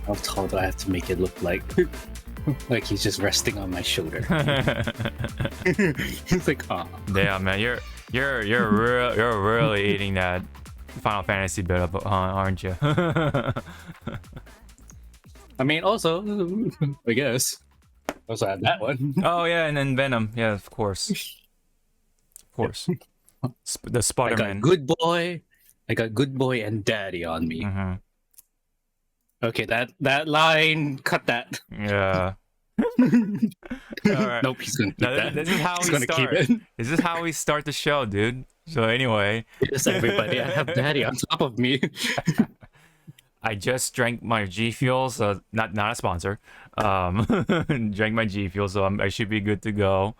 How tall do I have to make it look like? Like he's just resting on my shoulder. It's like, oh. Yeah, man, you're really eating that Final Fantasy bit up, aren't you? I mean, also, I guess. Also had that one. Oh yeah, and then Venom. Yeah, of course. Of course. The I Spider-Man. got good boy. I got good boy and daddy on me. Mm-hmm. Okay, that line, cut that. Yeah. Right. Nope, he's gonna keep that. This is how he's we gonna start. Keep it. This is how we start the show, dude. So anyway. Yes, everybody, I have daddy on top of me. I just drank my G Fuel, so not a sponsor. Drank my G Fuel, so I should be good to go.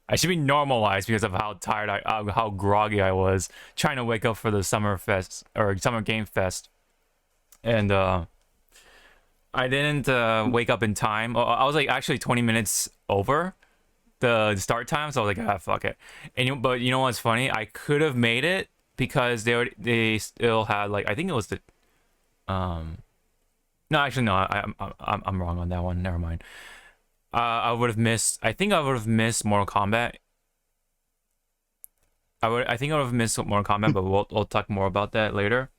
I should be normalized because of how tired how groggy I was trying to wake up for the Summer Game Fest, and I didn't wake up in time. I was like actually 20 minutes over the start time, so I was like, ah, fuck it. But you know what's funny? I could have made it because they still had, like, I think it was the no, actually no, I'm wrong on that one. Never mind. I would have missed. I think I would have missed Mortal Kombat. I think I would have missed Mortal Kombat, but we'll talk more about that later.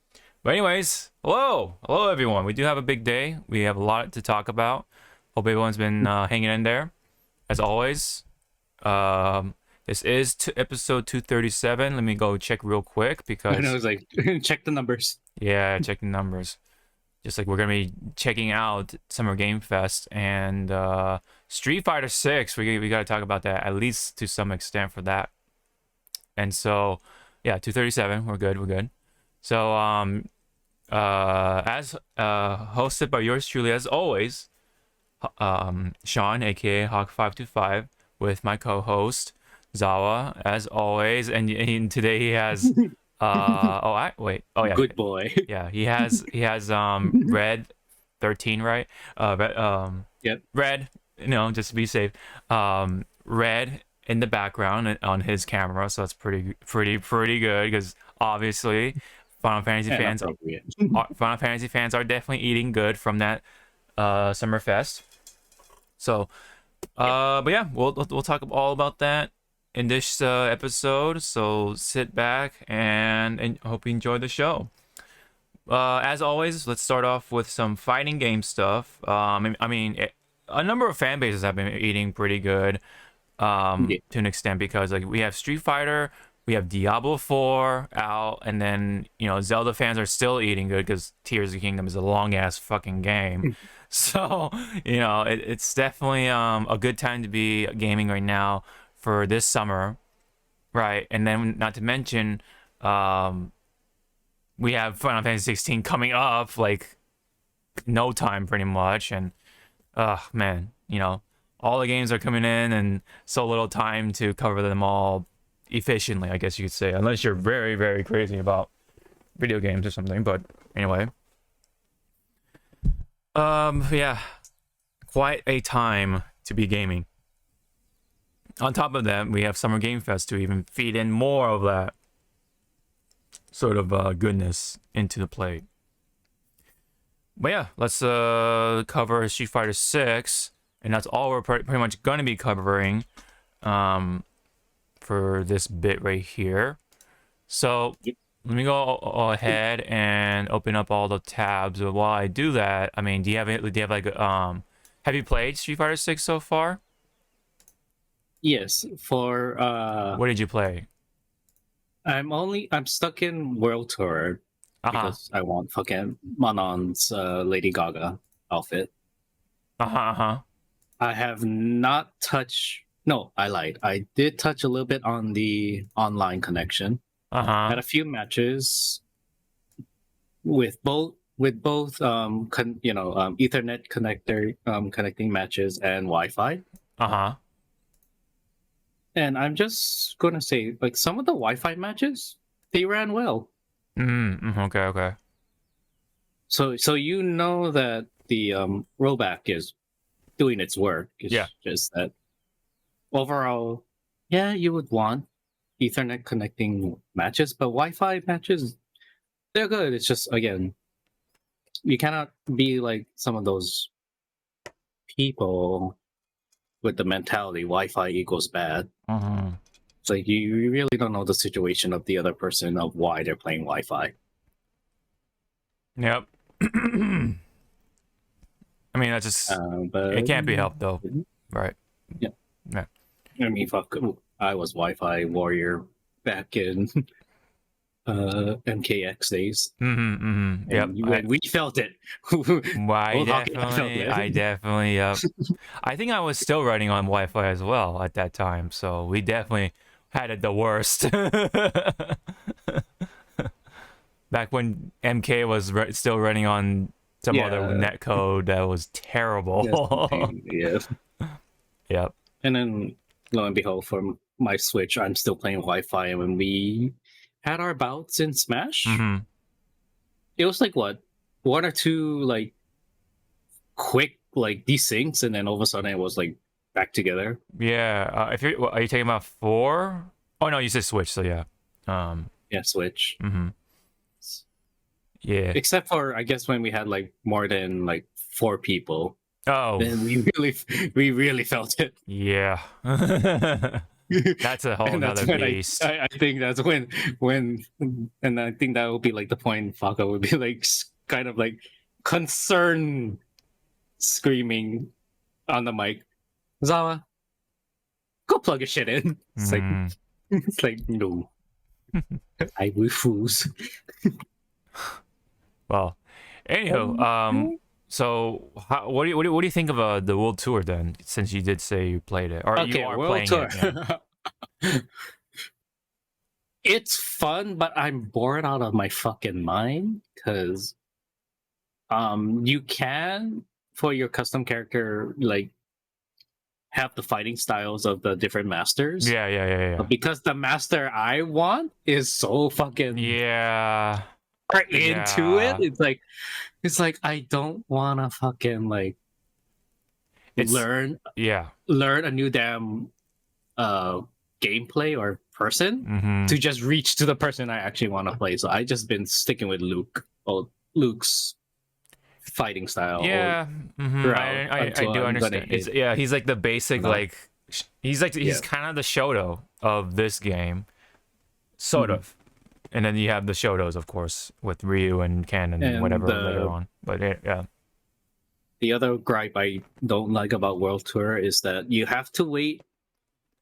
But anyways, hello everyone. We do have a big day. We have a lot to talk about. Hope everyone's been hanging in there, as always. This is episode 237. Let me go check real quick because And I was like, check the numbers. Yeah, check the numbers. Just like we're gonna be checking out Summer Game Fest and Street Fighter 6. We gotta talk about that, at least to some extent, for that. And so yeah, 237. We're good. So as hosted by yours truly, as always, Sean, aka Hawk525, with my co-host Zawa, as always, and today he has Good boy. Yeah, he has red 13, right? Yep. Red, just to be safe. Red in the background on his camera, so that's pretty good, because obviously Final Fantasy fans are definitely eating good from that Summer Fest. So but yeah, we'll talk all about that in this episode, so sit back and hope you enjoy the show. As always, let's start off with some fighting game stuff. I mean, a number of fan bases have been eating pretty good to an extent, because like we have Street Fighter, we have Diablo 4 out, and then Zelda fans are still eating good because Tears of the Kingdom is a long ass fucking game. So it's definitely a good time to be gaming right now for this summer, right? And then not to mention we have Final Fantasy 16 coming up, like no time pretty much, and man, all the games are coming in and so little time to cover them all efficiently, I guess you could say, unless you're very, very crazy about video games or something. But anyway, yeah, quite a time to be gaming. On top of that, we have Summer Game Fest to even feed in more of that sort of goodness into the play. But yeah, let's cover Street Fighter 6, and that's all we're pretty much going to be covering for this bit right here. So let me go ahead and open up all the tabs. But while I do that, I mean, do you have like have you played Street Fighter 6 so far? Yes. For what did you play? I'm stuck in World Tour because I want fucking Manon's Lady Gaga outfit. I have not touched. No, I lied. I did touch a little bit on the online connection. Had a few matches with both Ethernet connecting matches and Wi-Fi. And I'm just gonna say, like, some of the Wi-Fi matches, they ran well. Okay. So that the rollback is doing its work. It's just that overall, yeah, you would want Ethernet connecting matches, but Wi-Fi matches, they're good. It's just, again, you cannot be like some of those people with the mentality Wi-Fi equals bad. It's like you really don't know the situation of the other person of why they're playing Wi-Fi. Yep. I mean, that's just it can't be helped though, right? Yeah. I mean, fuck. I was Wi-Fi warrior back in MKX days. Yep. We felt it. I definitely. I think I was still running on Wi-Fi as well at that time, so we definitely had it the worst. Back when MK was still running on some other netcode that was terrible. Yeah. Yep. And then, lo and behold, from my Switch, I'm still playing Wi-Fi. And when we had our bouts in Smash, it was like what, 1 or 2 like quick like desyncs, and then all of a sudden it was like back together. Yeah. Are you talking about 4? Oh no, you said Switch. So yeah. Yeah, Switch. Yeah. Except for I guess when we had like more than like 4 people. Oh. Then we really felt it. Yeah. That's a whole nother beast. I think that's when and I think that would be like the point. Faka would be like kind of like concerned, screaming on the mic, Zawa, go plug your shit in. It's like it's like no, I refuse. Well, anywho, so what do you think of the World Tour then? Since you did say you played it, or okay, you are World playing Tour. it. Yeah. It's fun, but I'm bored out of my fucking mind because you can for your custom character like have the fighting styles of the different masters. Yeah. But because the master I want is so fucking into it, it's like I don't want to fucking like learn a new damn gameplay or person to just reach to the person I actually want to play. So I just been sticking with Luke's fighting style. Yeah, I do understand. He's like the basic like he's kind of the Shoto of this game, sort of. And then you have the Shotos, of course, with Ryu and Ken and whatever later on. But yeah. The other gripe I don't like about World Tour is that you have to wait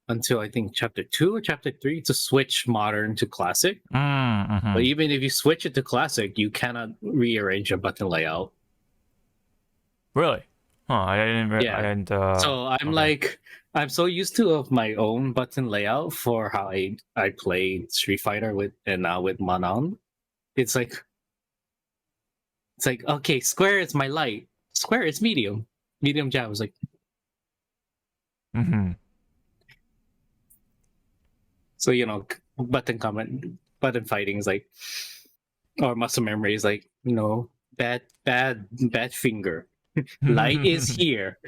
until I think chapter 2 or chapter 3 to switch modern to classic. But even if you switch it to classic, you cannot rearrange your button layout. Really? Oh, I didn't. So I'm like, I'm so used to of my own button layout for how I played Street Fighter with Manon. It's like okay, square is my light, square is medium jab. I was like, So button fighting is like, or muscle memory is like, bad finger. Light is here.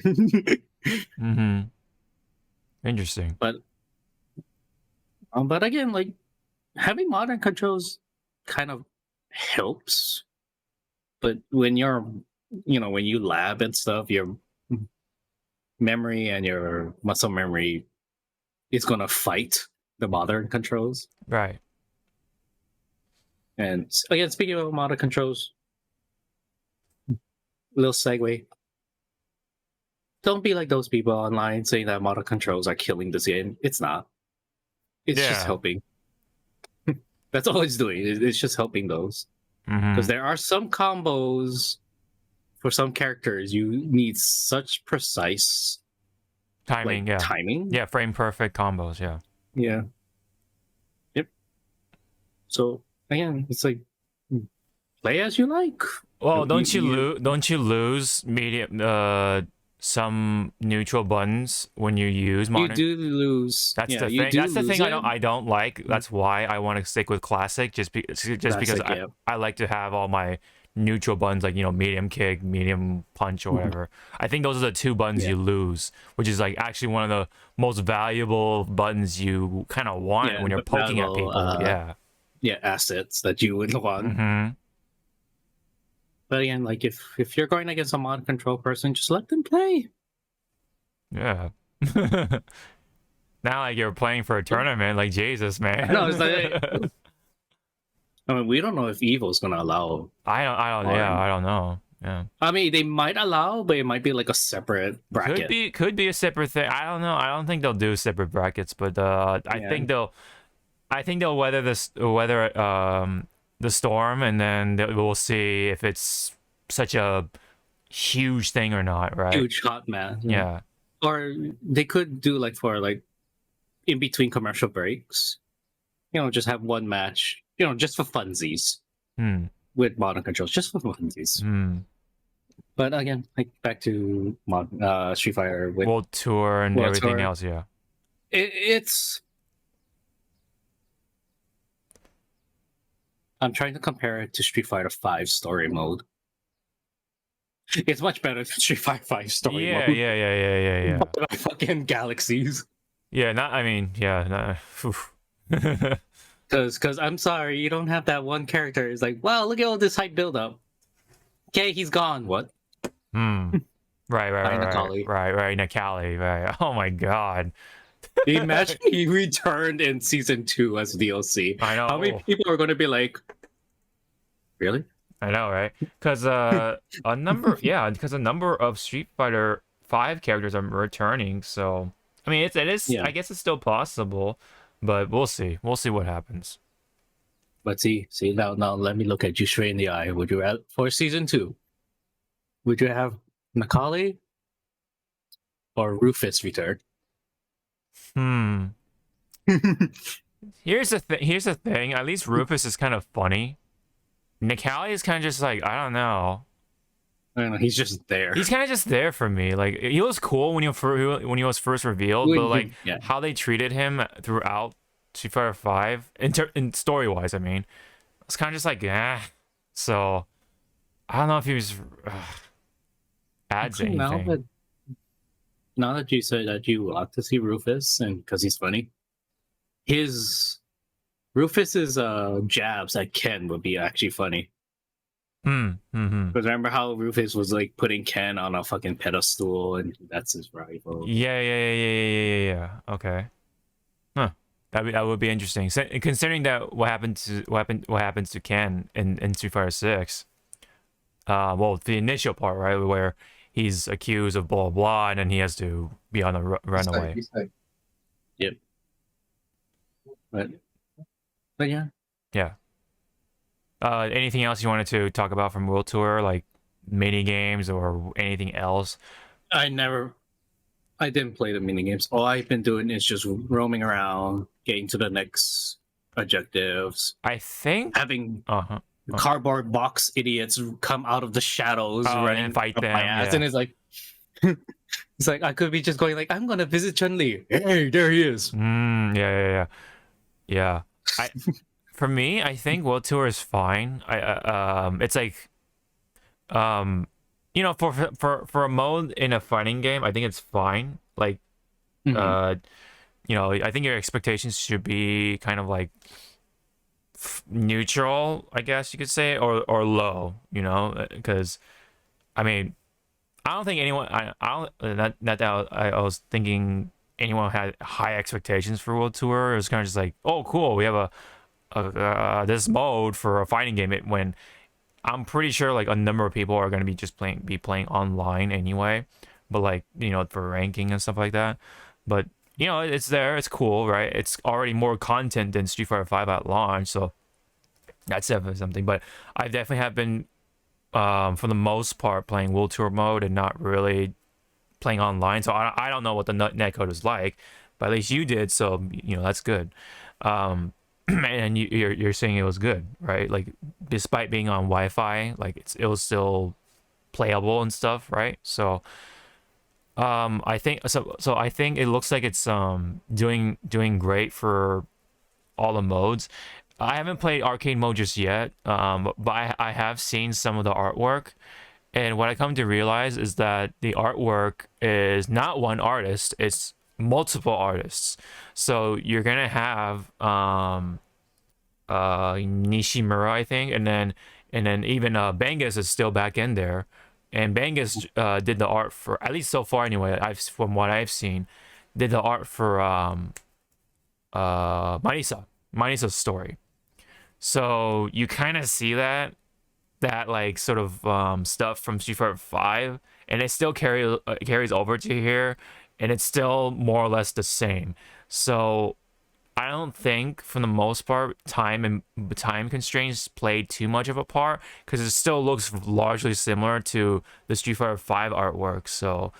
Interesting. But again, like having modern controls kind of helps. But when when you lab and stuff, your memory and your muscle memory is gonna fight the modern controls. Right. And again, speaking of modern controls, little segue. Don't be like those people online saying that modern controls are killing this game. It's not. It's just helping. That's all it's doing. It's just helping those. Because there are some combos for some characters you need such precise timing. Timing. Yeah, frame perfect combos. Yeah. Yeah. Yep. So again, it's like play as you like. Well, don't you lose medium some neutral buttons when you use modern? You do lose. That's the thing. That's the thing I don't like. That's why I want to stick with classic. Just because I like to have all my neutral buttons, like medium kick, medium punch, or whatever. I think those are the 2 buttons you lose, which is like actually one of the most valuable buttons you kind of want when you're poking at people. Assets that you would want. But again, like if you're going against a mod control person, just let them play. Yeah. Not like you're playing for a tournament, like Jesus, man. No, it's like, I mean, we don't know if Evil's gonna allow. I don't. Yeah, I don't know. Yeah. I mean, they might allow, but it might be like a separate bracket. Could be a separate thing. I don't know. I don't think they'll do separate brackets, but I think they'll weather the storm, and then we'll see if it's such a huge thing or not, right? Huge hot man. Yeah. Or they could do like for like in between commercial breaks, just have one match, just for funsies with modern controls, just for funsies. But again, like back to Street Fighter with World Tour and World everything Tour. Else, yeah. It's. I'm trying to compare it to Street Fighter 5 story mode. It's much better than Street Fighter 5 story mode. Yeah. Fucking galaxies. Yeah, Because I'm sorry, you don't have that one character. It's like, wow, look at all this hype buildup. Okay, he's gone. What? Right, Nakali, right. Oh my god. Imagine he returned in season 2 as DLC. I know. How many people are going to be like, really? I know, right? Because a number of Street Fighter 5 characters are returning. So I mean, it is. Yeah. I guess it's still possible, but we'll see. We'll see what happens. But see now. Let me look at you straight in the eye. Would you for season 2? Would you have Nakali or Rufus return? Here's the thing. At least Rufus is kind of funny. Nakali is kind of just like, I don't know. I don't know. He's just there. He's kind of just there for me. Like, he was cool when he was first revealed, but like how they treated him throughout Street Fighter 5, in story wise, I mean, it's kind of just like, So I don't know if he was adds anything. Now that you said that you like to see Rufus, and because he's funny, Rufus's jabs at Ken would be actually funny. Because remember how Rufus was like putting Ken on a fucking pedestal, and that's his rival. Yeah. Okay. Huh. That would be interesting. Considering that what happens to Ken in Street Fighter 6. Well, the initial part, right, where he's accused of blah blah, and then he has to be on a runaway. Yep. But yeah. Anything else you wanted to talk about from World Tour, like mini games or anything else? I didn't play the mini games. All I've been doing is just roaming around, getting to the next objectives. I think having cardboard box idiots come out of the shadows running and fight them. And it's like, it's like I could be just going like, I'm gonna visit Chun-Li. Hey, there he is. Yeah. For me, I think World Tour is fine. It's like, for a mode in a fighting game, I think it's fine. Like, I think your expectations should be kind of like neutral, I guess you could say, or low. Because, I mean, I don't think anyone. I was thinking anyone had high expectations for World Tour. It was kind of just like, oh, cool, we have this mode for a fighting game. When I'm pretty sure like a number of people are going to be just playing online anyway, but like for ranking and stuff like that. But it's there, it's cool, right? It's already more content than Street Fighter 5 at launch, so that's definitely something. But I definitely have been, for the most part, playing World Tour mode and not really playing online. So I don't know what the netcode is like, but at least you did, so that's good. And you're saying it was good, right? Like, despite being on Wi-Fi, like it was still playable and stuff, right? So I think it looks like it's doing great for all the modes. I haven't played arcade mode just yet, but I have seen some of the artwork, and what I come to realize is that the artwork is not one artist, it's multiple artists. So you're gonna have Nishimura, I think, and then and then even Bengus is still back in there, and Bengus did the art for, at least so far anyway. From what I've seen, did the art for Marisa's story. So you kind of see that like sort of stuff from Street Fighter 5, and it still carries over to here, and it's still more or less the same. So I don't think, for the most part, time constraints played too much of a part, because it still looks largely similar to the Street Fighter 5 artwork. So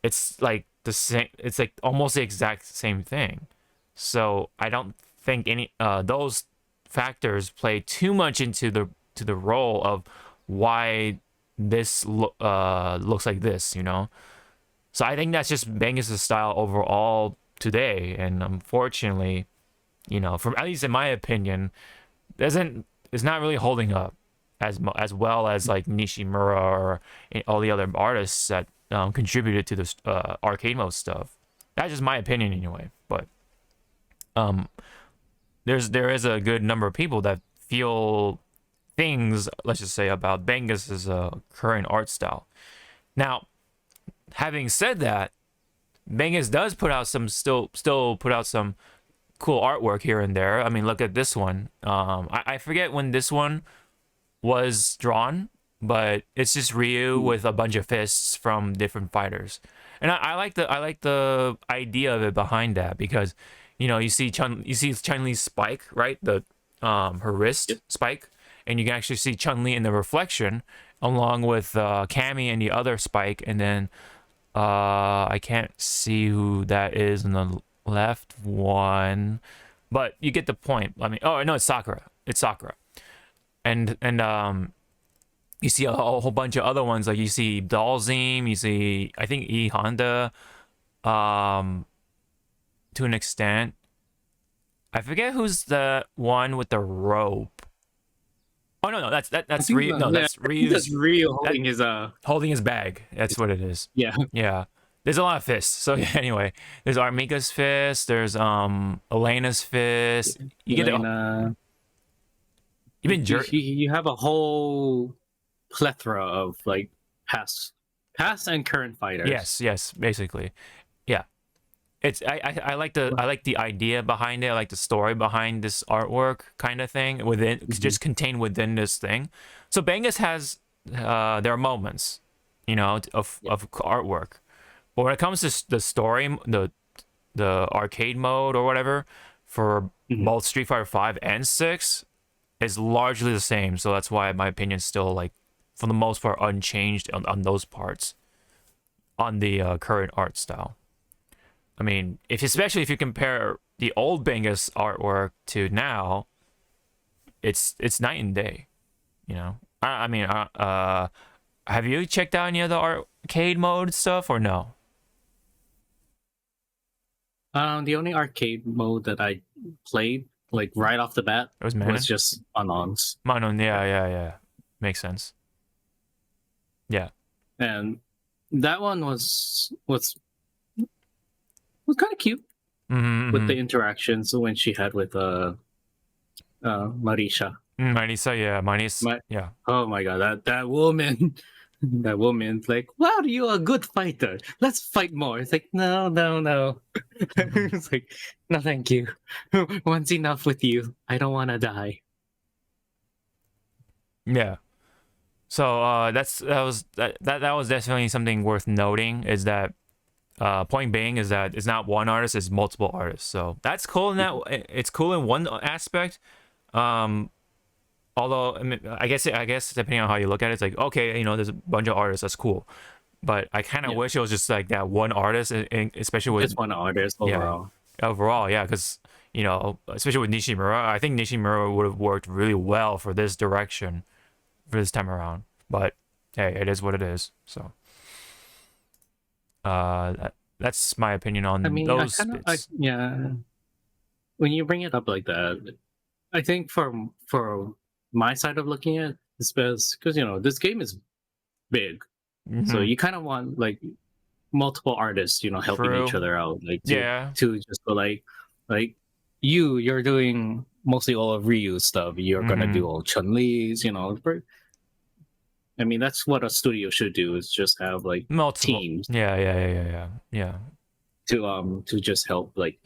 it's like the same. It's like almost the exact same thing. So I don't think any those factors play too much into the role of why this looks like this, you know. So I think that's just Bengus' style overall today, and unfortunately, you know, from, at least in my opinion, is not really holding up as well as like Nishimura or all the other artists that contributed to this arcade mode stuff. That's just my opinion anyway. But there is a good number of people that feel things, let's just say, about Bengus's current art style. Now, having said that, Bengus does put out some still put out some cool artwork here and there. I mean, look at this one. I forget when this one was drawn, but it's just Ryu with a bunch of fists from different fighters, and I like the idea of it behind that, because, you know, you see Chun-Li's spike, right? The her wrist spike, and you can actually see Chun-Li in the reflection, along with Cammy and the other spike, and then I can't see who that is in the left one, but you get the point. I mean, oh no, it's Sakura. It's Sakura, and you see a whole bunch of other ones, like you see Dalzim, you see, I think, E Honda, to an extent. I forget who's the one with the rope. Oh no, that's Ryu. No, that's Ryu. That's Ryu holding his bag. That's what it is. Yeah. There's a lot of fists. So yeah, anyway, there's Armika's fist. There's Elena's fist. You get Elena. You have a whole plethora of like past and current fighters. Yes, basically, yeah. It's I like the idea behind it. I like the story behind this artwork kind of thing within, just contained within this thing. So Bengus has there are moments, you know, of artwork, but when it comes to the story, the arcade mode or whatever for both Street Fighter 5 and 6 is largely the same. So that's why my opinion is still, like, for the most part, unchanged on those parts, on the current art style. I mean, especially if you compare the old Bengus artwork to now, it's night and day, you know. I mean, have you checked out any of the arcade mode stuff or no? The only arcade mode that I played, like, right off the bat, was just Manon's. Manon, yeah, makes sense. Yeah, and that one was kind of cute with the interactions when she had with Marisa. Marisa, yeah. Oh my god, that woman, that woman's like, wow, you're a good fighter. Let's fight more. It's like, no. It's like, no, thank you. Once enough with you. I don't want to die. Yeah. So that was definitely something worth noting. Is that point being is that it's not one artist, it's multiple artists. So that's cool in that it's cool in one aspect. Although, I mean, I guess depending on how you look at it, it's like, okay, you know, there's a bunch of artists, that's cool. But I kind of wish it was just like that one artist, especially with just one artist overall. Yeah, because, you know, especially with Nishimura, I think Nishimura would have worked really well for this direction for this time around. But hey, it is what it is. So that's my opinion on those bits. When you bring it up like that, I think for my side of looking at it, it's because, you know, this game is big, so you kind of want like multiple artists, you know, helping each other out, like to just go like you're doing mostly all of Ryu's stuff, you're gonna do all Chun-Li's, you know, I mean, that's what a studio should do, is just have like multiple teams. Yeah. To just help like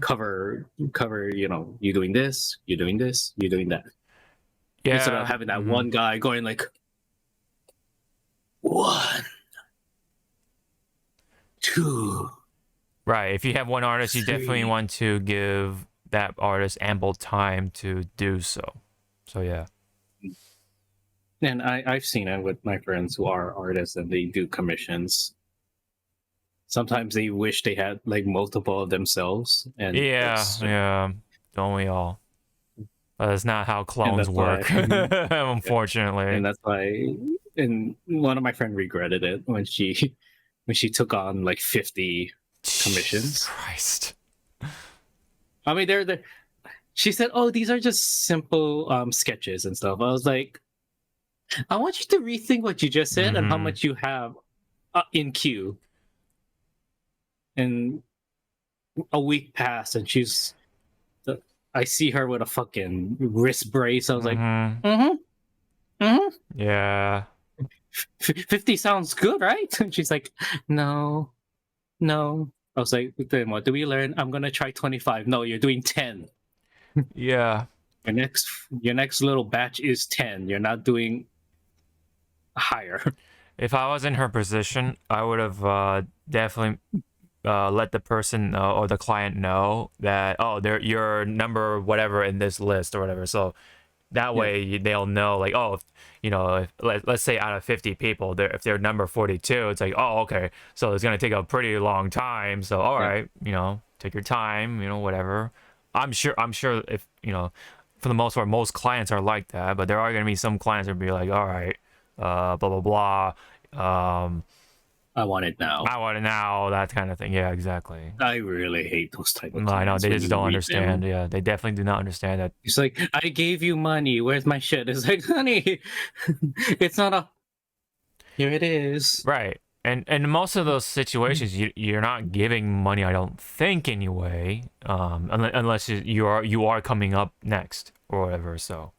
cover, you doing this, you doing this, you doing that. Yeah. Instead of having that one guy going like 1, 2. Right. If you have one artist, 3. you definitely want to give that artist ample time to do so. So yeah. And I've seen it with my friends who are artists and they do commissions. Sometimes they wish they had like multiple of themselves. And yeah. Don't we all? That's not how clones work, unfortunately. And that's why, and one of my friends regretted it when she took on like 50 commissions. Jesus Christ. I mean, she said, "Oh, these are just simple sketches and stuff." I was like, I want you to rethink what you just said and how much you have in queue. And a week passed, and I see her with a fucking wrist brace. I was like, yeah. 50 sounds good, right? And she's like, no. I was like, then what do we learn? I'm gonna try 25. No, you're doing 10. Yeah. Your next little batch is 10. You're not doing higher. If I was in her position, I would have definitely let the person or the client know that, oh, they're your number whatever in this list or whatever. So that way they'll know, like, oh, let's say out of 50 people, if they're number 42, it's like, oh, okay, so it's gonna take a pretty long time. So all right, take your time, whatever. I'm sure if for the most part, most clients are like that, but there are gonna be some clients that will be like, all right, blah blah blah. I want it now. That kind of thing. Yeah, exactly. I really hate those type of. No, I know they just don't understand. Yeah, they definitely do not understand that. It's like, I gave you money. Where's my shit? It's like, honey, it's not a. Here it is. Right, and in most of those situations, you're not giving money. I don't think anyway. Unless you are coming up next or whatever. So.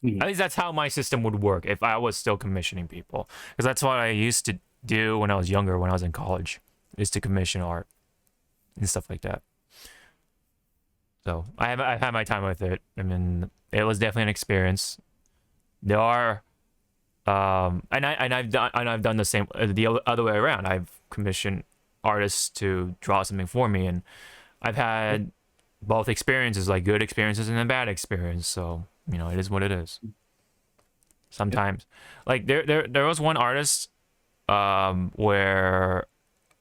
At least that's how my system would work if I was still commissioning people, because that's what I used to do when I was younger, when I was in college, is to commission art and stuff like that. So I've had my time with it. I mean, it was definitely an experience. There are, and I've done the same the other way around. I've commissioned artists to draw something for me, and I've had both experiences, like good experiences and a bad experience. So it is what it is. Sometimes, like there was one artist where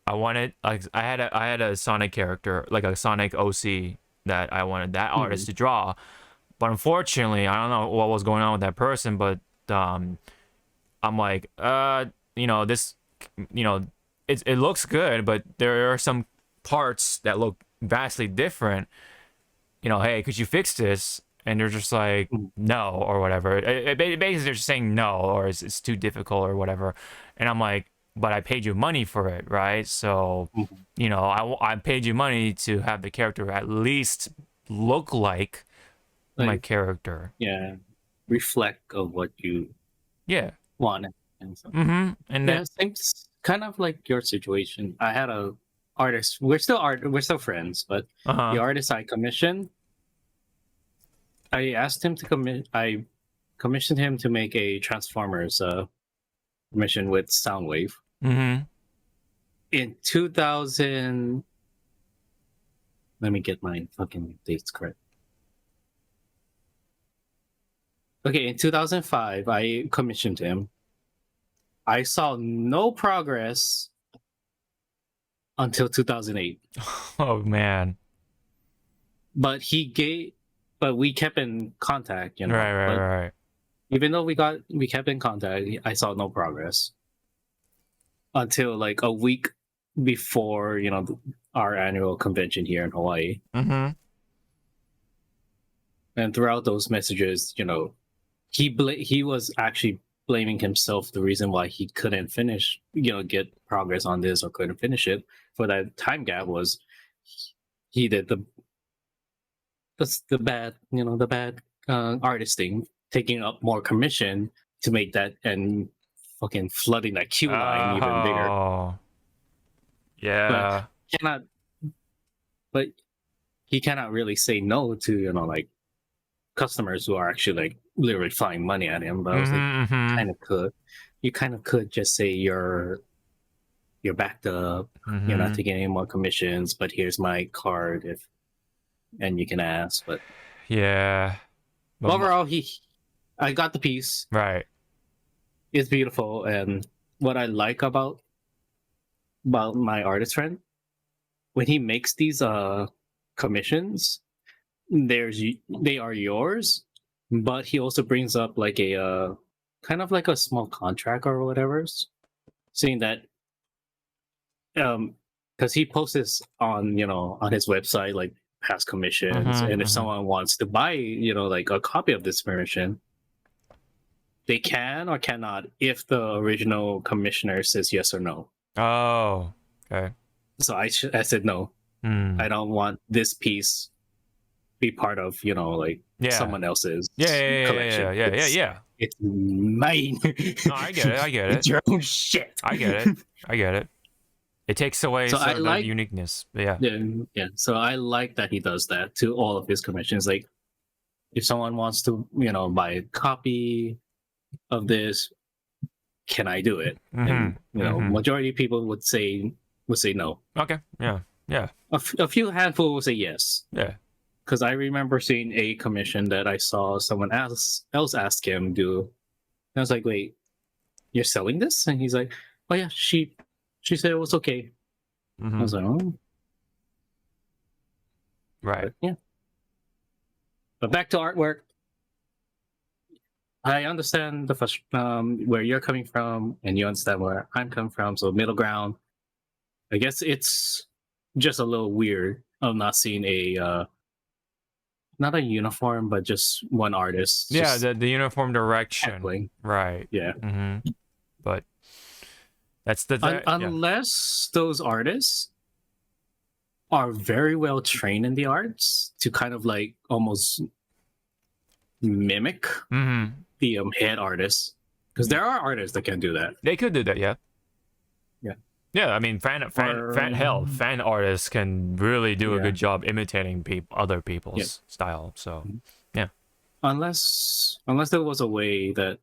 I wanted, like, I had a Sonic character, like a Sonic OC that I wanted that artist to draw, but unfortunately I don't know what was going on with that person, but I'm like, this, it looks good, but there are some parts that look vastly different. Hey, could you fix this? And they're just like, no, or whatever. Basically, they're just saying no, or it's too difficult, or whatever. And I'm like, but I paid you money for it, right? So, I paid you money to have the character at least look like my character. Yeah, reflect of what you want. And so. And it's kind of like your situation. I had a artist. We're still friends, but the artist I commissioned, I asked him to I commissioned him to make a Transformers mission with Soundwave. In 2000, let me get my fucking dates correct. Okay, in 2005, I commissioned him. I saw no progress until 2008. Oh man! But we kept in contact, Right. Even though we kept in contact, I saw no progress until like a week before, our annual convention here in Hawaii. And throughout those messages, he was actually blaming himself. The reason why he couldn't finish, get progress on this, or couldn't finish it for that time gap, was he did the bad artist thing, taking up more commission to make that and fucking flooding that queue line even bigger. Yeah. But he cannot really say no to, like, customers who are actually like literally throwing money at him. But I was like, you kind of could just say you're backed up, you're not taking any more commissions, but here's my card and you can ask. But yeah, but overall, I got the piece. Right. It's beautiful, and what I like about my artist friend, when he makes these commissions, they are yours, but he also brings up like a kind of like a small contract or whatever, saying that because he posts this on on his website, like past commissions, and if someone wants to buy like a copy of this commission, they can or cannot if the original commissioner says yes or no. Oh, okay. So I said no. I don't want this piece be part of like someone else's collection. Yeah. It's mine. No, I get it. It's your own shit. I get it. It takes away the uniqueness. Yeah. So I like that he does that to all of his commissions. Like, if someone wants to buy a copy of this, can I do it? And majority of people would say no. Okay. Yeah. A few handful will say yes. Yeah. Because I remember seeing a commission that I saw someone else ask him do. And I was like, wait, you're selling this? And he's like, oh yeah, she said it was okay. I was like, oh. Right. But, yeah. But back to artwork. I understand where you're coming from, and you understand where I'm coming from. So middle ground. I guess it's just a little weird of not seeing a not a uniform, but just one artist. Yeah, the uniform direction. Tackling. Right. Yeah. But that's unless those artists are very well trained in the arts to kind of like almost mimic the head artists, because there are artists that can do that. They could do that, yeah. Yeah, I mean, fan artists can really do a good job imitating other people's style. So, yeah. Unless there was a way that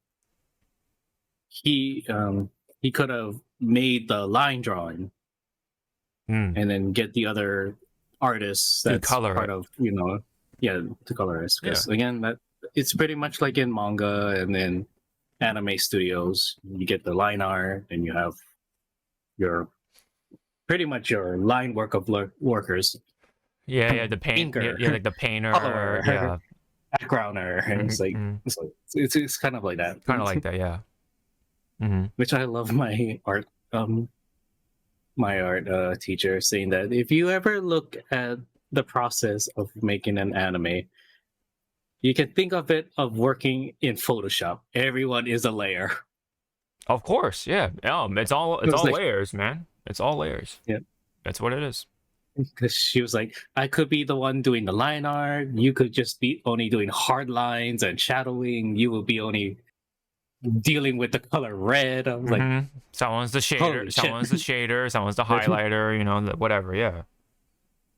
he could have made the line drawing and then get the other artists that's part of to color it. Because again, that it's pretty much like in manga and then anime studios. You get the line art, and you have pretty much your line work of workers. Yeah, the painter, like the painter, color, backgrounder, and it's kind of like that. Kind of like that, yeah. Which I love my art teacher saying that if you ever look at the process of making an anime, you can think of it of working in Photoshop. Everyone is a layer. Of course, yeah. It's all layers, man. It's all layers. Yeah, that's what it is. Because she was like, I could be the one doing the line art. You could just be only doing hard lines and shadowing. You will be only dealing with the color red. I was like, someone's the shader, someone's the shader, someone's the highlighter. Whatever. Yeah.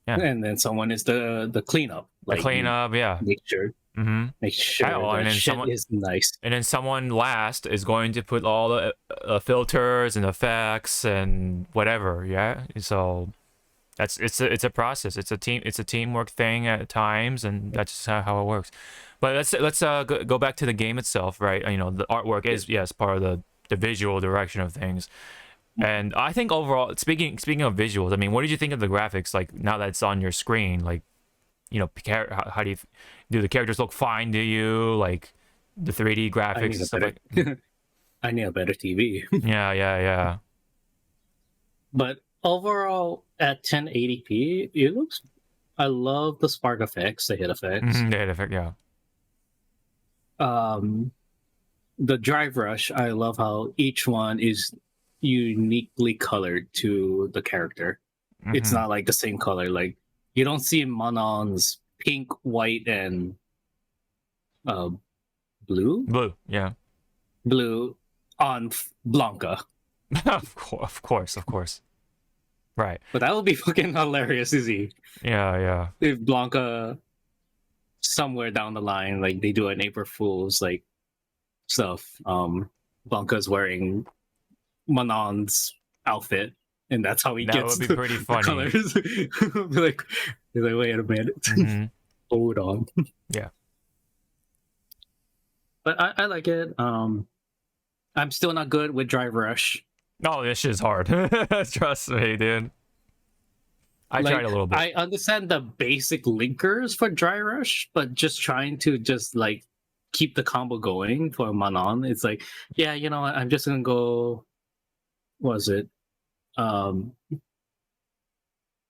And then someone is the cleanup. The cleanup, yeah. Make sure. Make sure and then shit is nice. And then someone last is going to put all the filters and effects and whatever. Yeah. So it's a process. It's a teamwork thing at times, and that's just how it works. But let's go back to the game itself, right? The artwork is part of the visual direction of things. And I think overall, speaking of visuals, I mean, what did you think of the graphics? Like, now that it's on your screen, like, how do the characters look fine to you? Like the 3D graphics and stuff like. I need a better TV. Yeah. But overall, at 1080p, it looks. I love the spark effects, the hit effects. The hit effect, yeah. The drive rush, I love how each one is uniquely colored to the character. It's not like the same color. Like, you don't see Monon's pink, white, and blue. Yeah. blue on Blanca. Of course. Right. But that would be fucking hilarious, Izzy. Yeah. If Blanca somewhere down the line, like they do an April Fool's like stuff, Blanca's wearing Manon's outfit, and that's how he gets. That would be pretty funny. Colors. like, wait a minute, hold on. Yeah. But I like it. I'm still not good with Drive Rush. Oh, this shit's hard. Trust me, dude. I tried a little bit. I understand the basic linkers for Dry Rush, but just trying to like keep the combo going for Manon, it's like, yeah, you know what, I'm just gonna go. What was it?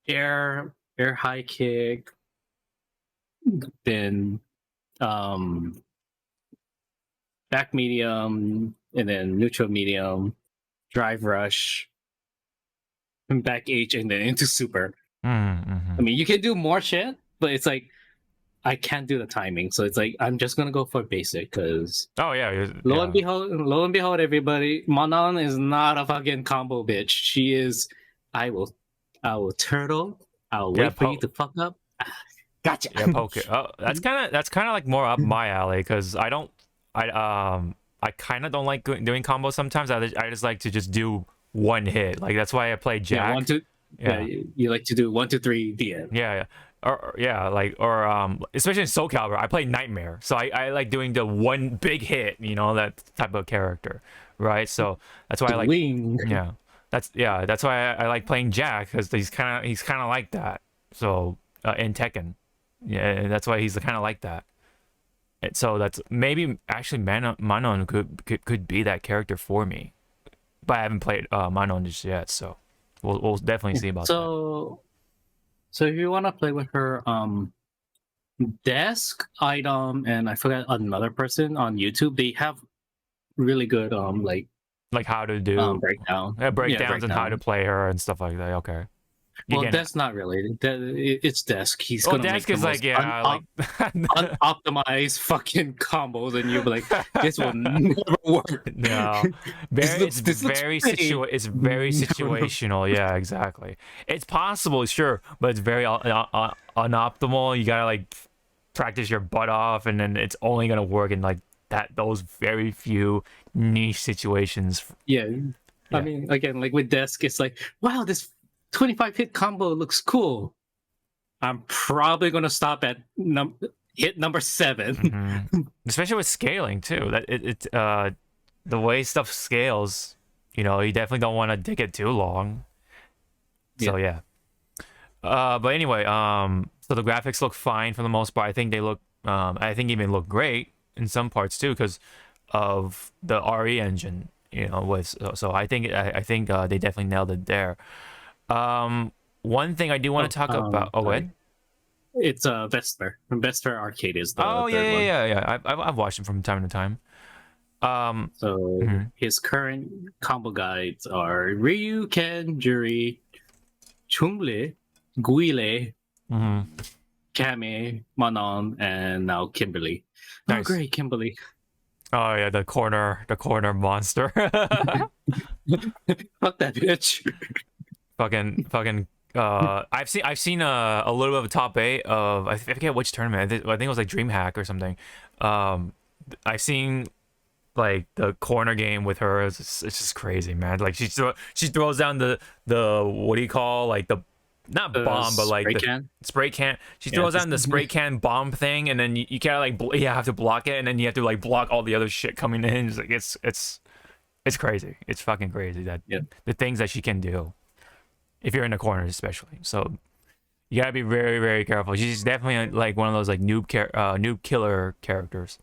Air high kick, then back medium, and then neutral medium, drive rush, and back H, and then into super. I mean, you can do more shit, but it's like I can't do the timing, so it's like I'm just gonna go for basic because. Oh yeah. Lo and behold, everybody, Manon is not a fucking combo bitch. She is. I will turtle. I'll wait for you to fuck up. Gotcha. Yeah, poke it. Oh, that's kind of like more up my alley because I kind of don't like doing combos sometimes. I just like to just do one hit. Like that's why I play Jack. Yeah, 1, 2. Yeah, you like to do 1, 2, 3, the end. Yeah. Or especially in Soul Calibur, I play Nightmare, so I like doing the one big hit, you know, that type of character, right? So that's why I like that's why I like playing Jack, because he's kind of like that. So in Tekken, yeah, that's why he's kind of like that. And so that's maybe actually Manon could be that character for me, but I haven't played Manon just yet, so we'll definitely see about that. So if you want to play with her, desk item, and I forgot another person on YouTube, they have really good like how to do breakdowns and how to play her and stuff like that. Okay. Well, that's not really. It's desk. He's gonna desk make is like unoptimized fucking combos, and you'll be like, this will never work. No, it's very situational. Yeah, exactly. It's possible, sure, but it's very unoptimal. You gotta like practice your butt off, and then it's only gonna work in like those very few niche situations. Yeah. I mean, again, like with desk, it's like, wow, this 25 hit combo looks cool. I'm probably gonna stop at hit number 7. Especially with scaling too. That the way stuff scales, you know, you definitely don't want to take it too long. So yeah. But anyway, so the graphics look fine for the most part. I think they look, I think even look great in some parts too, because of the RE engine. You know, so I think they definitely nailed it there. One thing I do want to talk about. Oh, wait. It's Vesper. Vesper Arcade is the third one. Yeah. I've watched him from time to time. His current combo guides are Ryu, Ken, Juri, Chungle, Guile, Kame, Manon, and now Kimberly. Nice. Oh, great, Kimberly. Oh yeah, the corner monster. Fuck that bitch. Fucking. I've seen a little bit of a top 8 of, I forget which tournament. I think it was like DreamHack or something. I've seen like the corner game with her. It's just crazy, man. Like she throws down the what do you call, like the, not bomb, but like the spray can. She throws down the spray can bomb thing, and then you kind of like have to block it, and then you have to like block all the other shit coming in. It's like it's crazy. It's fucking crazy that the things that she can do, if you're in the corners especially. So you gotta be very, very careful. She's definitely like one of those like noob killer characters.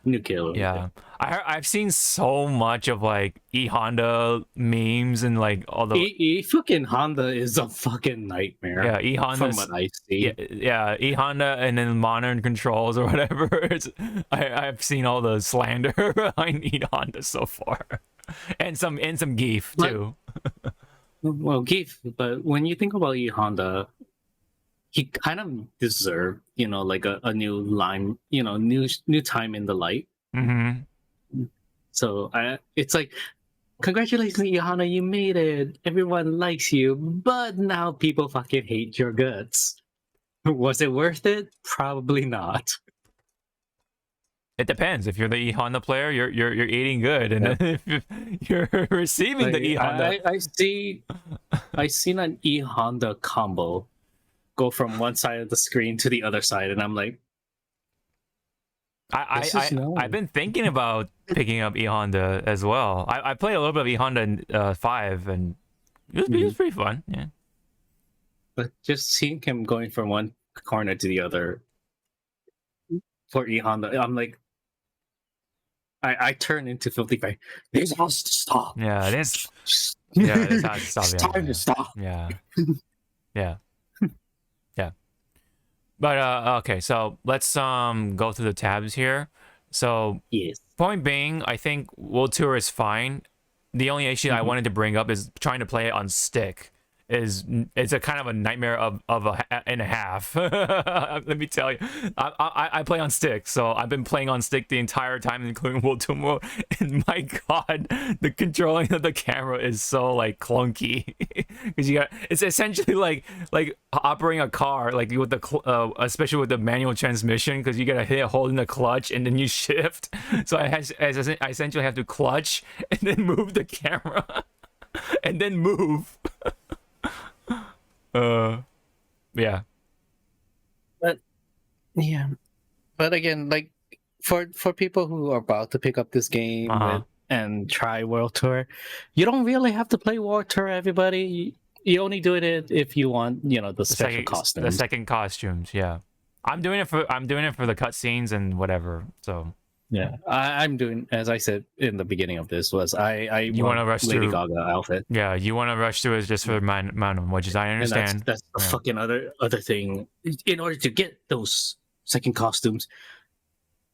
New killer. Yeah. I've seen so much of like E-Honda memes and like all the fucking Honda is a fucking nightmare. Yeah, E-Honda, from what I see. Yeah, E-Honda and then modern controls or whatever. I've seen all the slander behind E-Honda so far. And some Geef too. Well, Geef, but when you think about E-Honda, he kind of deserved, like a new line, new time in the light. So it's like, congratulations, Ihana, you made it. Everyone likes you, but now people fucking hate your guts. Was it worth it? Probably not. It depends. If you're the E-Honda player, you're eating good, and then if you're receiving the E-Honda, I seen an E-Honda combo go from one side of the screen to the other side, and I'm like, I've been thinking about picking up E-Honda as well. I played a little bit of E-Honda in 5, and it was pretty fun. Yeah. But just seeing him going from one corner to the other for E-Honda, I'm like, I turn into Filthy Frank. This has to stop. Yeah, it is. Yeah, it has to stop. It's time to stop. Yeah. Yeah. Yeah. But okay, so let's go through the tabs here. So yes. Point being, I think World Tour is fine. The only issue I wanted to bring up is trying to play it on stick. It's a kind of a nightmare of and a half. Let me tell you, I play on stick, so I've been playing on stick the entire time, including World Tour mode. And my god, the controlling of the camera is so like clunky because it's essentially like operating a car, like with the especially with the manual transmission, because you gotta hit hold in the clutch and then you shift. So I essentially have to clutch and then move the camera and then move. Yeah. But again, like for people who are about to pick up this game and try World Tour, you don't really have to play World Tour, everybody. You only do it if you want, the special costumes. The second costumes, yeah. I'm doing it for the cutscenes and whatever. So yeah, I'm doing, as I said in the beginning of this, was you want to rush Lady through Gaga outfit. Yeah, you want to rush through it just for Manum, which is I understand. And that's the fucking other thing. In order to get those second costumes,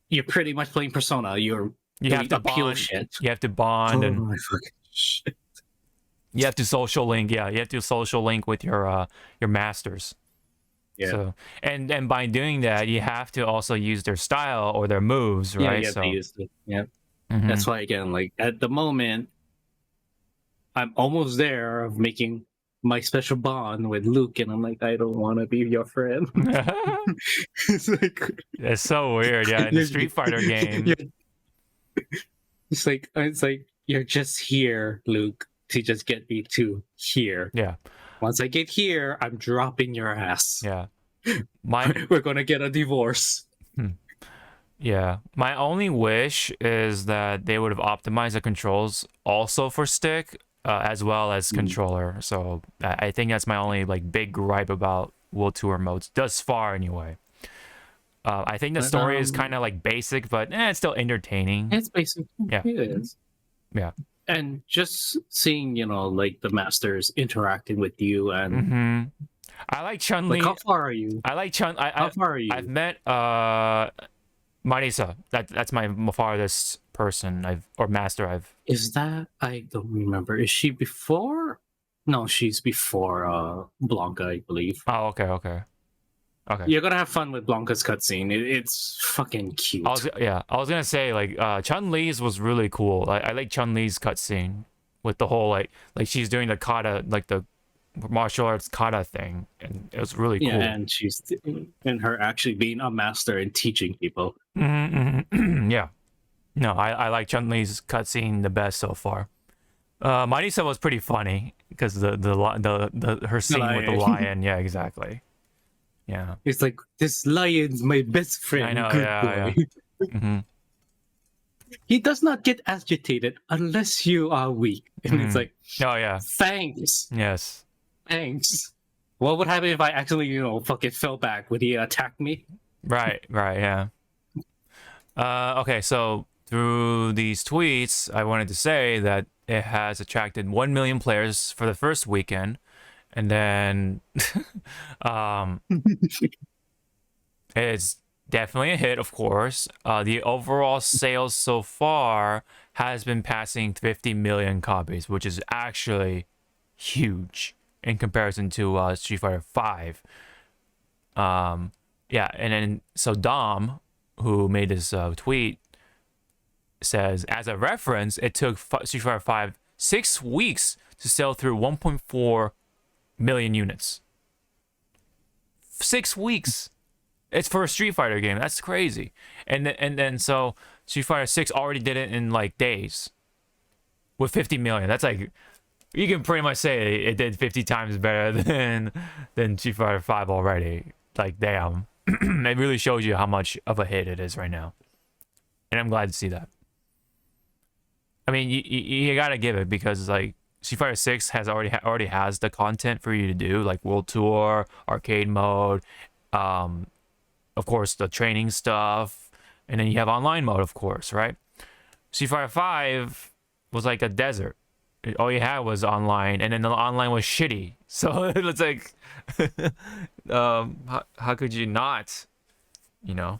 you're pretty much playing Persona. You have to bond. Shit. You have to bond and my fucking shit. You have to social link. Yeah, you have to social link with your masters. Yeah. So, and by doing that, you have to also use their style or their moves, right? Yeah, you have to use it. Yeah. That's why, again, like at the moment, I'm almost there of making my special bond with Luke, and I'm like, I don't want to be your friend. It's like, it's so weird. Yeah, in the Street Fighter game, it's like you're just here, Luke, to just get me to here. Yeah. Once I get here, I'm dropping your ass. Yeah. We're gonna get a divorce. Yeah. My only wish is that they would have optimized the controls also for stick as well as controller. So I think that's my only like big gripe about World Tour modes thus far, anyway. I think the story is kind of like basic, but it's still entertaining. It's basic. Yeah. It is. Yeah. And just seeing, like the masters interacting with you and I like Chun-Li. Like, how far are you? I like Chun. How far are you? I've met Marisa. That's my farthest person master. Is that, I don't remember. Is she before? No, she's before Blanca, I believe. Oh, okay. You're gonna have fun with Blanca's cutscene. It's fucking cute. I was gonna say like Chun-Li's was really cool. I like Chun-Li's cutscene with the whole like she's doing the kata, like the martial arts kata thing, and it was really cool. Yeah, and her actually being a master and teaching people. Yeah. No, I like Chun-Li's cutscene the best so far. Marisa was pretty funny because her scene with the lion. Yeah, exactly. Yeah. It's like, this lion's my best friend. I know, yeah. He does not get agitated unless you are weak. And it's like, oh yeah, thanks. Yes. Thanks. What would happen if I actually, fucking fell back? Would he attack me? Right, yeah. Okay, so through these tweets, I wanted to say that it has attracted 1 million players for the first weekend. And then it's definitely a hit, of course. The overall sales so far has been passing 50 million copies, which is actually huge in comparison to Street Fighter 5. Yeah, and then so Dom, who made this tweet, says, as a reference, it took Street Fighter 5 6 weeks to sell through 1.4 million units. 6 weeks. It's for a Street Fighter game. That's crazy. And then so Street Fighter 6 already did it in like days with 50 million. That's like, you can pretty much say it did 50 times better than Street Fighter 5 already. Like, damn. It really shows you how much of a hit it is right now. And I'm glad to see that. I mean, you gotta give it, because like Street Fighter 6 has already has the content for you to do, like World Tour, arcade mode, of course the training stuff, and then you have online mode, of course, right? Street Fighter 5 was like a desert. All you had was online, and then the online was shitty. So it's like, how could you not, you know,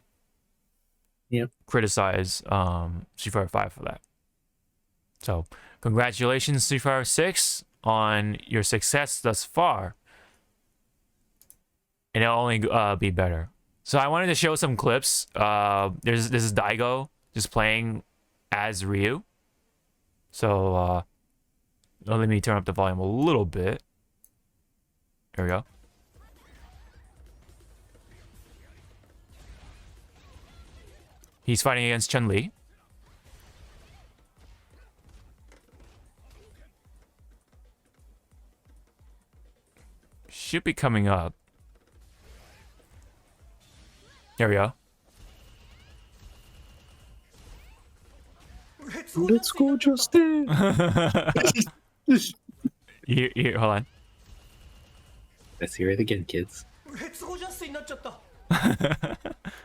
criticize Street Fighter 5 for that? So congratulations, Street Fighter 6, on your success thus far, and it'll only be better. So I wanted to show some clips. This is Daigo just playing as Ryu. So let me turn up the volume a little bit. There we go. He's fighting against Chun-Li. Should be coming up. There we go. Let's go, Justin. Here, hold on. Let's hear it again, kids.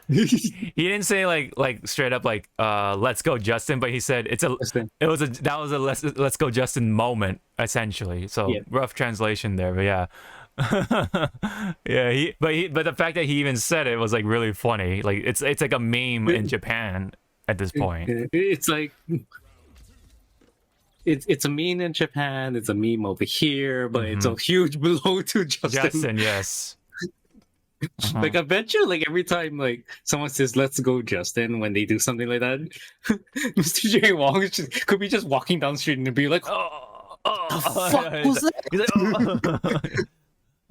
He didn't say like straight up like let's go Justin, but he said that was a let's go Justin moment, essentially. So rough translation there, but yeah. Yeah, but the fact that he even said it was like really funny. Like it's like a meme in Japan at this point. It's like it's a meme in Japan, it's a meme over here, but it's a huge blow to Justin. Yes. Like I bet you, like every time like someone says "Let's go, Justin," when they do something like that, Mr. J Wong could be just walking down the street and be like, "The fuck was that?" He's like,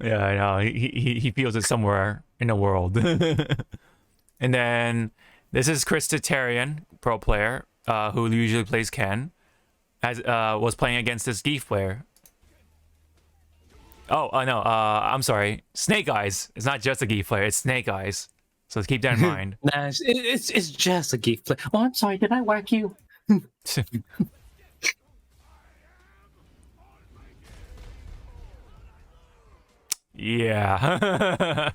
yeah, I know. He feels it somewhere in the world. And then this is Chris Tatarian, pro player, who usually plays Ken, as was playing against this Geef player. Oh, no, I'm sorry. Snake Eyes. It's not just a Geef player, it's Snake Eyes. So keep that in mind. Nah, it's just a Geef player. Oh, I'm sorry, did I whack you? Yeah.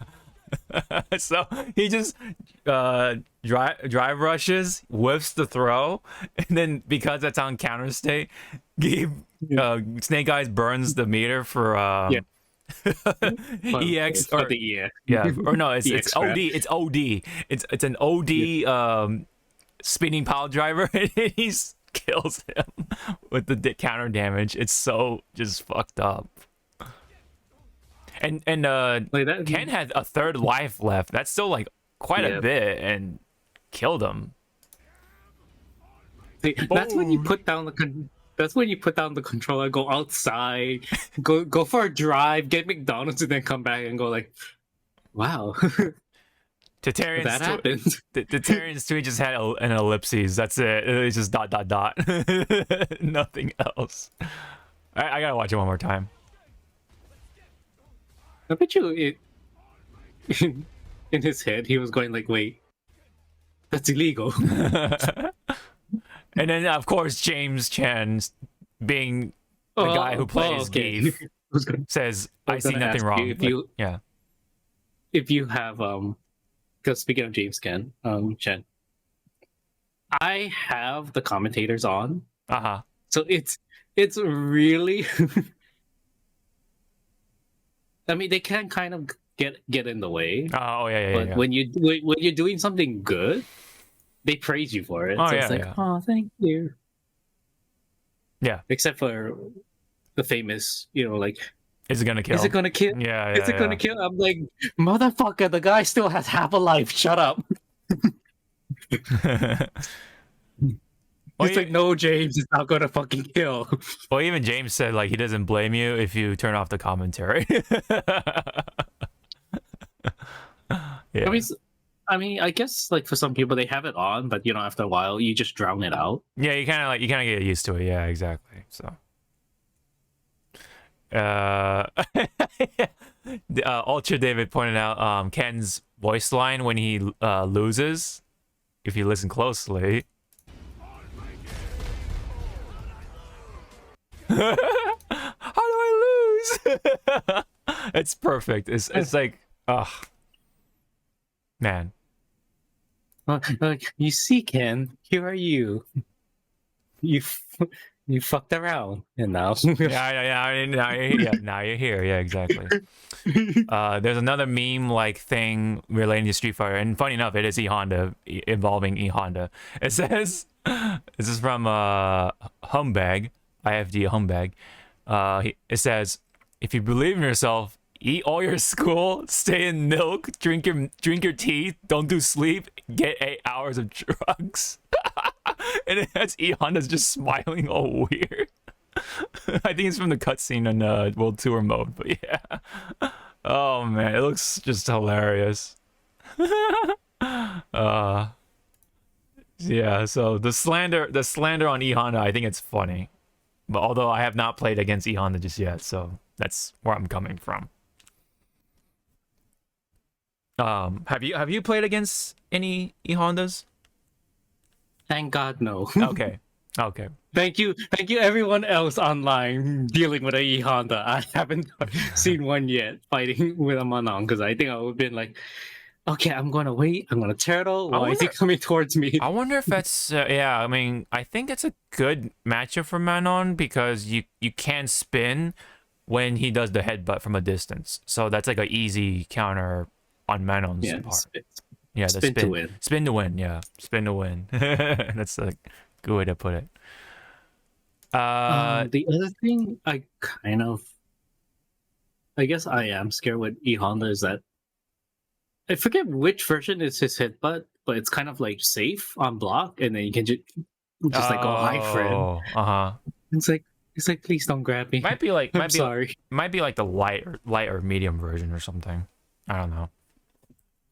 So he just drive rushes, whiffs the throw, and then because that's on counter state, Snake Eyes burns the meter for EX or the EX. Yeah, or no, it's OD. It's OD. It's an OD spinning pile driver, and he kills him with the counter damage. It's so just fucked up. And like that, Ken had a third life left. That's still like quite a bit, and killed him. That's when you put down the controller, go outside, go for a drive, get McDonald's, and then come back and go like, wow. Tatarian's tweet just had an ellipses. That's it. It's just ... Nothing else. I gotta watch it one more time. I bet you in his head he was going like, wait, that's illegal. And then of course James Chen, being the guy who plays Geef, says, I see nothing wrong. If you have because speaking of James Chen, I have the commentators on. So it's really I mean, they can kind of get in the way. Oh yeah. But when you're doing something good, they praise you for it. Oh, so it's like, oh, thank you. Yeah. Except for the famous, like, is it gonna kill? Is it gonna kill? Yeah. Is it gonna kill? I'm like, motherfucker, the guy still has half a life. Shut up. He's like, no, James, it's not gonna fucking kill. Well, even James said like he doesn't blame you if you turn off the commentary. Yeah. I mean, I guess like for some people they have it on, but after a while you just drown it out. Yeah, you kind of get used to it. Yeah, exactly. So, Ultra David pointed out Ken's voice line when he loses. If you listen closely. How do I lose? It's perfect. It's like, man. You see, Ken, here are you. You fucked around, and now. Now you're here. Yeah, exactly. There's another meme-like thing relating to Street Fighter, and funny enough, it is E-Honda, involving E-Honda. It says, this is from Humbag, IFD Humbag. It says, if you believe in yourself, eat all your school, stay in milk, drink your tea, don't do sleep, get 8 hours of drugs. And it has E-Honda's just smiling all weird. I think it's from the cutscene in World Tour mode, but yeah. Oh man, it looks just hilarious. Yeah, so the slander on E-Honda, I think it's funny. But although I have not played against E-Honda just yet, so that's where I'm coming from. Have you played against any E-Hondas? Thank God, no. Okay. Thank you, everyone else online dealing with a E-Honda. I haven't seen one yet fighting with a Manon, because I think I would have been like, okay, I'm going to wait. I'm going to turtle. Why is he coming towards me? I wonder if that's... yeah, I mean, I think it's a good matchup for Manon because you can spin when he does the headbutt from a distance. So that's like an easy counter on Manon's part. Yeah, the spin to win. Spin to win, yeah. Spin to win. That's a good way to put it. The other thing I guess I am scared with E-Honda is that I forget which version is his headbutt, but it's kind of like safe on block, and then you can just like go high friend. It's like please don't grab me. Might be like sorry. Might be like the light or medium version or something. I don't know.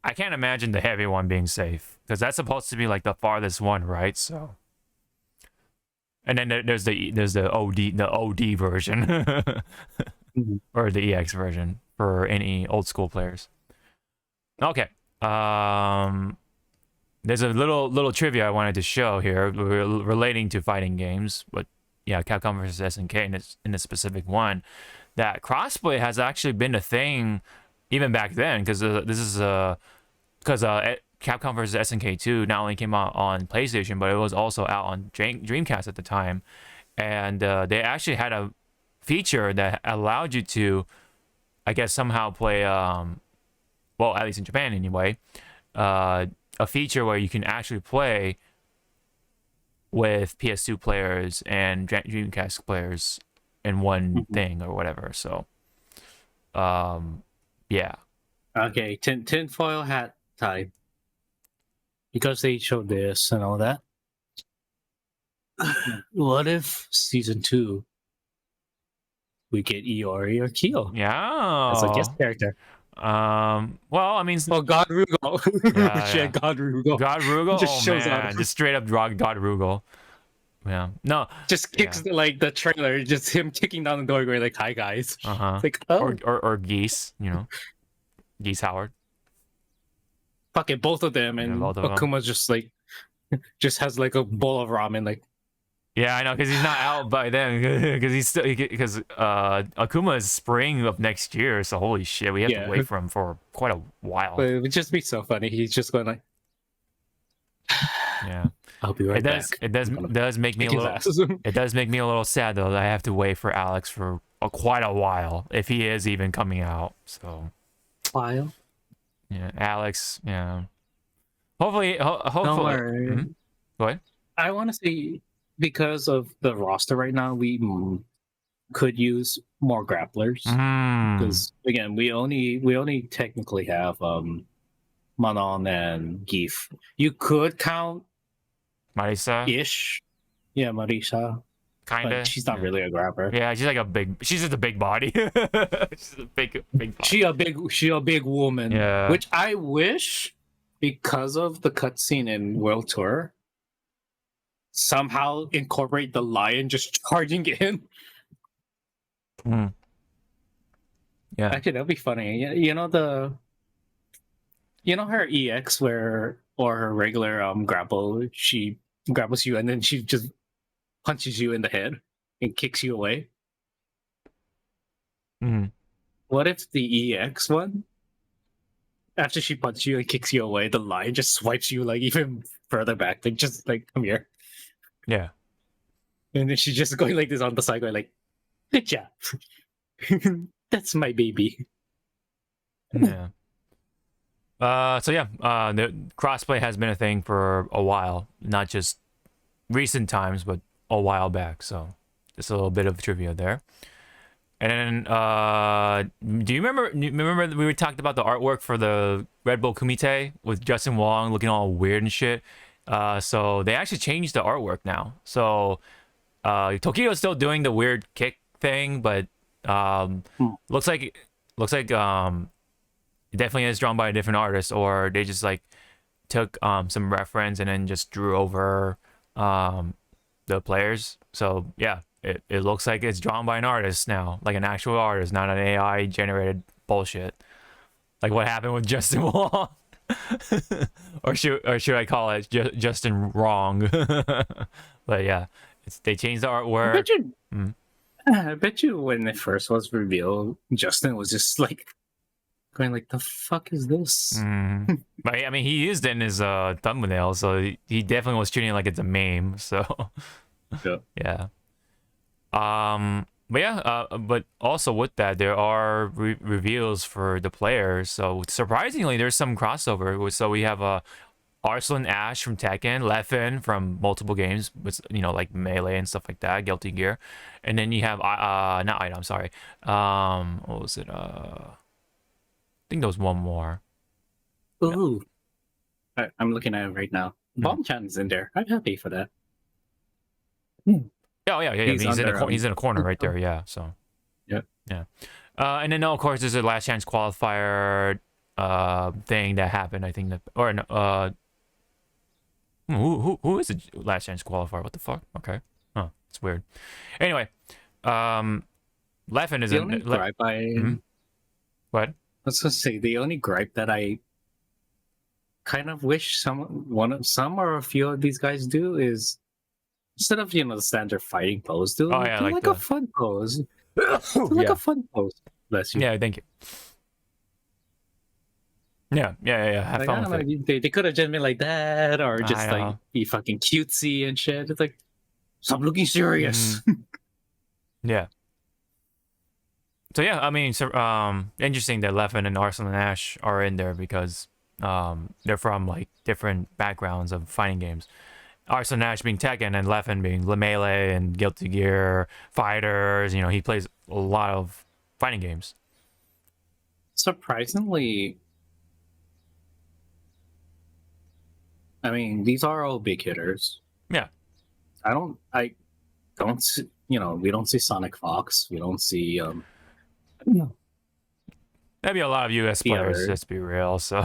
I can't imagine the heavy one being safe because that's supposed to be like the farthest one, right? So, and then there's the OD version or the EX version for any old school players. Okay. There's a little trivia I wanted to show here relating to fighting games, but yeah, Capcom versus SNK in a specific one. That crossplay has actually been a thing even back then, because this is because Capcom vs SNK 2 not only came out on PlayStation, but it was also out on Dreamcast at the time, and they actually had a feature that allowed you to, I guess, somehow play, well, at least in Japan anyway, a feature where you can actually play with PS2 players and Dreamcast players in one thing or whatever. So, yeah. Okay, tinfoil hat time. Because they showed this and all that. What if season 2 we get Iori or Kyo? Yeah. As a guest character. Well, I mean, God Rugal. Yeah. God Rugal. God Rugal just shows up. Just straight up God Rugal. Yeah. No. Just kicks like the trailer, just him kicking down the door going like, "Hi guys." Like, oh. Or Geese, Geese Howard. Fuck it, both of them, and Akuma's just like, just has like a bowl of ramen, like. Yeah, I know, because he's not out by then, because he's still Akuma is spring of next year, so holy shit, we have to wait for him for quite a while. But it would just be so funny. He's just going like, yeah, I'll be right back. It does make me a little. It does make me a little sad though that I have to wait for Alex for quite a while if he is even coming out. So. While. Yeah, Alex. Yeah. Hopefully. Don't worry. Mm-hmm. Go ahead. I want to say, because of the roster right now, we could use more grapplers. Because again, we only technically have Manon and Geef. You could count Marisa ish Yeah, Marisa. Kinda. But she's not really a grabber. Yeah, she's like a big. She's just a big body. She's a big body. She a big woman. Yeah. Which I wish, because of the cutscene in World Tour, somehow incorporate the lion just charging in. Yeah. Actually, that'd be funny. You know her EX or her regular grapple, she grapples you and then she just punches you in the head and kicks you away. What if the EX one, after she punches you and kicks you away, the lion just swipes you like even further back, like just like come here. Yeah. And then she's just going like this on the side, going like, "Good job, that's my baby." Yeah. So yeah, the crossplay has been a thing for a while, not just recent times, but a while back. So just a little bit of trivia there. And then, do you remember we talked about the artwork for the Red Bull Kumite with Justin Wong looking all weird and shit? So they actually changed the artwork now. So Tokido's still doing the weird kick thing, but looks like it definitely is drawn by a different artist, or they just like took some reference and then just drew over the players. So yeah, it looks like it's drawn by an artist now, like an actual artist, not an AI generated bullshit. Like what happened with Justin Wong. or should I call it Justin Wrong? But yeah, they changed the artwork. I bet you when it first was revealed, Justin was just like going like, the fuck is this? But I mean, he used it in his thumbnail, so he definitely was treating it like it's a meme. So yeah. But yeah, but also with that, there are reveals for the players. So surprisingly, there's some crossover. So we have Arslan Ash from Tekken, Leffen from multiple games, with like Melee and stuff like that, Guilty Gear, and then you have not Item, sorry. What was it? I think there was one more. Ooh, yeah. I'm looking at it right now. Bombchan's in there. I'm happy for that. Oh yeah. He's in a corner right there. Yeah. So. Yeah. And then of course there's a last chance qualifier thing that happened. I think that who is the last chance qualifier? What the fuck? Okay. Huh. It's weird. Anyway, Leffen is the only gripe What? I was gonna say the only gripe that I kind of wish some or a few of these guys do is, instead of the standard fighting pose, do like a fun pose. A fun pose. Bless you. Yeah, thank you. Yeah. Have fun with it. They could have just been like that, or just like be fucking cutesy and shit. It's like, stop looking serious. Yeah. So yeah, I mean, interesting that Leffen and Arslan Ash are in there because they're from like different backgrounds of fighting games. Arslan Ash being Tekken and Leffen being Melee and Guilty Gear fighters. He plays a lot of fighting games. Surprisingly, I mean, these are all big hitters. Yeah. I don't see, we don't see Sonic Fox. We don't see That'd be a lot of US players, let's be real. So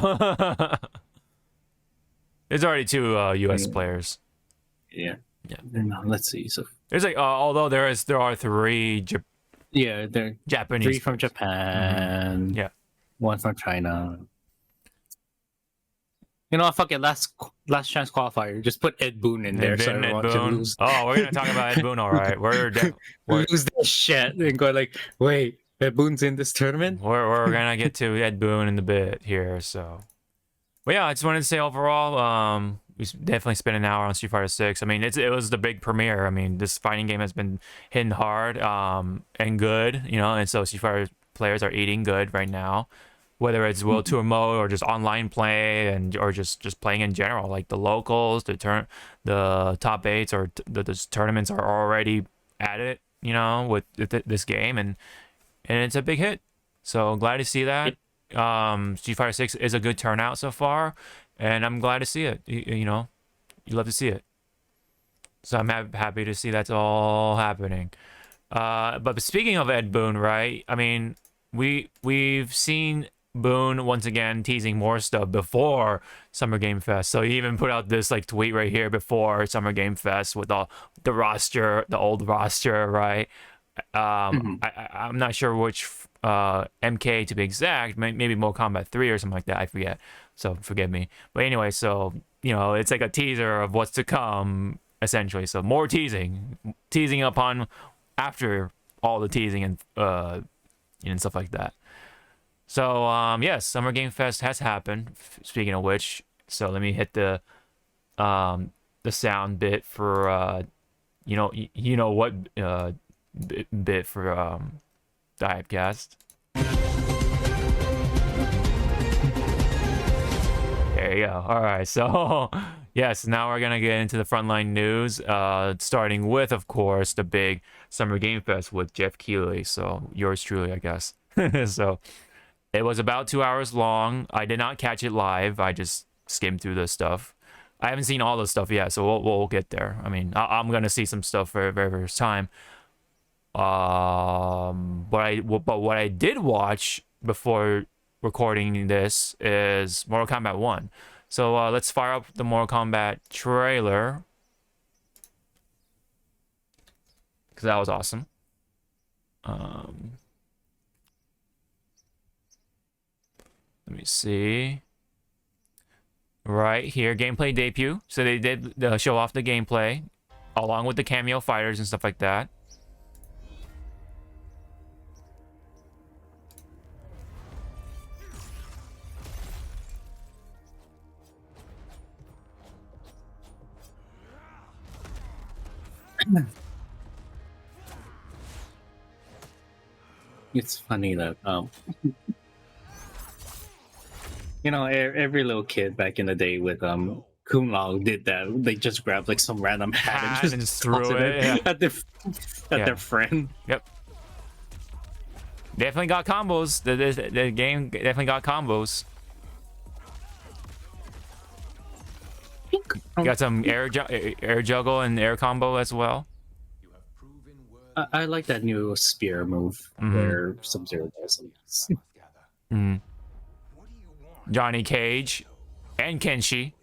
there's already 2 US players. Yeah. Let's see. So there's like although there are 3 they're Japanese 3 from Japan. Yeah. 1 from China. Fuck it. Last chance qualifier. Just put Ed Boon in there, so everyone can lose. Oh, we're gonna talk about Ed Boon, all right. We're lose that shit and go like, wait, Ed Boon's in this tournament. We're gonna get to Ed Boon in a bit here. So, but yeah, I just wanted to say overall, we definitely spent an hour on Street Fighter 6. I mean, it was the big premiere. I mean, this fighting game has been hitting hard, and good, and so Street Fighter players are eating good right now. Whether it's World Tour mode or just online play or just playing in general, like the locals, the top 8s or the tournaments are already at it, with this game, and it's a big hit. So glad to see that. Street Fighter 6 is a good turnout so far, and I'm glad to see it. You love to see it. So I'm happy to see that's all happening. But speaking of Ed Boon, right? I mean, we've seen Boon once again teasing more stuff before Summer Game Fest. So he even put out this like tweet right here before Summer Game Fest with all the roster, the old roster, right? I'm not sure which MK to be exact, maybe Mortal Kombat 3 or something like that. I forget. So forgive me. But anyway, so you know, it's like a teaser of what's to come, essentially. So more teasing upon after all the teasing and stuff like that. So yes, Summer Game Fest has happened. Speaking of which, so let me hit the sound bit for you know what bit for the Hypecast. There you go. All right, so yes, now we're gonna get into the Frontline news, starting with, of course, the big Summer Game Fest with Jeff Keighley. So yours truly, I guess. So it was about 2 hours long. I did not catch it live. I just skimmed through the stuff. I haven't seen all the stuff yet, so we'll get there. I mean, I'm gonna see some stuff for very first time. But what I did watch before recording this is Mortal Kombat 1. So let's fire up the Mortal Kombat trailer, because that was awesome. Let me see. Right here, gameplay debut. So they did show off the gameplay along with the cameo fighters and stuff like that. It's funny that you know, every little kid back in the day with Kung Lao did that. They just grabbed like some random hat and just threw it at their friend. Yep. Definitely got combos. The game definitely got combos. Got some air juggle and air combo as well. I like that new spear move where Sub-Zero does it. Johnny Cage and Kenshi.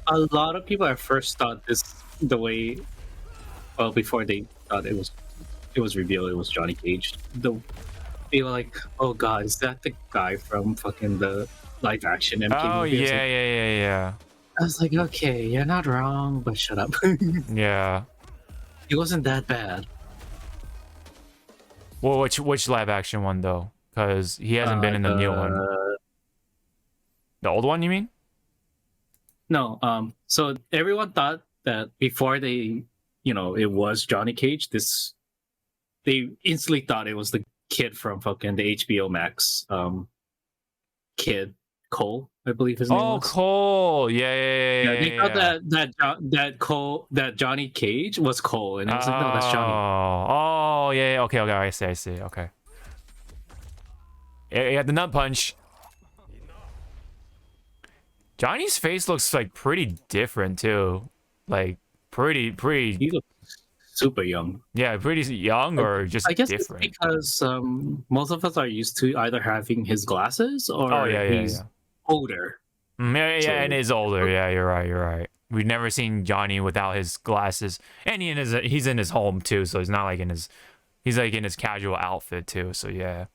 A lot of people at first thought before they thought it was revealed it was Johnny Cage. They were like, oh god, is that the guy from fucking the live action MK movie? Yeah. I was like, okay, you're not wrong, but shut up. Yeah. It wasn't that bad. Well, which live action one though? Because he hasn't been in the new one. The old one, you mean? No. So everyone thought that before it was Johnny Cage. They instantly thought it was the kid from fucking the HBO Max. Kid Cole, I believe his name was. Oh, Cole. Yeah. They thought that Johnny Cage was Cole, and I was like, no, that's Johnny. Oh, yeah. Okay. I see. Okay. He had the nut punch. Johnny's face looks like pretty different too. Like pretty. He looks super young. Yeah, pretty young or just I guess different. It's because most of us are used to either having his glasses or he's older. And he's older. Yeah, you're right. We've never seen Johnny without his glasses, and he's in his home too, so he's not like he's like in his casual outfit too. So yeah,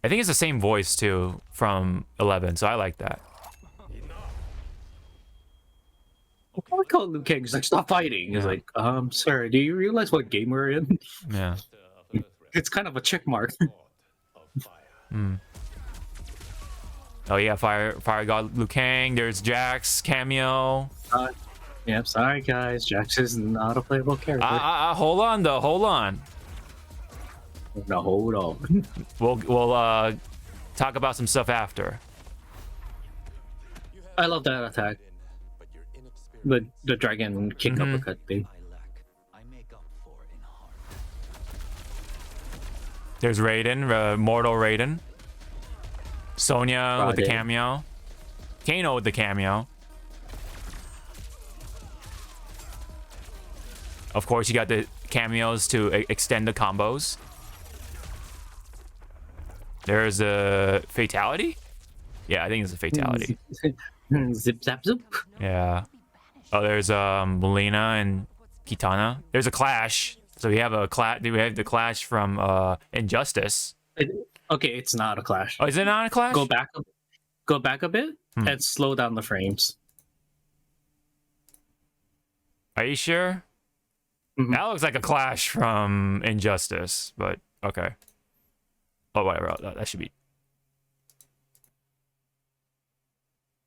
I think it's the same voice too from 11, so I like that. I call Liu Kang. He's like, stop fighting. He's like, sir, do you realize what game we're in? Yeah. It's kind of a check mark. Oh yeah, Fire God Liu Kang. There's Jax cameo. Yep, sorry guys, Jax is not a playable character. Hold on. No, hold on. We'll talk about some stuff after. I love that attack. The dragon kick uppercut thing. There's Raiden, Mortal Raiden. Sonya with the cameo. Kano with the cameo. Of course, you got the cameos to extend the combos. There's a fatality? Yeah, I think it's a fatality. Zip zap zoop. Yeah. Oh, there's Melina and Kitana. There's a clash. So we have a clash. We have the clash from Injustice. Okay, it's not a clash. Oh, is it not a clash? Go back a bit and slow down the frames. Are you sure? Mm-hmm. That looks like a clash from Injustice, but okay. Oh, whatever. That should be.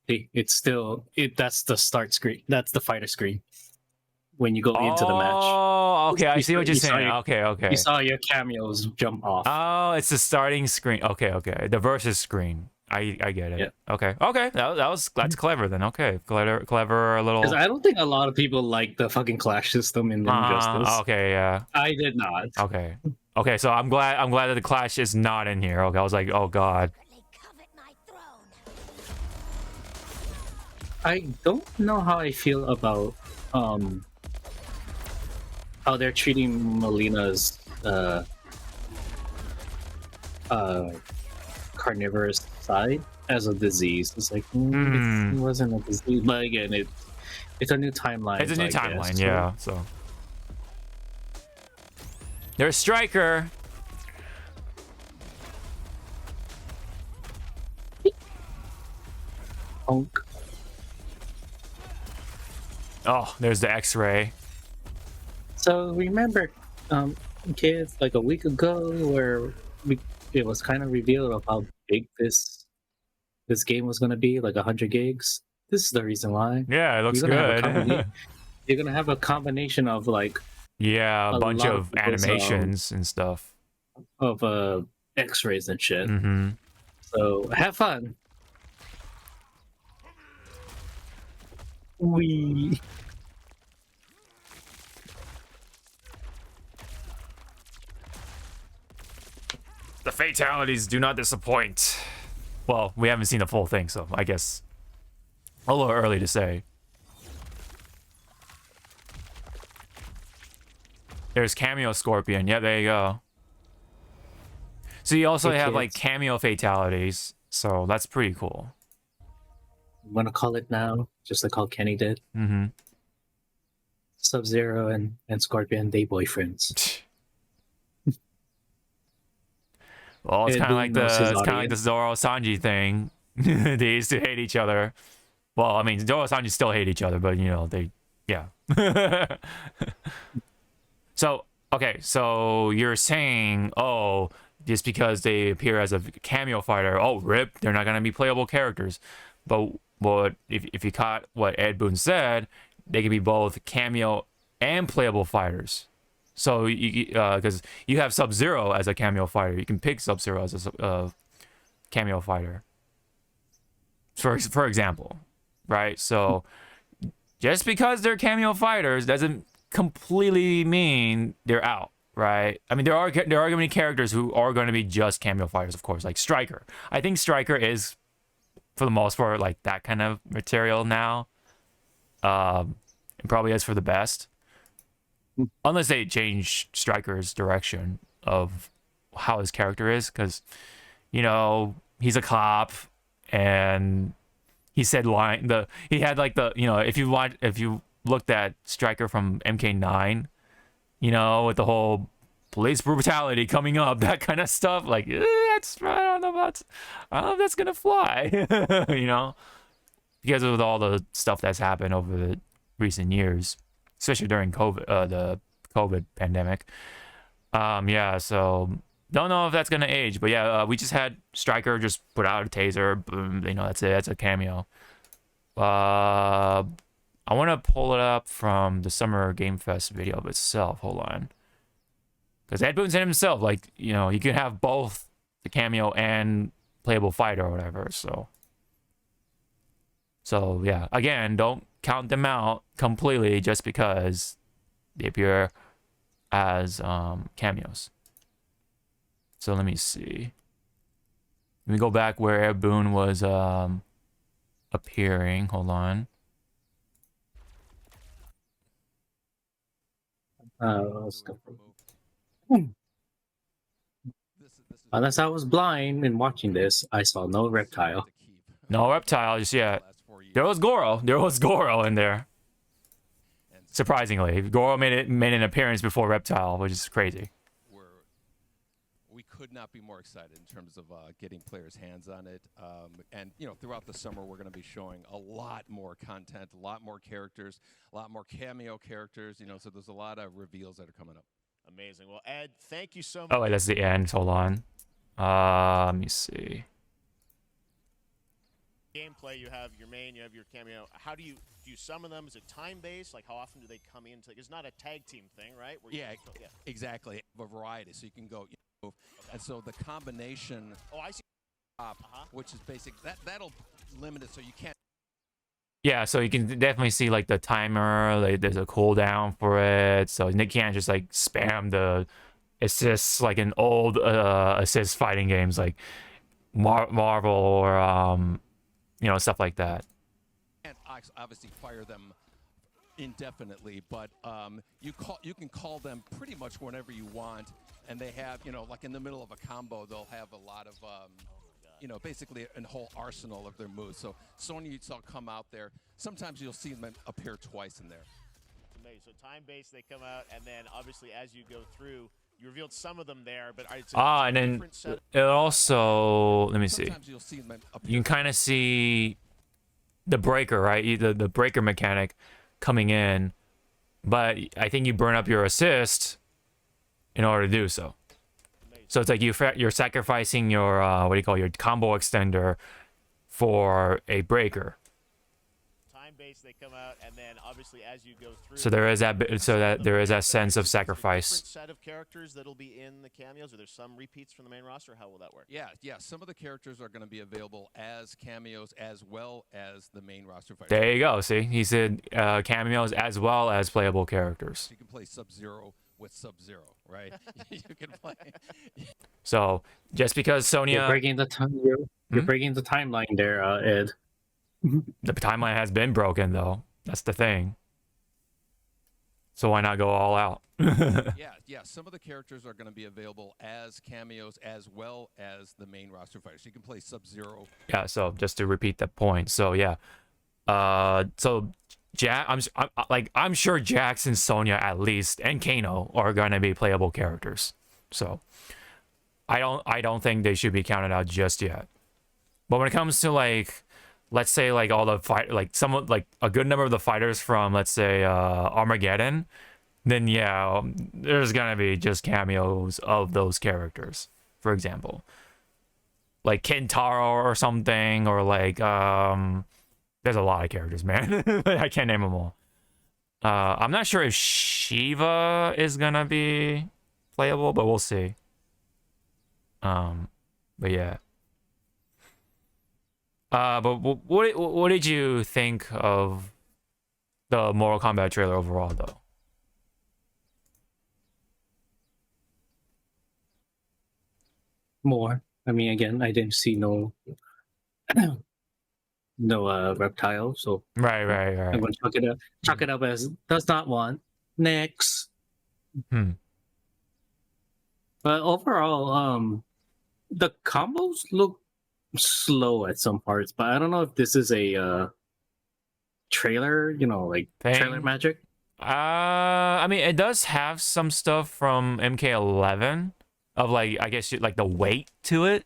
It's still that's the start screen. That's the fighter screen. When you go into the match. Oh, okay. I see what you're saying. Okay. You saw your cameos jump off. Oh, it's the starting screen. Okay. The versus screen. I get it. Yeah. Okay. That's clever then. Okay. Clever a little. Because I don't think a lot of people like the fucking clash system in Injustice. Okay, yeah. I did not. Okay, so I'm glad that the clash is not in here. Okay, I was like, oh god. I don't know how I feel about how they're treating Melina's carnivorous side as a disease. It's like it wasn't a disease, but again, it's a new timeline. It's a new timeline, yeah. So there's Striker. Honk. Oh, there's the X-ray. So remember, kids, like a week ago, where it was kind of revealed of how big this game was going to be, like 100 gigs. This is the reason why. Yeah, it looks good. You're gonna have a combination of like a bunch of animations and stuff of X-rays and shit. Mm-hmm. So have fun. The fatalities do not disappoint. Well, we haven't seen the full thing, so I guess a little early to say. There's Cameo Scorpion. Yeah, there you go. So you also have like cameo fatalities, so that's pretty cool. I'm gonna call it now, just like how Kenny did. Mm-hmm. Sub-Zero and Scorpion, they boyfriends. Well, it's kind of like the Zoro Sanji thing. They used to hate each other. Well, I mean, Zoro and Sanji still hate each other, but you know, yeah. So, okay, so you're saying, oh, just because they appear as a cameo fighter, oh, rip, they're not going to be playable characters. But if you caught what Ed Boon said, they could be both cameo and playable fighters. So, because you have Sub-Zero as a cameo fighter, you can pick Sub-Zero as a cameo fighter. For example, right? So, just because they're cameo fighters doesn't completely mean they're out, right? I mean, there are going to be characters who are going to be just cameo fighters, of course, like Striker. I think Striker is, for the most part, like that kind of material now. It probably is for the best. Unless they change Striker's direction of how his character is, because, you know, he's a cop, and he said he had like the, you know, if you looked at Striker from MK9, you know, with the whole police brutality coming up, that kind of stuff, like I don't know if that's gonna fly, you know, because of all the stuff that's happened over the recent years, especially during the COVID pandemic. Yeah, so don't know if that's gonna age, but yeah, we just had Striker just put out a taser, boom, you know, that's it, that's a cameo. I want to pull it up from the Summer Game Fest video of itself. Hold on, because Ed Boon said himself, like, you know, you can have both the cameo and playable fighter or whatever. So yeah, again, don't count them out completely just because they appear as cameos. So let me see. Let me go back where Air Boon was appearing. Hold on. Unless I was blind in watching this, I saw no reptile. No reptile just yet. There was Goro. There was Goro in there. Surprisingly, Goro made an appearance before Reptile, which is crazy. We could not be more excited in terms of getting players' hands on it. And you know, throughout the summer, we're going to be showing a lot more content, a lot more characters, a lot more cameo characters. You know, so there's a lot of reveals that are coming up. Amazing. Well, Ed, thank you so much. Oh, wait, that's the end. Hold on. Let me see. Gameplay, you have your main, you have your cameo. How do you summon them? Is it time based? Like how often do they come in? It's not a tag team thing, right? Yeah, exactly. A variety, so you can go. Okay. And so the combination. Oh, I see. Which is basic. That'll limit it, so you can't. Yeah, so you can definitely see like the timer. Like there's a cooldown for it, so they can't just like spam the assists like in old assist fighting games like Marvel or you know, stuff like that. Can't obviously fire them indefinitely, but you can call them pretty much whenever you want, and they have, you know, like in the middle of a combo, they'll have a lot of you know, basically a whole arsenal of their moves. So Sonya, you saw come out there. Sometimes you'll see them appear twice in there. Amazing. So time-based, they come out, and then obviously as you go through, you revealed some of them there, but and then it also, let me see. You can kind of see the breaker, right? The breaker mechanic coming in, but I think you burn up your assist in order to do so. So it's like you're sacrificing your what do you call your combo extender for a breaker. Time-based, they come out, and then obviously as you go through. So there is that sense of sacrifice. Different set of characters that'll be in the cameos. Are there some repeats from the main roster? How will that work? Yeah. Some of the characters are going to be available as cameos as well as the main roster fighters. There you go. See, he said cameos as well as playable characters. You can play Sub-Zero with Sub-Zero, right? You can play. So just because Sonya, you're breaking the you're breaking the timeline there, Ed. The timeline has been broken though. That's the thing. So why not go all out? Yeah. Some of the characters are going to be available as cameos as well as the main roster fighters. You can play Sub-Zero. Yeah. So just to repeat that point. So yeah. So I'm sure Jax and Sonya at least and Kano are going to be playable characters. So I don't think they should be counted out just yet. But when it comes to like, let's say like all the like a good number of the fighters from, let's say, Armageddon, then yeah, there's gonna be just cameos of those characters. For example, like Kentaro or something, or like there's a lot of characters, man. I can't name them all. I'm not sure if Shiva is gonna be playable, but we'll see. But yeah. But what did you think of the Mortal Kombat trailer overall, though? More. I mean, again, I didn't see no reptile, so right. I'm going to chalk it up as does not want. Next. But overall, the combos look slow at some parts, but I don't know if this is a trailer, you know, like trailer magic. I mean, it does have some stuff from MK11 of like, I guess like the weight to it,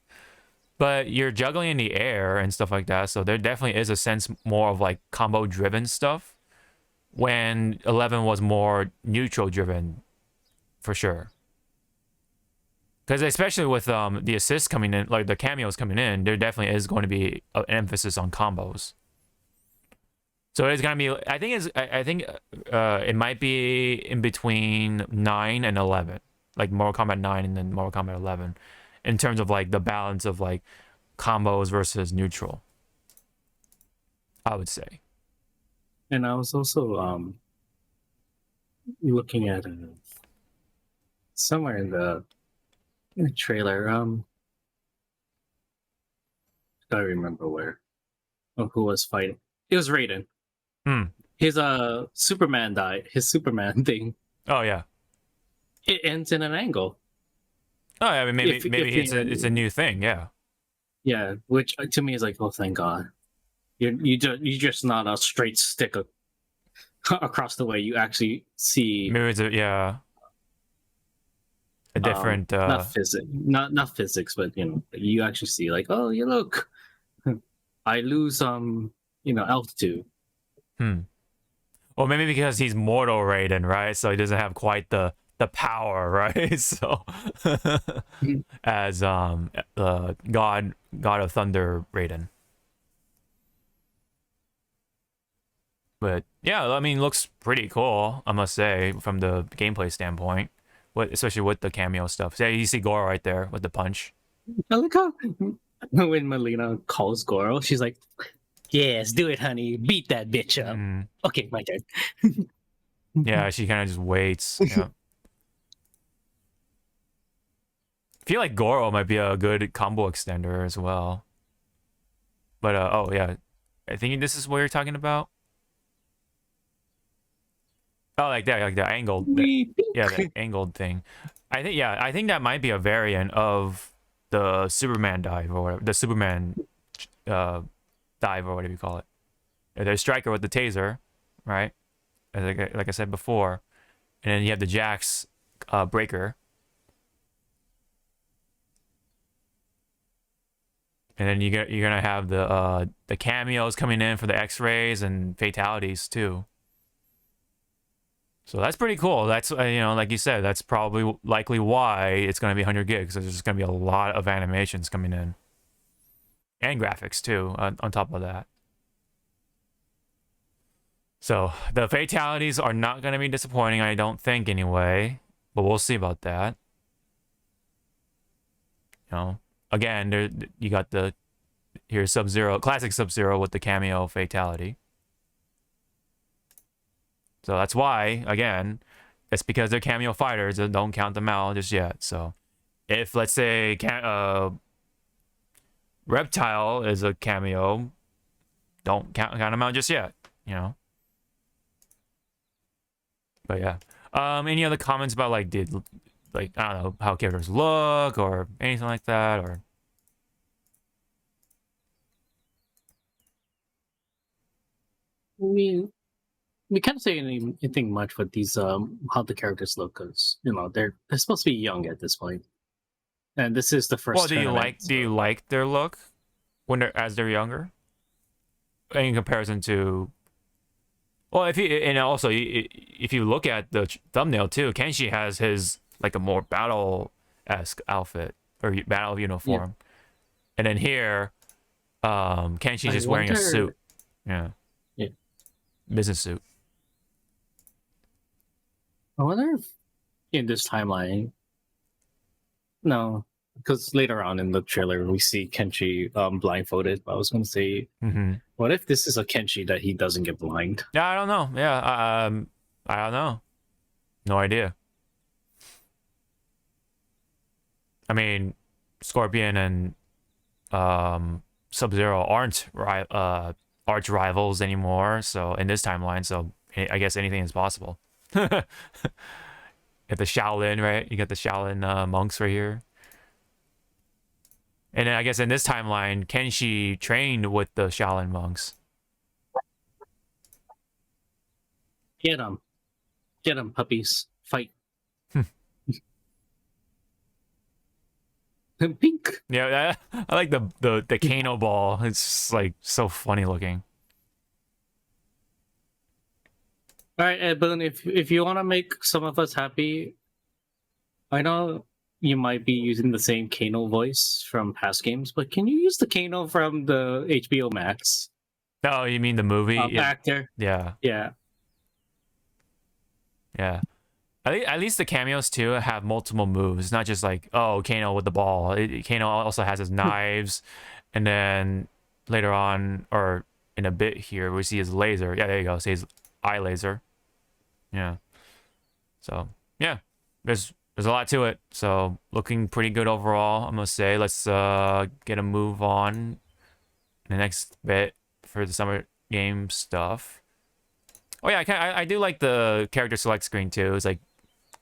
but you're juggling in the air and stuff like that, so there definitely is a sense more of like combo driven stuff when 11 was more neutral driven, for sure. Because especially with the assists coming in, like the cameos coming in, there definitely is going to be an emphasis on combos. So it's gonna be. I think it might be in between 9 and 11, like Mortal Kombat 9 and then Mortal Kombat 11, in terms of like the balance of like combos versus neutral. I would say. And I was also looking at somewhere in the The trailer. I remember where. Oh, who was fighting? It was Raiden. His Superman died. His Superman thing. Oh yeah. It ends in an angle. Oh yeah. I mean, maybe it's a new thing. Yeah. Yeah, which to me is like, oh, thank God. You're just not a straight stick across the way. You actually see. Maybe it's a different not physics, but you actually see like, oh, you look. I lose altitude. Well, maybe because he's mortal Raiden, right? So he doesn't have quite the power, right? So as the God of Thunder Raiden. But yeah, I mean, looks pretty cool, I must say, from the gameplay standpoint. Especially with the cameo stuff. So, yeah, you see Goro right there with the punch. I like how when Melina calls Goro, she's like, "Yes, do it, honey. Beat that bitch up." Okay, my turn. Yeah, she kind of just waits. Yeah. I feel like Goro might be a good combo extender as well. But oh yeah, I think this is what you're talking about. Oh, like that, like the angled, the angled thing. I think that might be a variant of the Superman dive or whatever, the Superman dive or whatever you call it. There's Striker with the taser, right? Like I said before, and then you have the Jax breaker, and then you're gonna have the cameos coming in for the X-rays and fatalities too. So that's pretty cool. That's like you said, that's probably likely why it's going to be 100 gigs. There's just going to be a lot of animations coming in, and graphics too. On top of that, so the fatalities are not going to be disappointing, I don't think, anyway. But we'll see about that. Again, you got here's Sub-Zero, classic Sub-Zero with the cameo fatality. So that's why, again, it's because they're cameo fighters and don't count them out just yet. So if, let's say, Reptile is a cameo, don't count them out just yet, But yeah. Any other comments about, I don't know, how characters look or anything like that, or... We can't say anything much with these how the characters look, because they're supposed to be young at this point, and this is the first. Well, do you like their look when they're younger, in comparison to? Well, if you look at the thumbnail too, Kenshi has his a more battle-esque outfit or battle uniform, and then here, Kenshi's just wearing a suit, business suit. I wonder if in this timeline, no, because later on in the trailer we see Kenshi blindfolded. I was going to say, what if this is a Kenshi that he doesn't get blind? Yeah, I don't know. Yeah, I don't know. No idea. I mean, Scorpion and Sub-Zero aren't arch rivals anymore. So in this timeline, so I guess anything is possible. At the Shaolin, right? You got the Shaolin monks right here. And then I guess in this timeline, Kenshi trained with the Shaolin monks. Get them, puppies, fight. Pink. Yeah, I like the Kano ball. It's just, so funny looking. All right, Ed Boon, if you want to make some of us happy, I know you might be using the same Kano voice from past games, but can you use the Kano from the HBO Max? Oh, you mean the movie? Actor? Yeah. Yeah. Yeah. At least the cameos too have multiple moves, not just Kano with the ball. Kano also has his knives, and then later on, or in a bit here, we see his laser. Yeah, there you go. See his eye laser. Yeah. So yeah, there's there's a lot to it. So looking pretty good overall, I must say. Let's get a move on the next bit for the summer game stuff. Oh yeah, I do like the character select screen too. It's like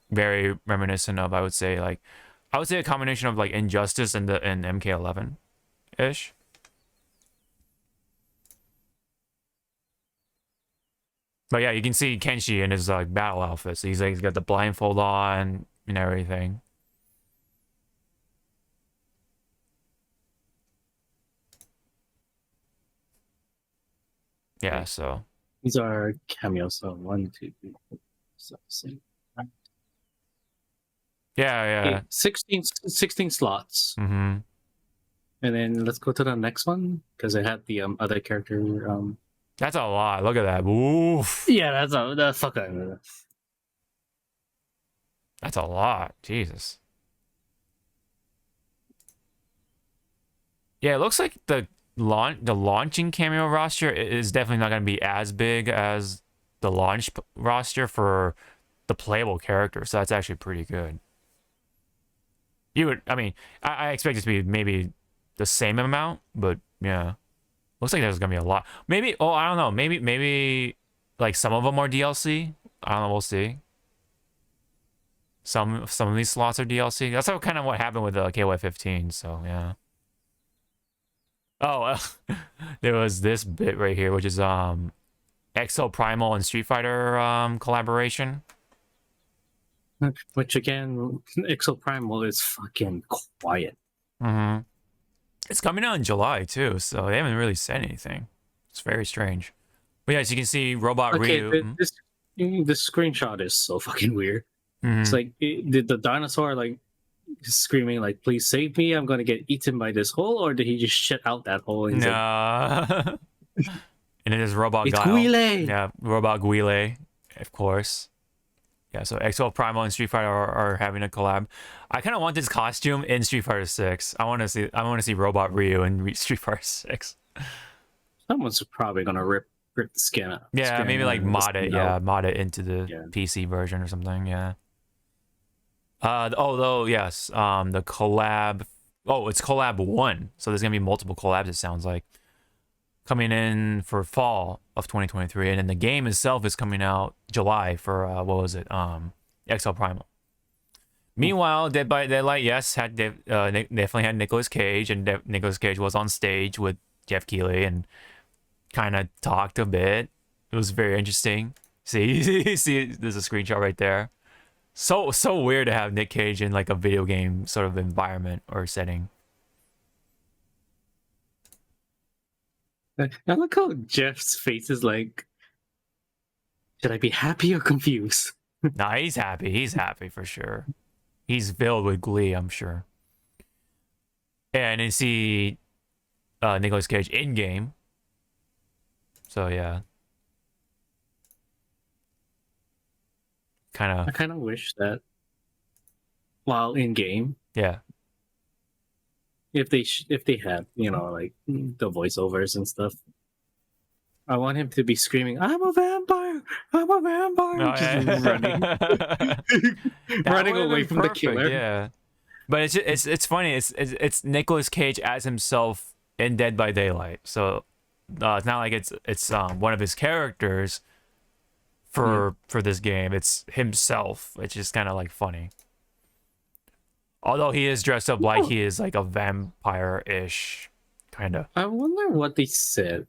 very reminiscent of, I would say a combination of like Injustice and MK11 ish. But yeah, you can see Kenshi in his like battle outfit. So he's got the blindfold on and everything. Yeah, so these are cameos. So 1, 2, 3, 4, 5, 6. Yeah. Okay, 16 slots. Mm-hmm. And then let's go to the next one because I had the other character. That's a lot. Look at that. Oof. Yeah, that's fucking. That's a lot. Jesus. Yeah, it looks like the launching cameo roster is definitely not going to be as big as the launch roster for the playable character. So that's actually pretty good. I expect it to be maybe the same amount, but yeah. Looks like there's gonna be a lot. Maybe, I don't know. Maybe like some of them are DLC. I don't know. We'll see. Some of these slots are DLC. That's kind of what happened with the KOF 15. So yeah. Oh, there was this bit right here, which is Exo Primal and Street Fighter collaboration. Which again, Exo Primal is fucking quiet. Mm-hmm. It's coming out in July too, so they haven't really said anything. It's very strange. But yeah, as you can see, Robot Ryu. This screenshot is so fucking weird. Mm-hmm. It's like, did the dinosaur like screaming like, "Please save me! I'm gonna get eaten by this hole," or did he just shit out that hole? And no. And it is Robot it's Guile. Guile. Yeah, Robot Guile, of course. Yeah, so Exo Primal and Street Fighter are having a collab. I kind of want this costume in Street Fighter 6. I want to see Robot Ryu in Street Fighter 6. Someone's probably gonna rip the skin out. Yeah, maybe like mod it. Yeah, mod it into the PC version or something. Yeah. Yes. The collab. Oh, it's collab 1. So there's gonna be multiple collabs. It sounds like coming in for fall of 2023, and then the game itself is coming out July for what was it? XL Primal. Meanwhile, Dead by Daylight, yes, definitely had Nicolas Cage, and Nicolas Cage was on stage with Jeff Keighley and kind of talked a bit. It was very interesting. See, there's a screenshot right there. So weird to have Nick Cage in like a video game sort of environment or setting. I look how Jeff's face is like, should I be happy or confused? Nah, he's happy. He's happy for sure. He's filled with glee, I'm sure. And then see Nicolas Cage in game. So yeah. I kind of wish that while in game, yeah, if they had, like the voiceovers and stuff, I want him to be screaming, "I'm a vampire! I'm a vampire!" Just running away from the killer. Yeah, but it's funny. It's Nicolas Cage as himself in Dead by Daylight. So it's not like it's one of his characters for this game. It's himself, which is kind of like funny. Although he is dressed up like he is like a vampire-ish, kind of. I wonder what they said.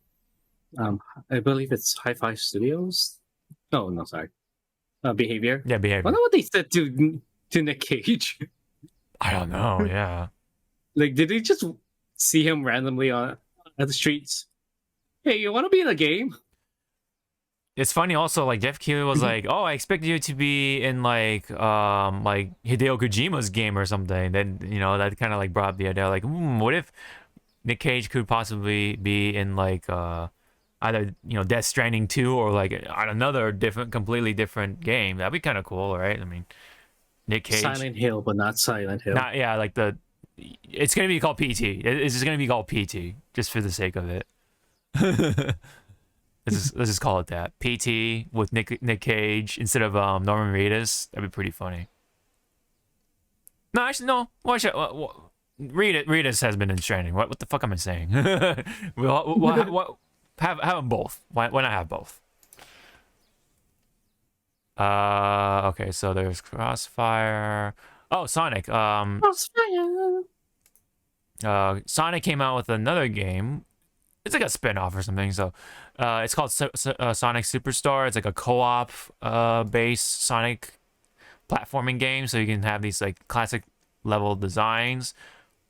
I believe it's Hi-Fi Studios. No, sorry. Behavior. Yeah, Behavior. I wonder what they said to Nick Cage. I don't know. Yeah. Like, did they just see him randomly at the streets? Hey, you want to be in a game? It's funny also, like Jeff Keighley was like, "Oh, I expected you to be in like Hideo Kojima's game or something." Then that kind of like brought up the idea, like, what if Nick Cage could possibly be in like either Death Stranding 2 or like another completely different game? That'd be kind of cool, right? I mean, Nick Cage. Silent Hill, but not Silent Hill. Like it's gonna be called PT. It's just gonna be called PT just for the sake of it. Let's just call it that. PT with Nick Cage instead of Norman Reedus. That'd be pretty funny. No, actually, no. Rita's has been in training. What the fuck am I saying? We'll have them both. Why not have both? Okay, so there's Crossfire. Oh, Sonic. Crossfire. Sonic came out with another game. It's like a spin-off or something. So, it's called Sonic Superstar. It's like a co-op based Sonic platforming game. So you can have these like classic level designs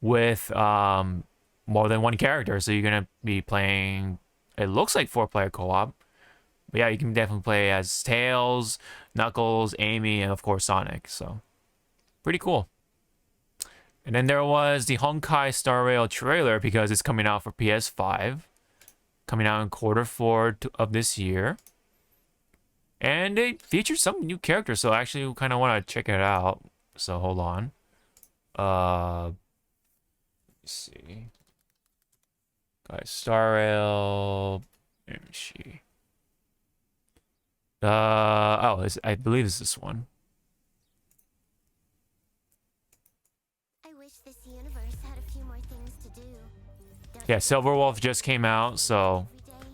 with more than one character. So you're gonna be playing. It looks like 4-player co-op. But yeah, you can definitely play as Tails, Knuckles, Amy, and of course Sonic. So pretty cool. And then there was the Honkai Star Rail trailer because it's coming out for PS5. Coming out in Q4 of this year. And it features some new characters, so I actually kind of want to check it out. So hold on. Let's see. Guys, Star Rail. Let me see. I believe it's this one. Yeah, Silver Wolf just came out, so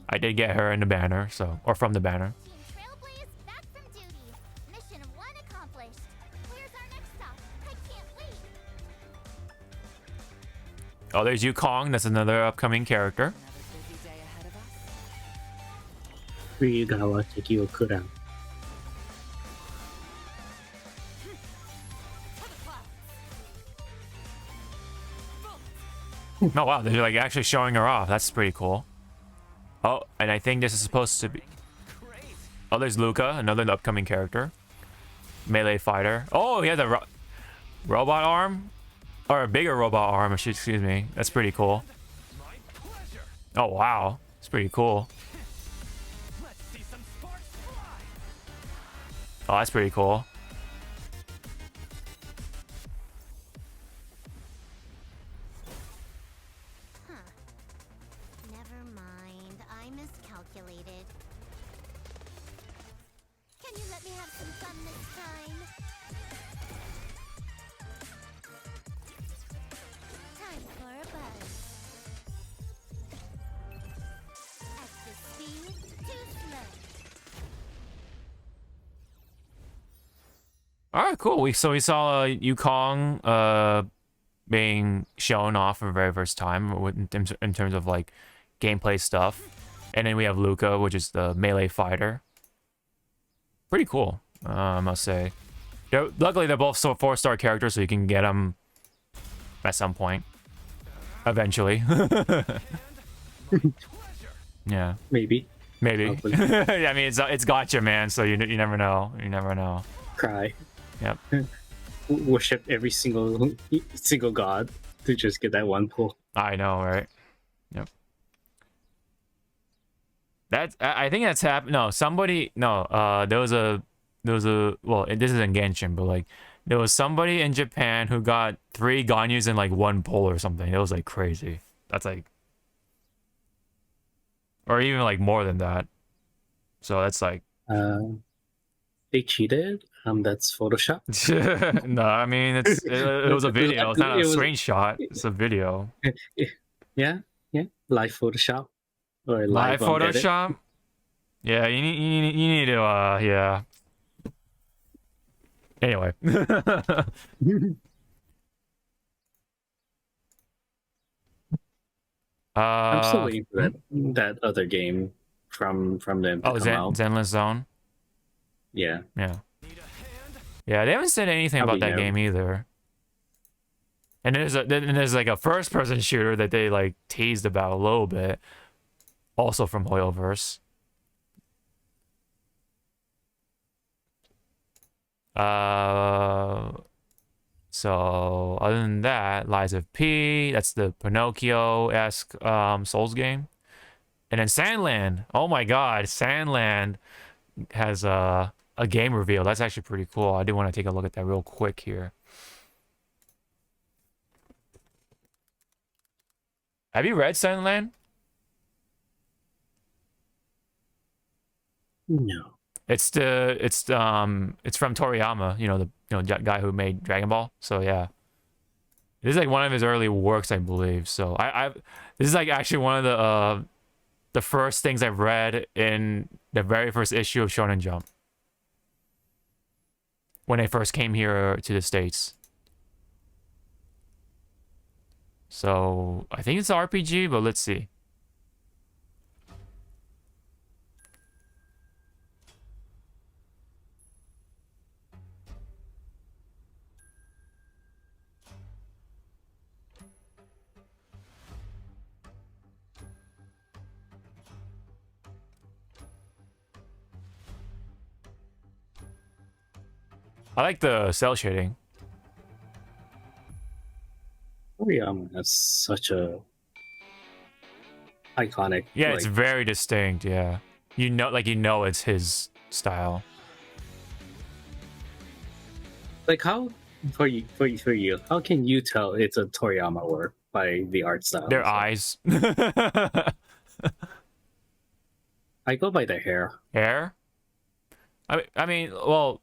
I did get her in the banner, so or from the banner. Oh, there's Yukong. That's another upcoming character. Ryugawa Tekiokura. Oh wow, they're like actually showing her off. That's pretty cool. Oh, and I think this is supposed to be. Oh, there's Luca, another upcoming character. Melee fighter. Oh, he has a robot arm, or a bigger robot arm. Excuse me. That's pretty cool. Oh wow, it's pretty cool. Oh, that's pretty cool. Never mind. I miscalculated. Can you let me have some fun this time? Time for a buzz. Excess speed, too slow. All right, cool. We saw Yukong being shown off for the very first time in terms of like gameplay stuff, and then we have Luca, which is the melee fighter. Pretty cool, I must say. Luckily, they're both 4-star characters, so you can get them at some point, eventually. Yeah, Maybe. I mean, it's gotcha, man. So you never know. You never know. Cry. Yep. Worship every single god to just get that one pull. I know, right? Yep. I think that's happened. No, somebody. No. There was a. Well, this isn't Genshin, but like, there was somebody in Japan who got 3 Ganyus in like 1 pull or something. It was like crazy. That's like. Or even like more than that. So that's like. They cheated. That's Photoshop. No, I mean it was a video. It's not a screenshot. It's a video. Yeah. Live Photoshop or live Photoshop. Edit. Yeah, you need to yeah. Anyway. I'm still waiting for that other game from them. Oh, Zenless Zone. Yeah. Yeah, they haven't said anything about that game either. And there's like a first-person shooter that they like teased about a little bit, also from Hoyoverse. So other than that, Lies of P, that's the Pinocchio-esque Souls game. And then Sandland. Oh my god, Sandland has a game reveal. That's actually pretty cool. I do want to take a look at that real quick here. Have you read Sandland? No. It's from Toriyama, the guy who made Dragon Ball. So yeah. This is like one of his early works, I believe. So this is like actually one of the first things I've read in the very first issue of Shonen Jump when I first came here to the States. So I think it's an RPG, but let's see. I like the cell shading. Toriyama has such a iconic. Yeah, it's very distinct. Yeah, you know it's his style. Like how for you, how can you tell it's a Toriyama work by the art style? Their eyes. I go by the hair. Hair? I mean, well,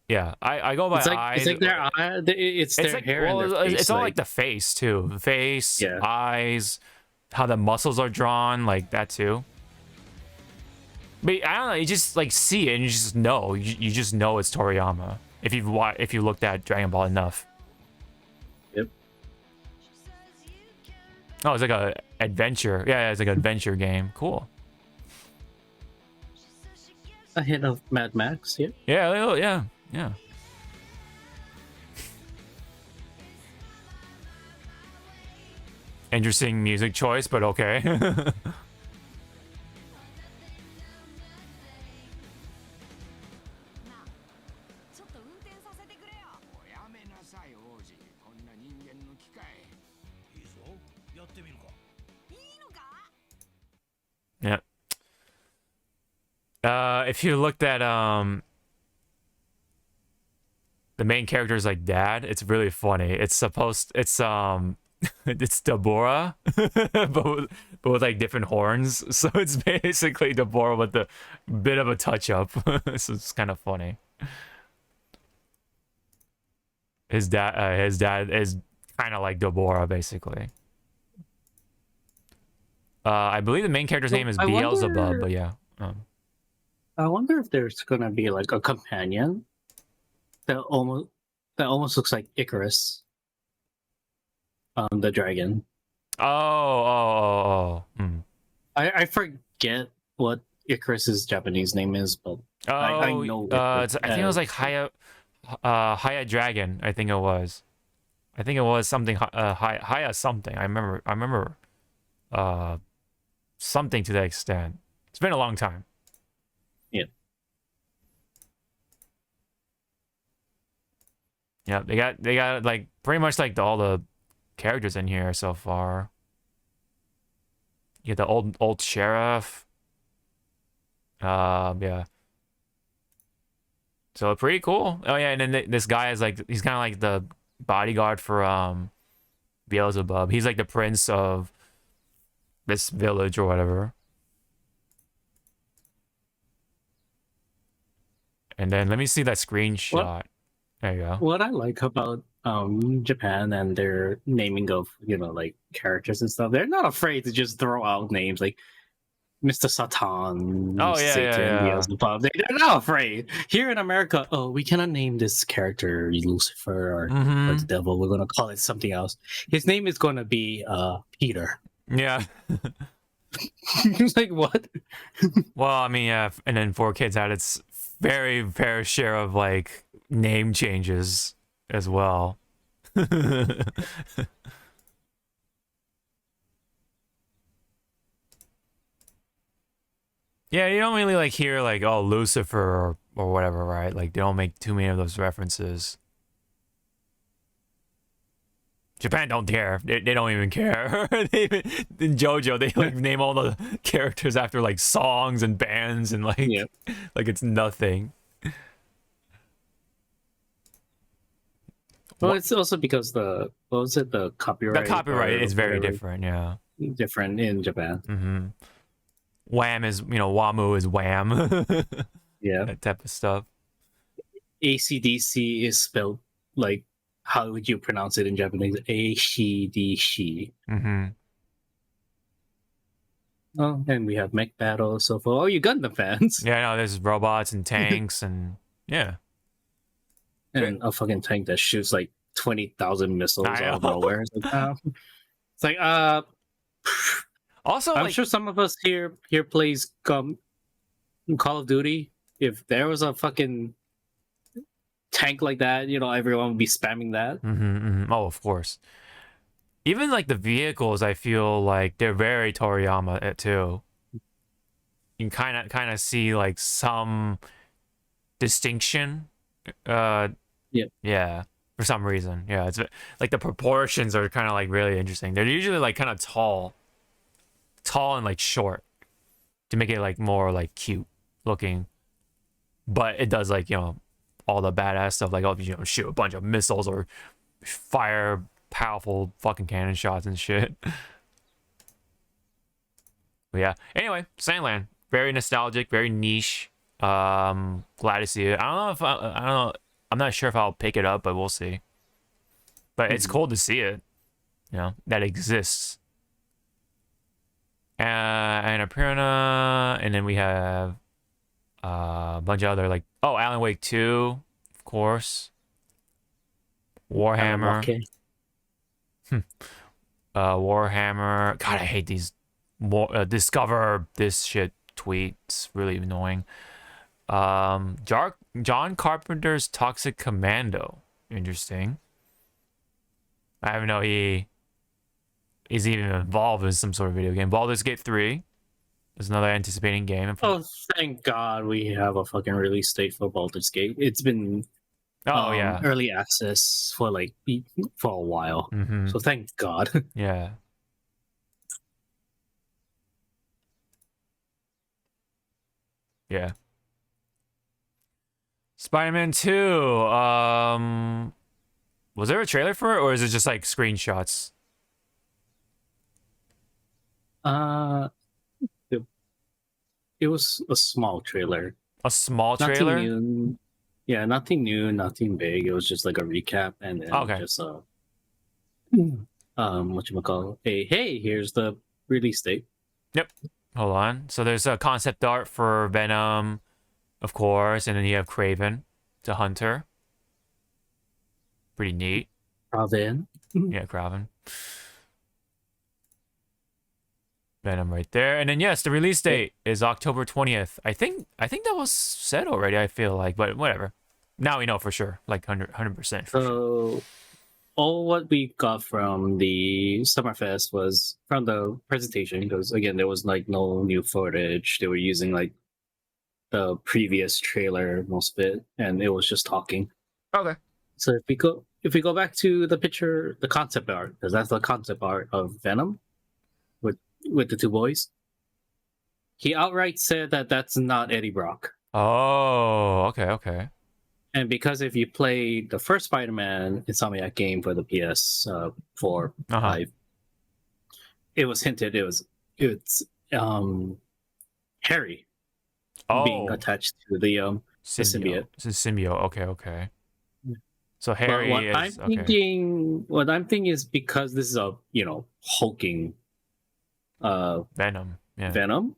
yeah. I go by eyes. It's like their eye. It's their like, hair. Well, and their face, it's all like the face too. The face, yeah. Eyes, how the muscles are drawn, like that too. But I don't know. You just like see it, and you just know. You just know it's Toriyama if you looked at Dragon Ball enough. Yep. Oh, it's like a adventure. Yeah, it's like an adventure game. Cool. A hint of Mad Max. Yeah. Yeah. Interesting music choice, but okay. Yeah. If you looked at the main character's like dad, it's really funny. It's it's Deborah, but with like different horns. So it's basically Deborah with a bit of a touch up. So it's kind of funny. His dad is kind of like Deborah, basically. I believe the main character's name is Beelzebub, but yeah. I wonder if there's gonna be like a companion that almost looks like Icarus, the dragon. Oh. I forget what Icarus's Japanese name is, but I know. I think it was like Haya Dragon. I think it was something Haya something. I remember something to that extent. It's been a long time. Yeah. Yeah, they got like pretty much like all the characters in here so far. You get the old sheriff. Yeah. So pretty cool. Oh yeah, and then this guy is like he's kind of like the bodyguard for Beelzebub. He's like the prince of this village or whatever. And then let me see that screenshot. There you go. What I like about Japan and their naming of like characters and stuff, they're not afraid to just throw out names like Mr. Satan, Satan, Beelzebub. They're not afraid. Here in America, we cannot name this character Lucifer or the devil. We're gonna call it something else. His name is gonna be Peter. Yeah. It's like what? Well, I mean, yeah, and then 4Kids had its very fair share of like name changes as well. Yeah, you don't really like hear like Lucifer or whatever, right? Like they don't make too many of those references. Japan don't care. They don't even care. In JoJo, they like name all the characters after like songs and bands and like like it's nothing. Well, it's also because the copyright. The copyright is very different, yeah. Different in Japan. Wham is Wamu is wham. Yeah, that type of stuff. AC/DC is spelled like how would you pronounce it in Japanese? Eiichiro. Mm-hmm. Oh, and we have mech battles, so for all you Gundam fans. Yeah, no, there's robots and tanks and yeah. And a fucking tank that shoots like 20,000 missiles out of nowhere. It's like, also, I'm like, sure some of us here plays Call of Duty. If there was a fucking tank like that, you know, everyone would be spamming that. Oh, of course. Even like the vehicles, I feel like they're very Toriyama too. You can kind of see like some distinction. Yeah, for some reason. Yeah, it's like the proportions are kind of like really interesting. They're usually like kind of tall and like short to make it like more like cute looking. But it does like, you know, all the badass stuff, like, oh, you know, shoot a bunch of missiles or fire powerful fucking cannon shots and shit. But yeah. Anyway, Sandland, very nostalgic, very niche. Glad to see it. I don't know. I'm not sure if I'll pick it up, but we'll see. But it's cool to see it. You know, that exists. And Annapurna, and then we have a bunch of other like Alan Wake 2, of course. Warhammer. Warhammer. God, I hate these discover this shit tweets. Really annoying. John Carpenter's Toxic Commando. Interesting. I didn't know he's even involved in some sort of video game. Baldur's Gate 3 is another anticipating game. Oh, thank God we have a fucking release date for Baldur's Gate. It's been early access for a while. So thank God. Yeah. Yeah. Spider-Man 2. Was there a trailer for it, or is it just like screenshots? It was a small trailer. A small trailer? Nothing new. Yeah, nothing new, nothing big. It was just like a recap and then just whatchamacallit, hey, here's the release date. Yep. Hold on. So there's a concept art for Venom, of course, and then you have Kraven, the hunter. Pretty neat. Kraven. Yeah, Kraven. Venom right there. And then yes, the release date is October 20th. I think that was said already, I feel like, but whatever. Now we know for sure, like 100% for sure. All what we got from the Summerfest was from the presentation, because again, there was like no new footage. They were using like the previous trailer, most of it, and it was just talking. Okay. So if we go back to the picture, the concept art, because that's the concept art of Venom with the two boys, he outright said that that's not Eddie Brock. Oh, okay. And because if you play the first Spider-Man Insomniac game for the PS4 5, it was hinted it's Harry being attached to the symbiote. It's a symbiote. Okay. So Harry what I'm thinking is because this is a hulking Venom. Yeah. Venom,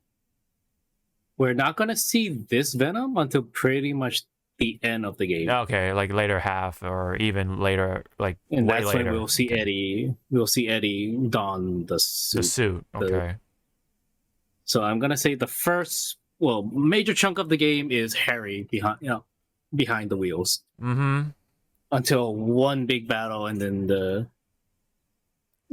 we're not gonna see this Venom until pretty much the end of the game. Okay, like later half or even later, like and way that's later. when we'll see Eddie. We'll see Eddie don the suit. The suit. Okay. So I'm gonna say the first major chunk of the game is Harry behind the wheels. Until one big battle, and then the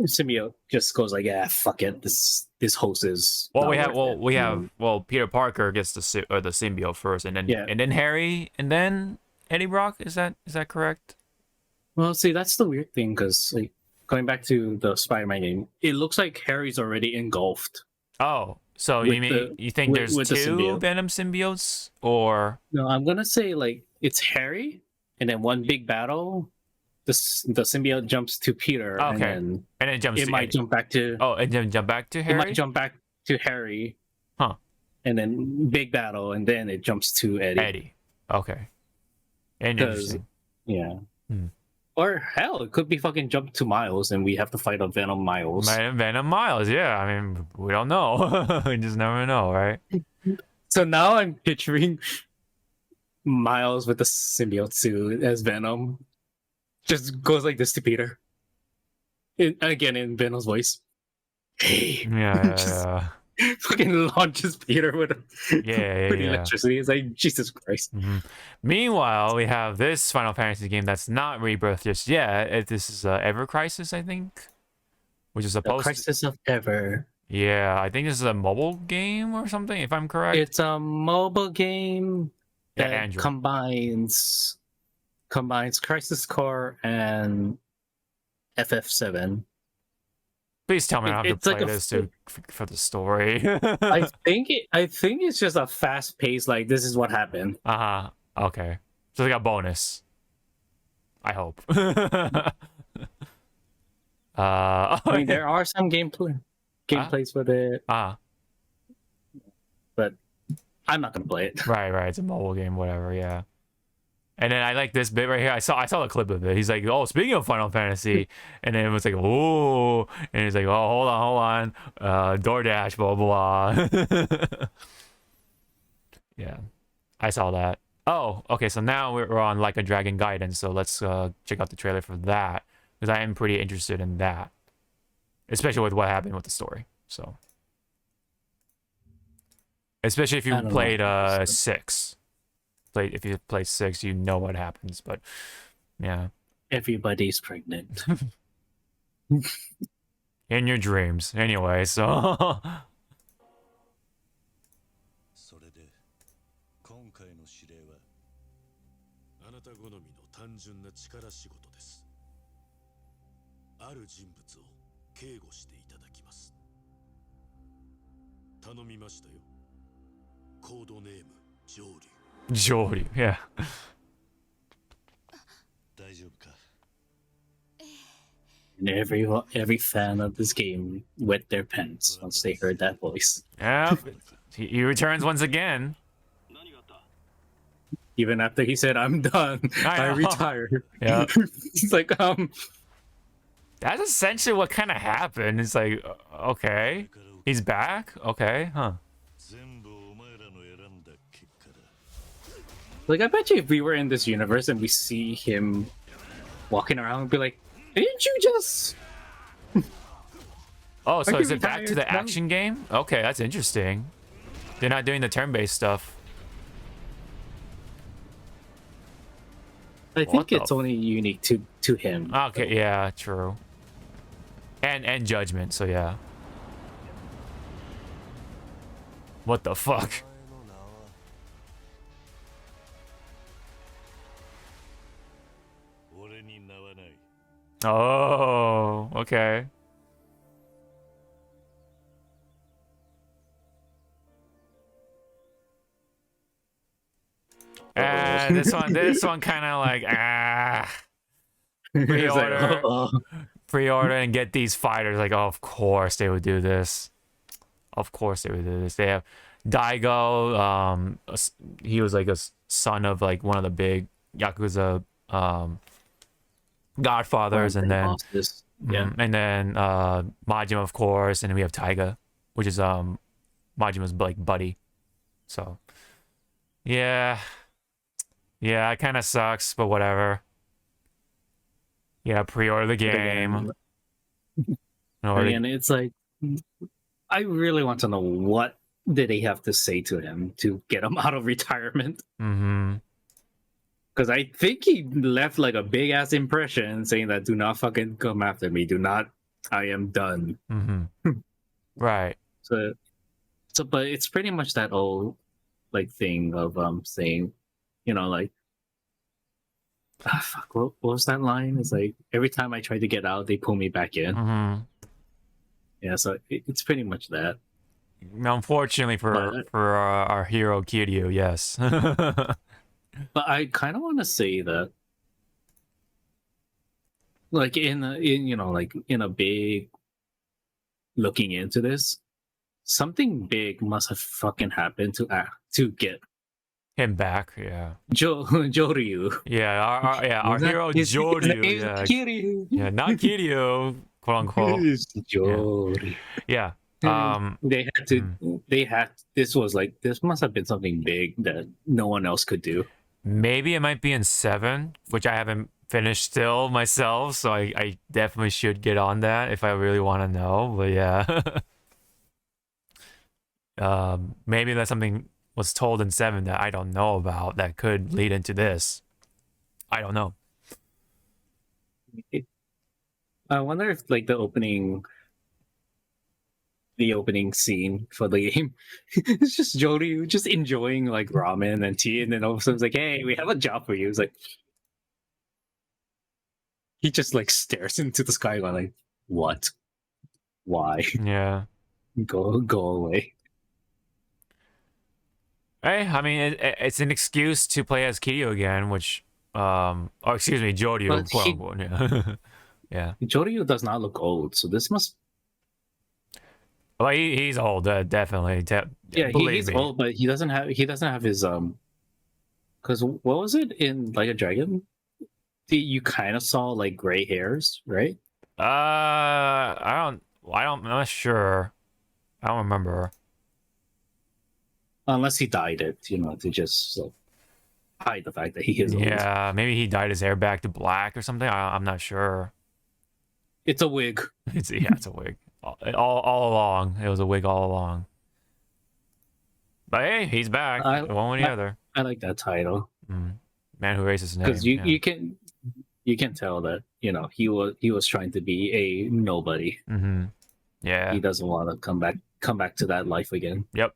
symbiote just goes like, yeah, fuck it, this host is Peter Parker gets the suit or the symbiote first, and then Harry, and then Eddie Brock. Is that correct? Well, see, that's the weird thing, because like going back to the Spider-Man game, it looks like Harry's already engulfed. Oh, so you think there's two Venom symbiotes, or no? I'm gonna say like it's Harry, and then one big battle. The symbiote jumps to Peter. Okay. And then it jumps. It to might Eddie. jump back to. Oh, and then jump back to Harry. It might jump back to Harry. Huh. And then big battle, and then it jumps to Eddie. Okay. Interesting. Yeah. Or hell, it could be fucking jump to Miles and we have to fight a Venom Miles. Venom Miles, yeah. I mean, we don't know. We just never know, right? So now I'm picturing Miles with the symbiote suit as Venom. Just goes like this to Peter. Again in Venom's voice. Hey. Yeah. Fucking launches Peter with yeah. electricity. It's like, Jesus Christ. Meanwhile, we have this Final Fantasy game that's not Rebirth just yet. This is Ever Crisis, I think, which is supposed Crisis of Ever. Yeah, I think this is a mobile game or something, if I'm correct. It's a mobile game that combines Crisis Core and FF7. Please tell me I have to play this for the story. I think it's just a fast pace. Like, this is what happened. Okay. So they got bonus. I hope. I mean, there are some gameplays with it. But I'm not gonna play it. Right. It's a mobile game, whatever. Yeah. And then I like this bit right here. I saw the clip of it. He's like, "Oh, speaking of Final Fantasy," and then it was like, "Oh," and he's like, "Oh, hold on, DoorDash, blah blah." Yeah, I saw that. Oh, okay. So now we're on Like a Dragon Gaiden. So let's check out the trailer for that because I am pretty interested in that, especially with what happened with the story. So, especially if you played 6. If you play 6, you know what happens, but yeah. Everybody's pregnant. In your dreams. Anyway, so それで今回の指令はあなた好みの単純な力仕事です。ある人物を警護していただきます。頼みましたよ。コードネーム上流。Jordy, yeah. And every fan of this game wet their pants once they heard that voice. Yeah, he returns once again. Even after he said, "I'm done, I retired." Yeah, he's like, That's essentially what kind of happened. It's like, okay, he's back. Okay, huh? Like, I bet you if we were in this universe and we see him walking around, we'd be like, didn't you just... Oh, so is it back to the action game? Okay, that's interesting. They're not doing the turn-based stuff. I think it's only unique to him. Okay, yeah, true. And Judgment, so yeah. What the fuck? Oh, okay. This one kind of like pre-order and get these fighters. Like, oh, of course they would do this. Of course they would do this. They have Daigo. He was like a son of like one of the big Yakuza Godfathers, and then Majima, of course, and then we have Taiga, which is Majima's like buddy. So yeah, it kind of sucks, but whatever. Yeah, pre-order the game. And it's like, I really want to know what did they have to say to him to get him out of retirement. Because I think he left like a big ass impression saying that do not fucking come after me. Do not. I am done. Right. So, but it's pretty much that old like thing of saying, you know, like, fuck, what was that line? It's like every time I try to get out, they pull me back in. Yeah, so it's pretty much that. Unfortunately for our hero Kiryu, yes. But I kind of want to say that, like in a big looking into this, something big must have fucking happened to get him back. Yeah. Joryu. Yeah, our hero Joryu. Yeah. Kiryu. Yeah, not Kiryu, quote unquote. Joryu. Yeah. They had to. They had. This was like. This must have been something big that no one else could do. Maybe it might be in 7, which I haven't finished still myself, so I definitely should get on that if I really want to know. But yeah. Maybe that's something was told in 7 that I don't know about that could lead into this. I don't know. I wonder if like the opening scene for the game it's just Joryu just enjoying like ramen and tea, and then all of a sudden it's like, hey, we have a job for you. It's like he just like stares into the sky like, what? Why? Yeah. Go away. Hey, I mean, it's an excuse to play as Kiryu again, which, excuse me, Joryu, quote unquote, yeah. Yeah. Joryu does not look old, so this must. Well, he's old, definitely. Yeah, he's old, but he doesn't have his Because what was it in Like a Dragon? You kind of saw like gray hairs, right? I'm not sure. I don't remember. Unless he dyed it, to just like, hide the fact that he is old. Yeah, maybe he dyed his hair back to black or something. I'm not sure. It's a wig. It's a wig. All along, it was a wig all along. But hey, he's back. One way or the other. I like that title. Man who raises his name. Because you can tell that he was trying to be a nobody. Yeah. He doesn't want to come back to that life again. Yep.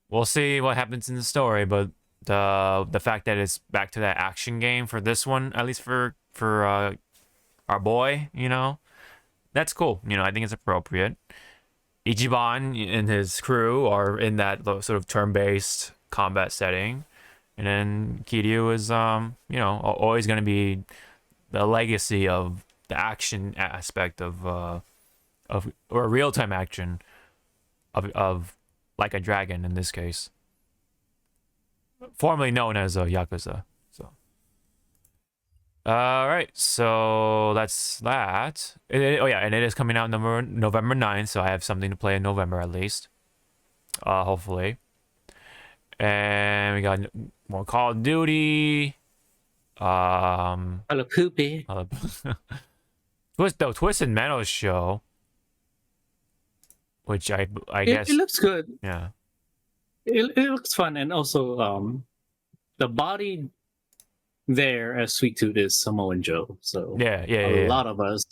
We'll see what happens in the story, but the fact that it's back to that action game for this one, at least for our boy, that's cool. I think it's appropriate. Ichiban and his crew are in that sort of turn-based combat setting, and then Kiryu is always going to be the legacy of the action aspect of or real-time action of Like a Dragon in this case, formerly known as Yakuza. So, all right, so that's that. And it is coming out November 9th, so I have something to play in November at least, hopefully. And we got more Call of Duty. Hello, Poopy. Twisted Metal show. Which I guess it looks good. Yeah, it looks fun, and also the body there as Sweet Tooth is Samoan Joe. So a lot of us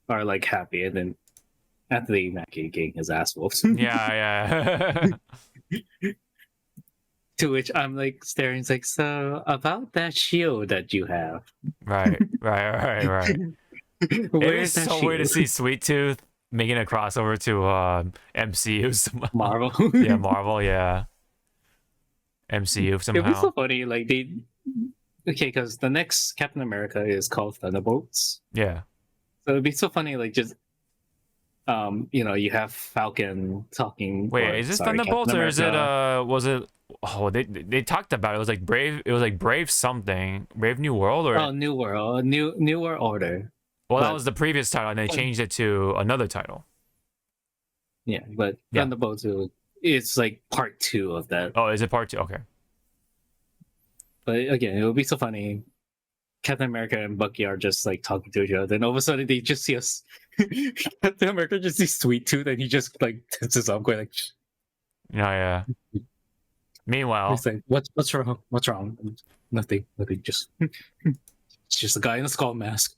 are like happy, and then Anthony Mackie getting his ass whooped. yeah. To which I'm like staring, it's like, so about that shield that you have. Right. It's so weird to see Sweet Tooth making a crossover to MCU. Marvel. Yeah, Marvel, yeah. MCU somehow. It'd be so funny, like because the next Captain America is called Thunderbolts. Yeah. So it'd be so funny, like just you have Falcon talking. Wait, is this Thunderbolts or is it was it? Oh, they talked about it. It was like Brave. It was like Brave something. Brave New World or New World, New World Order. Well, that was the previous title, and they changed it to another title. Yeah, but Thunderbolts it's like part 2 of that. Oh, is it part 2? Okay. But again, it would be so funny. Captain America and Bucky are just like talking to each other, then all of a sudden they just see us. Captain America just sees Sweet Tooth, and he just like tenses up, going like. Yeah. Meanwhile, he's like, "What's wrong? What's wrong? Nothing. Just it's just a guy in a skull mask."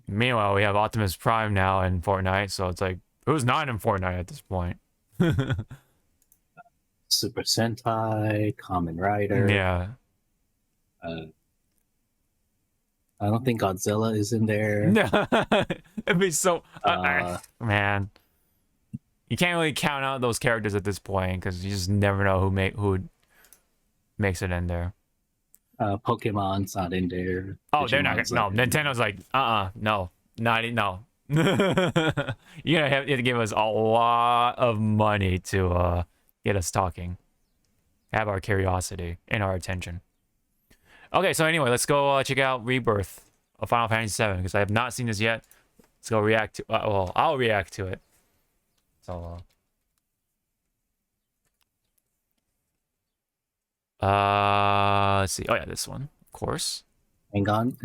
Meanwhile, we have Optimus Prime now in Fortnite, so it's like, who's not in Fortnite at this point? Super Sentai, Kamen Rider. Yeah. I don't think Godzilla is in there. It'd be so... man. You can't really count out those characters at this point, because you just never know who makes it in there. Pokemon's not in there. Oh, they're not. No, Nintendo's like, no, no. You have to give us a lot of money to get us talking, have our curiosity and our attention. Okay, so anyway, let's go check out Rebirth of Final Fantasy VII because I have not seen this yet. Let's go react to. Well, I'll react to it. So. Let's see. Oh yeah, this one, of course. Hang on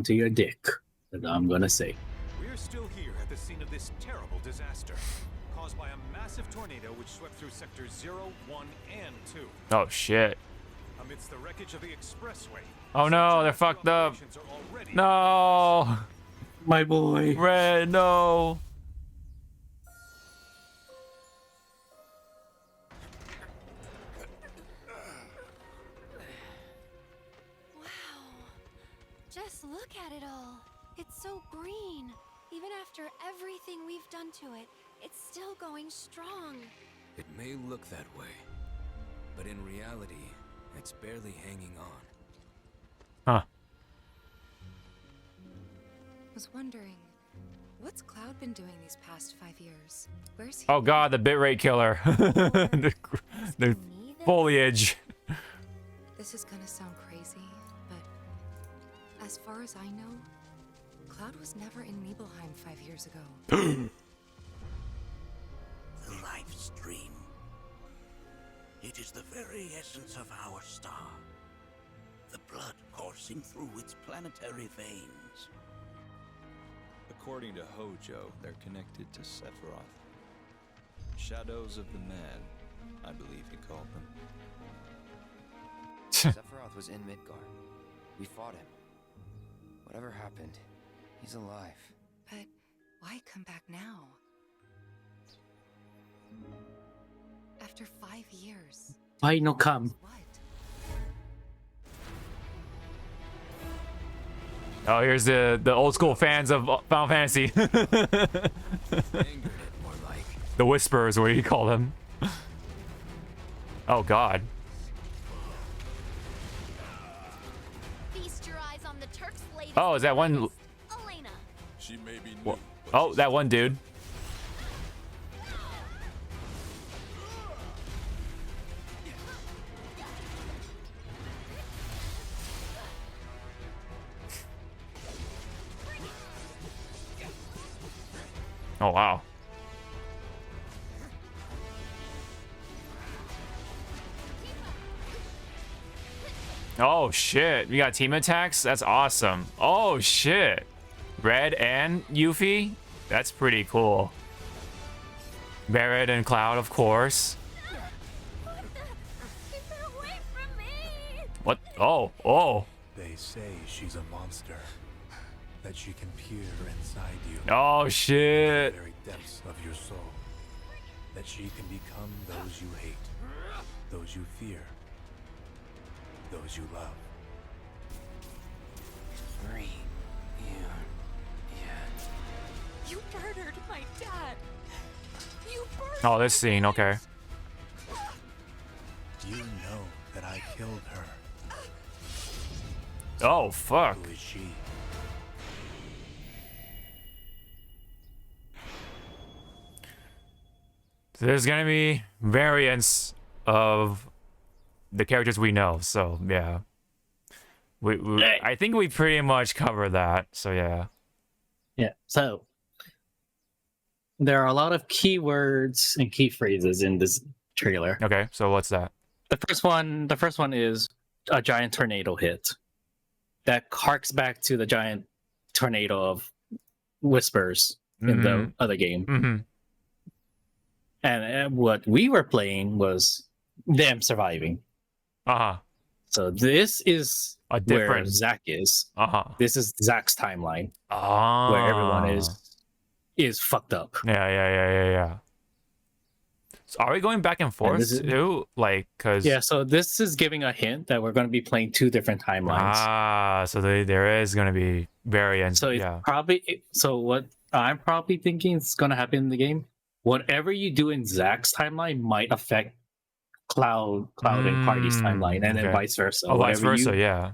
to your dick. That I'm gonna say. We're still here at the scene of this terrible disaster, caused by a massive tornado which swept through sectors 0, 1, and 2. Oh shit. Amidst the wreckage of the expressway. Oh no, they're fucked up. No. My boy. Red, no. Just look at it all. It's so green. Even after everything we've done to it, it's still going strong. It may look that way, but in reality, it's barely hanging on. Huh. Was wondering, what's Cloud been doing these past 5 years? Where's he? Oh god, the bitrate killer. the foliage. This is gonna sound crazy, but as far as I know, Cloud was never in Nibelheim 5 years ago. The life stream. It is the very essence of our star. The blood coursing through its planetary veins. According to Hojo, they're connected to Sephiroth. Shadows of the Man, I believe he called them. Sephiroth was in Midgard. We fought him. Whatever happened, he's alive. But why come back now? After 5 years. Why no come? Oh, here's the old school fans of Final Fantasy. The Whisperers, what do you call them? Oh god. Feast your eyes on the Turk's latest. Oh, is that one? Elena. She may be new, Oh, that one dude. Oh wow. Oh shit, we got team attacks? That's awesome. Oh shit. Red and Yuffie? That's pretty cool. Barret and Cloud, of course. What? Oh, oh. They say she's a monster. That she can peer inside you. Oh shit. The very depths of your soul. That she can become those you hate, those you fear, those you love. You murdered my dad. You murdered. Oh, this scene, okay. You know that I killed her. Oh fuck. Who is she? So there's gonna be variants of the characters we know, so yeah. I think we pretty much covered that, so yeah. Yeah, so there are a lot of keywords and key phrases in this trailer. Okay, so what's that? The first one is a giant tornado hit. That harks back to the giant tornado of Whispers in the other game. And what we were playing was them surviving. So this is where Zack is. This is Zack's timeline. Where everyone is fucked up. Yeah. So are we going back and forth too? Like, cause yeah. So this is giving a hint that we're going to be playing two different timelines. So there is going to be variants. So it's probably what I'm probably thinking is going to happen in the game. Whatever you do in Zack's timeline might affect Cloud and Party's timeline, and then vice versa. Oh, vice versa, yeah.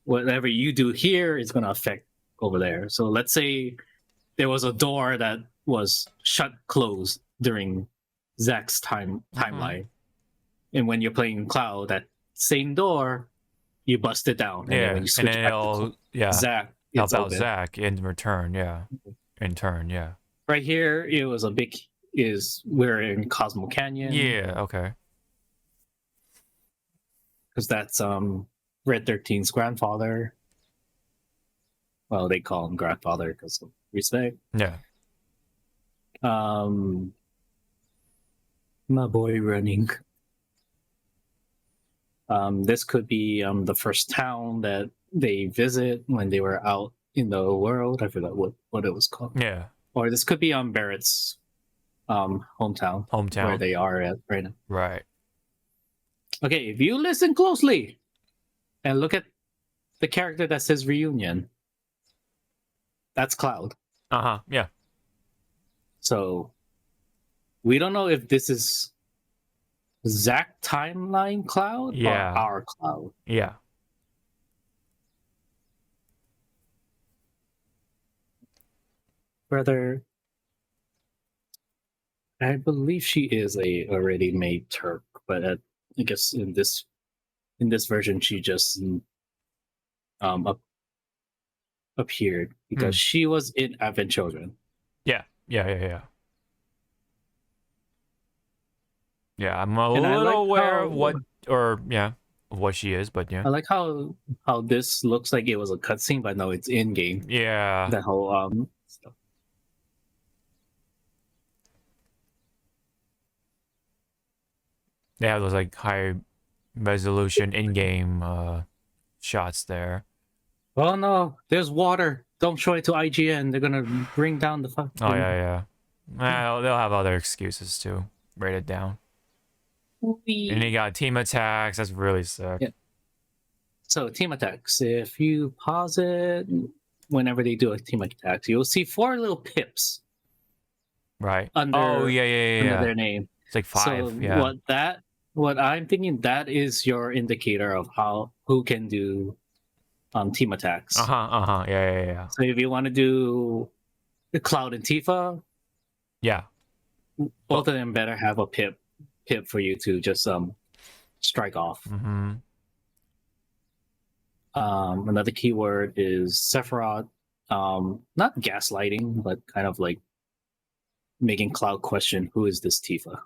Whatever you do here is going to affect over there. So let's say there was a door that was closed during Zack's timeline. And when you're playing Cloud, that same door, you bust it down. And then when you switch back to Zack, it's about open. Zack in return, in turn, Right here, it was we're in Cosmo Canyon. Yeah, okay. Because that's Red 13's grandfather. Well, they call him grandfather because of respect. Yeah. My boy running. This could be the first town that they visit when they were out in the world. I forgot what it was called. Yeah. Or this could be Barrett's hometown where they are at right now. Right. Okay, if you listen closely and look at the character that says reunion, that's Cloud. Yeah. So we don't know if this is Zack timeline Cloud or our Cloud. Yeah. Brother, I believe she is a already made Turk, but I guess in this version she just appeared because she was in Advent Children. Yeah, I'm a little aware of what she is, but yeah. I like how this looks like it was a cutscene, but no, it's in game. Yeah. That whole stuff. They have those like high resolution in-game shots there. Oh no, there's water. Don't show it to IGN. They're gonna bring down the fuck. Oh yeah. Well, they'll have other excuses too. Rate it down. And you got team attacks. That's really sick. Yeah. So team attacks. If you pause it, whenever they do a team attack, you'll see 4 little pips. Right. Under, under their name. It's like 5. So what I'm thinking, that is your indicator of who can do team attacks. Yeah. So if you want to do the Cloud and Tifa, both of them better have a pip for you to just strike off. Another keyword is Sephiroth. Not gaslighting, but kind of like making Cloud question, who is this Tifa?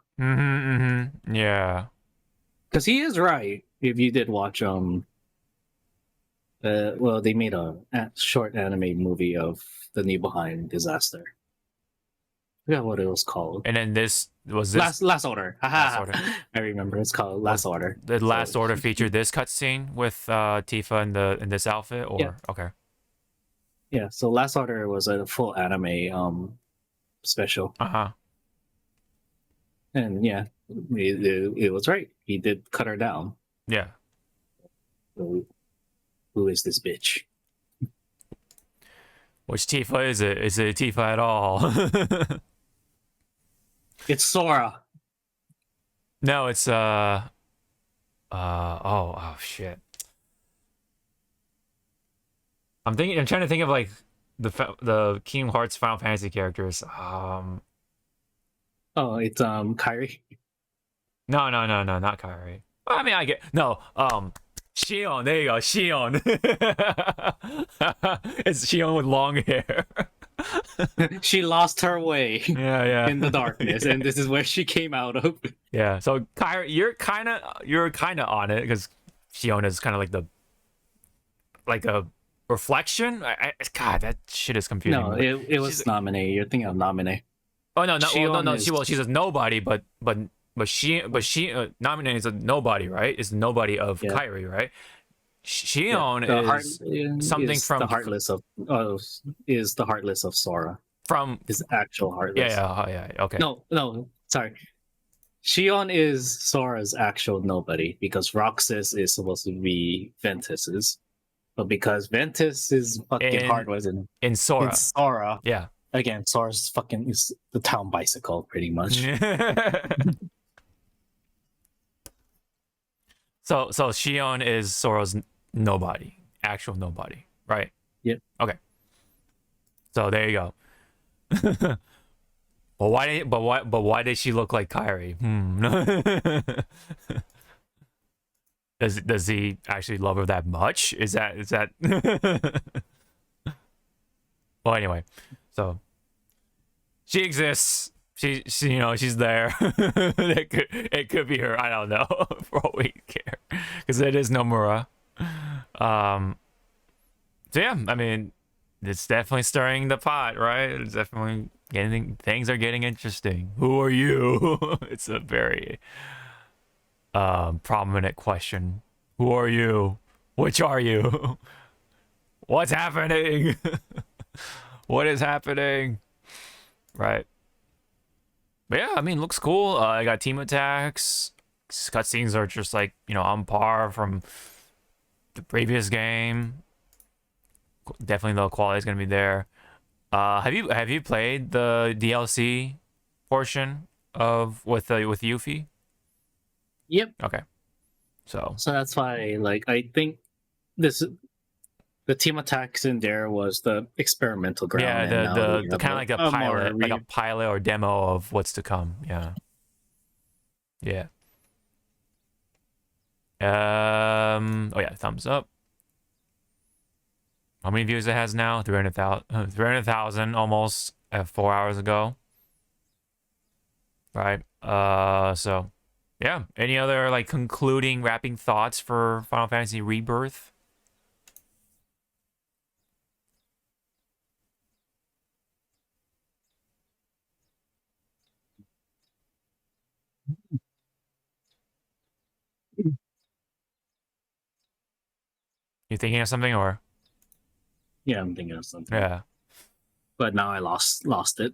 Yeah. Because he is right. If you did watch well, they made a short anime movie of the Nibelheim disaster. I forgot what it was called. And then this Last Order. Last Order. I remember it's called Last Order. The Last Order featured this cutscene with Tifa in this outfit, or okay. Yeah, so Last Order was a full anime special. And yeah, it was right. He did cut her down. Yeah. So, who is this bitch? Which Tifa is it? Is it Tifa at all? It's Sora. No, it's oh shit. I'm trying to think of like the Kingdom Hearts Final Fantasy characters. Oh, it's Kairi. No, not Kairi. I mean, I get Shion. There you go, Shion. It's Shion with long hair. She lost her way. In the darkness, and this is where she came out of. Yeah. So Kairi, you're kind of on it because Shion is kind of like a reflection. God, that shit is confusing. No, it was Naminé. You're thinking of Naminé. Oh no. She's a nobody, but she Naminé is a nobody, right? Is nobody of Kairi, right? Shion is something from the Heartless is the Heartless of Sora. From his actual Heartless. Yeah. Okay. No, sorry. Shion is Sora's actual nobody because Roxas is supposed to be Ventus's, but because Ventus's fucking heart was in Sora. Yeah. Again, Sora's fucking is the town bicycle, pretty much. So Shion is Sora's nobody, actual nobody, right? Yep. Okay. So there you go. But why did she look like Kyrie? Does he actually love her that much? Is that Well, anyway, so she exists. She she's there. It could be her. I don't know. For all we care, because it is Nomura. So yeah, I mean, it's definitely stirring the pot, right? It's definitely things are getting interesting. Who are you? It's a very prominent question. Who are you? Which are you? What's happening? What is happening? Right. But yeah, I mean, looks cool. I got team attacks. Cutscenes are just like, on par from the previous game. Definitely the quality is gonna be there. Have you played the DLC portion of with Yuffie? Yep. Okay. So that's why, like, I think the team attacks in there was the experimental ground. Yeah, the kind of like a pilot or demo of what's to come. Yeah. Yeah. Oh yeah, thumbs up. How many views it has now? 300,000 almost 4 hours ago. Right. So yeah. Any other like concluding wrapping thoughts for Final Fantasy Rebirth? You thinking of something or? Yeah, I'm thinking of something. Yeah. But now I lost it.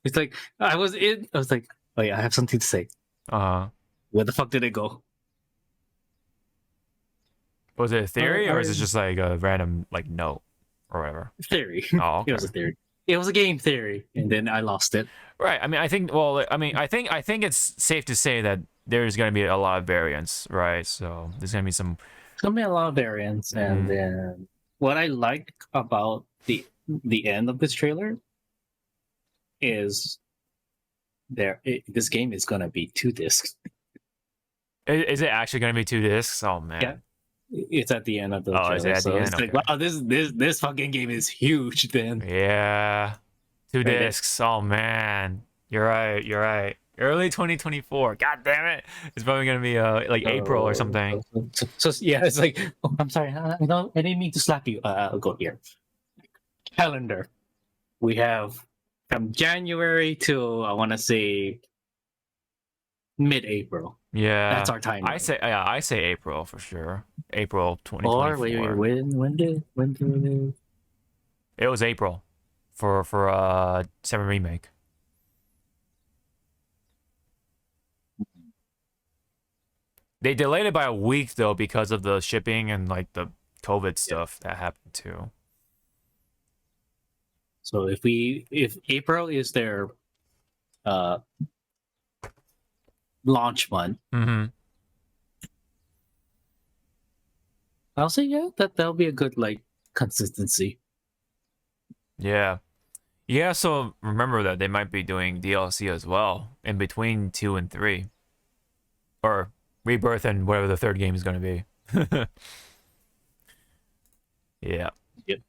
It's like I was like, oh yeah, I have something to say. Where the fuck did it go? Was it a theory or is it just like a random like note or whatever? Theory. Oh, okay. It was a theory. It was a game theory, and then I lost it. Right. I mean, I think it's safe to say that there's gonna be a lot of variance, right? So there's gonna be some. There's gonna be a lot of variance, and then what I like about the end of this trailer is this game is gonna be 2 discs. Is it actually gonna be 2 discs? Oh man. Yeah. It's at the end of the trailer. Is it at the end? It's like, wow, this fucking game is huge then. Yeah. 2 discs. Oh man. You're right. Early 2024. God damn it. It's probably gonna be like April or something. So yeah, it's like, oh, I'm sorry, I didn't mean to slap you. I'll go here. Calendar. We have from January to, I want to say, mid-April. Yeah, that's our time. I say April for sure. April 2024. Or wait, when did it was April for 7 remake. They delayed it by a week though because of the shipping and like the COVID stuff that happened too. So if April is their launch month, I'll say yeah, that'll be a good like consistency. Yeah. So remember that they might be doing DLC as well in between 2 and 3, or Rebirth and whatever the third game is going to be. Yeah. Yep.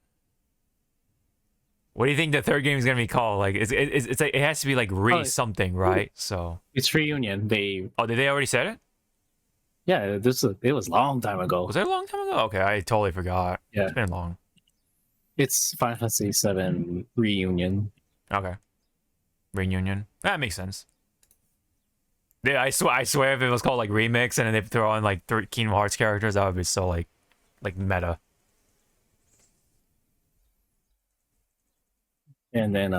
What do you think the third game is going to be called? Like, it's like it has to be like something, right? So it's Reunion. Did they already said it? Yeah, it was a long time ago. Was it a long time ago? Okay, I totally forgot. Yeah, it's been long. It's Final Fantasy VII Reunion. Okay, Reunion. That makes sense. Yeah, I swear, if it was called like Remix and then they throw on like Kingdom Hearts characters, that would be so like meta. And then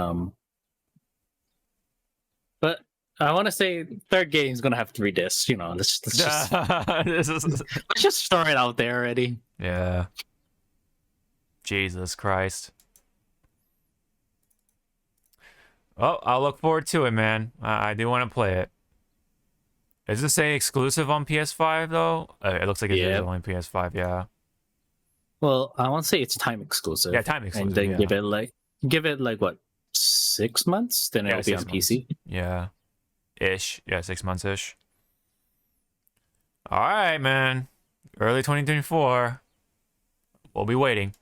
but I want to say third game is gonna have 3 discs. Let's just throw it out there already. Yeah. Jesus Christ. Oh, I'll look forward to it, man. I do want to play it. Does it say exclusive on PS5 though? It looks like it is only PS5. Yeah. Well, I want to say it's time exclusive. Yeah, time exclusive. And then give it like what, 6 months, then it'll be on PC. Yeah. Ish. Yeah, 6 months ish. All right, man. Early 2024. We'll be waiting.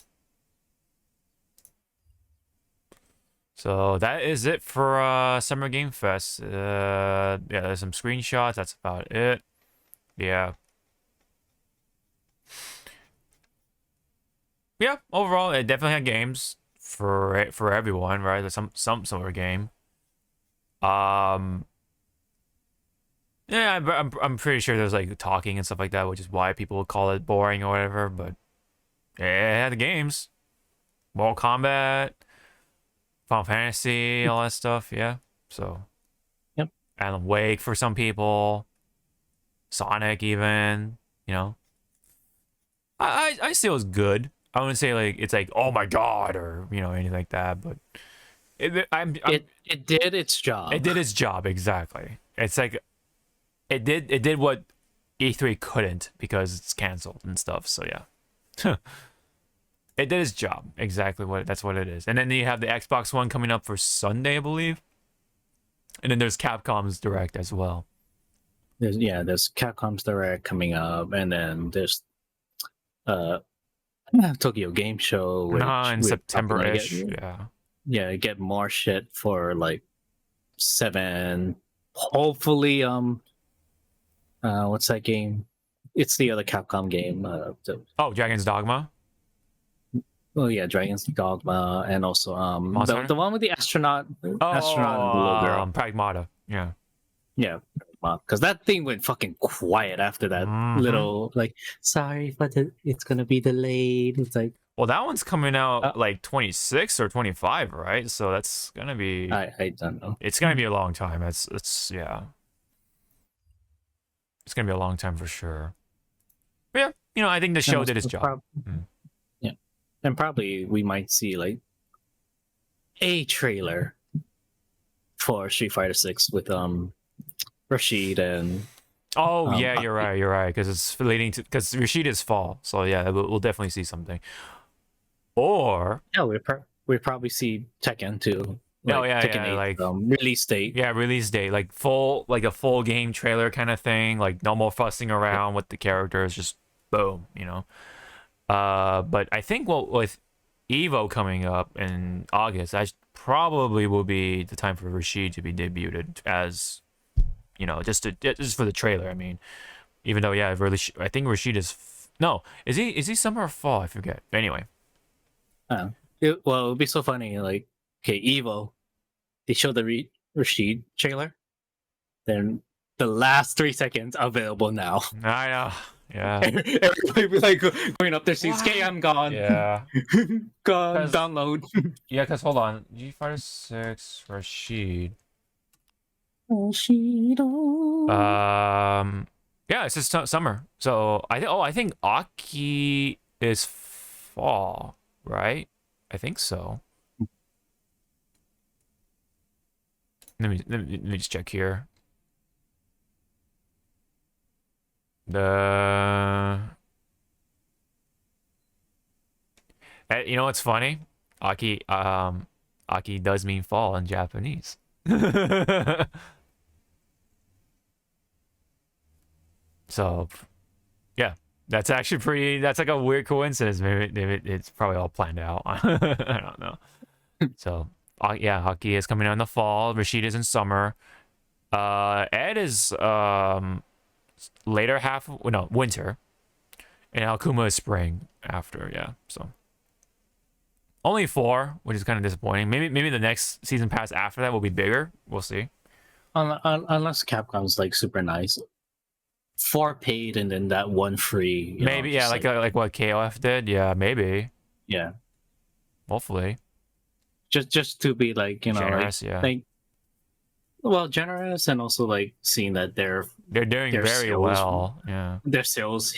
So that is it for Summer Game Fest. Yeah, there's some screenshots. That's about it. Yeah. Yeah, overall, it definitely had games for everyone, right? There's some sort of game. Yeah, I'm pretty sure there's like talking and stuff like that, which is why people would call it boring or whatever. But yeah, it had the games, Mortal Kombat, Final Fantasy, all that stuff. Yeah, so yep. Alan Wake for some people, Sonic even. You know, I say it was good. I wouldn't say like it's like oh my god or you know anything like that, but it did its job. It did its job exactly. It's like it did what E3 couldn't because it's canceled and stuff. So yeah, it did its job exactly. That's what it is. And then you have the Xbox One coming up for Sunday, I believe. And then there's Capcom's Direct as well. There's Capcom's Direct coming up, and then there's Tokyo Game Show in September-ish. Yeah, get more shit for like 7. Hopefully, what's that game? It's the other Capcom game. Dragon's Dogma. Oh yeah, Dragon's Dogma, and also the one with the astronaut and the little girl. Pragmata. Yeah, because that thing went fucking quiet after that little like. Sorry, but it's gonna be delayed. It's like. Well, that one's coming out like 26 or 25, right? So that's gonna be. I don't know. It's gonna be a long time. It's yeah. It's gonna be a long time for sure. But yeah, I think the show did its job. Yeah, and probably we might see like a trailer for Street Fighter 6 with Rashid and. Oh yeah, you're right. Because it's relating to because Rashid is fall, so yeah, we'll definitely see something. Or we probably see Tekken too. Tekken 8, like release date. Yeah, release date, like a full game trailer kind of thing. Like no more fussing around with the characters, just boom, you know. But I think with Evo coming up in August, that probably will be the time for Rashid to be debuted as, you know, just for the trailer. I mean, even though I think Rashid is is he summer or fall? I forget. Anyway. It would be so funny. Like, okay, Evo, they show the Rashid trailer, then the last 3 seconds available now. I know. Yeah. Everybody be like going up their seats. Okay, I'm gone. Yeah. Gone. Download. Yeah, because hold on, G Fighter 6 Rashid. Yeah, it's just summer. So I think Aki is fall. Right? I think so. Let me just check here. You know what's funny? Aki does mean fall in Japanese. So yeah. That's actually pretty. That's like a weird coincidence. Maybe it's probably all planned out. I don't know. So, yeah, Haki is coming out in the fall. Rashid is in summer. Ed is later half. No, winter. And Akuma is spring after. Yeah, so only 4, which is kind of disappointing. Maybe the next season pass after that will be bigger. We'll see. Unless Capcom's like super nice. 4 paid and then that 1 free. Maybe, yeah, like what KOF did. Yeah, maybe. Yeah. Hopefully. Just to be like, you know, generous, generous, and also like seeing that they're doing very well. Yeah. Their sales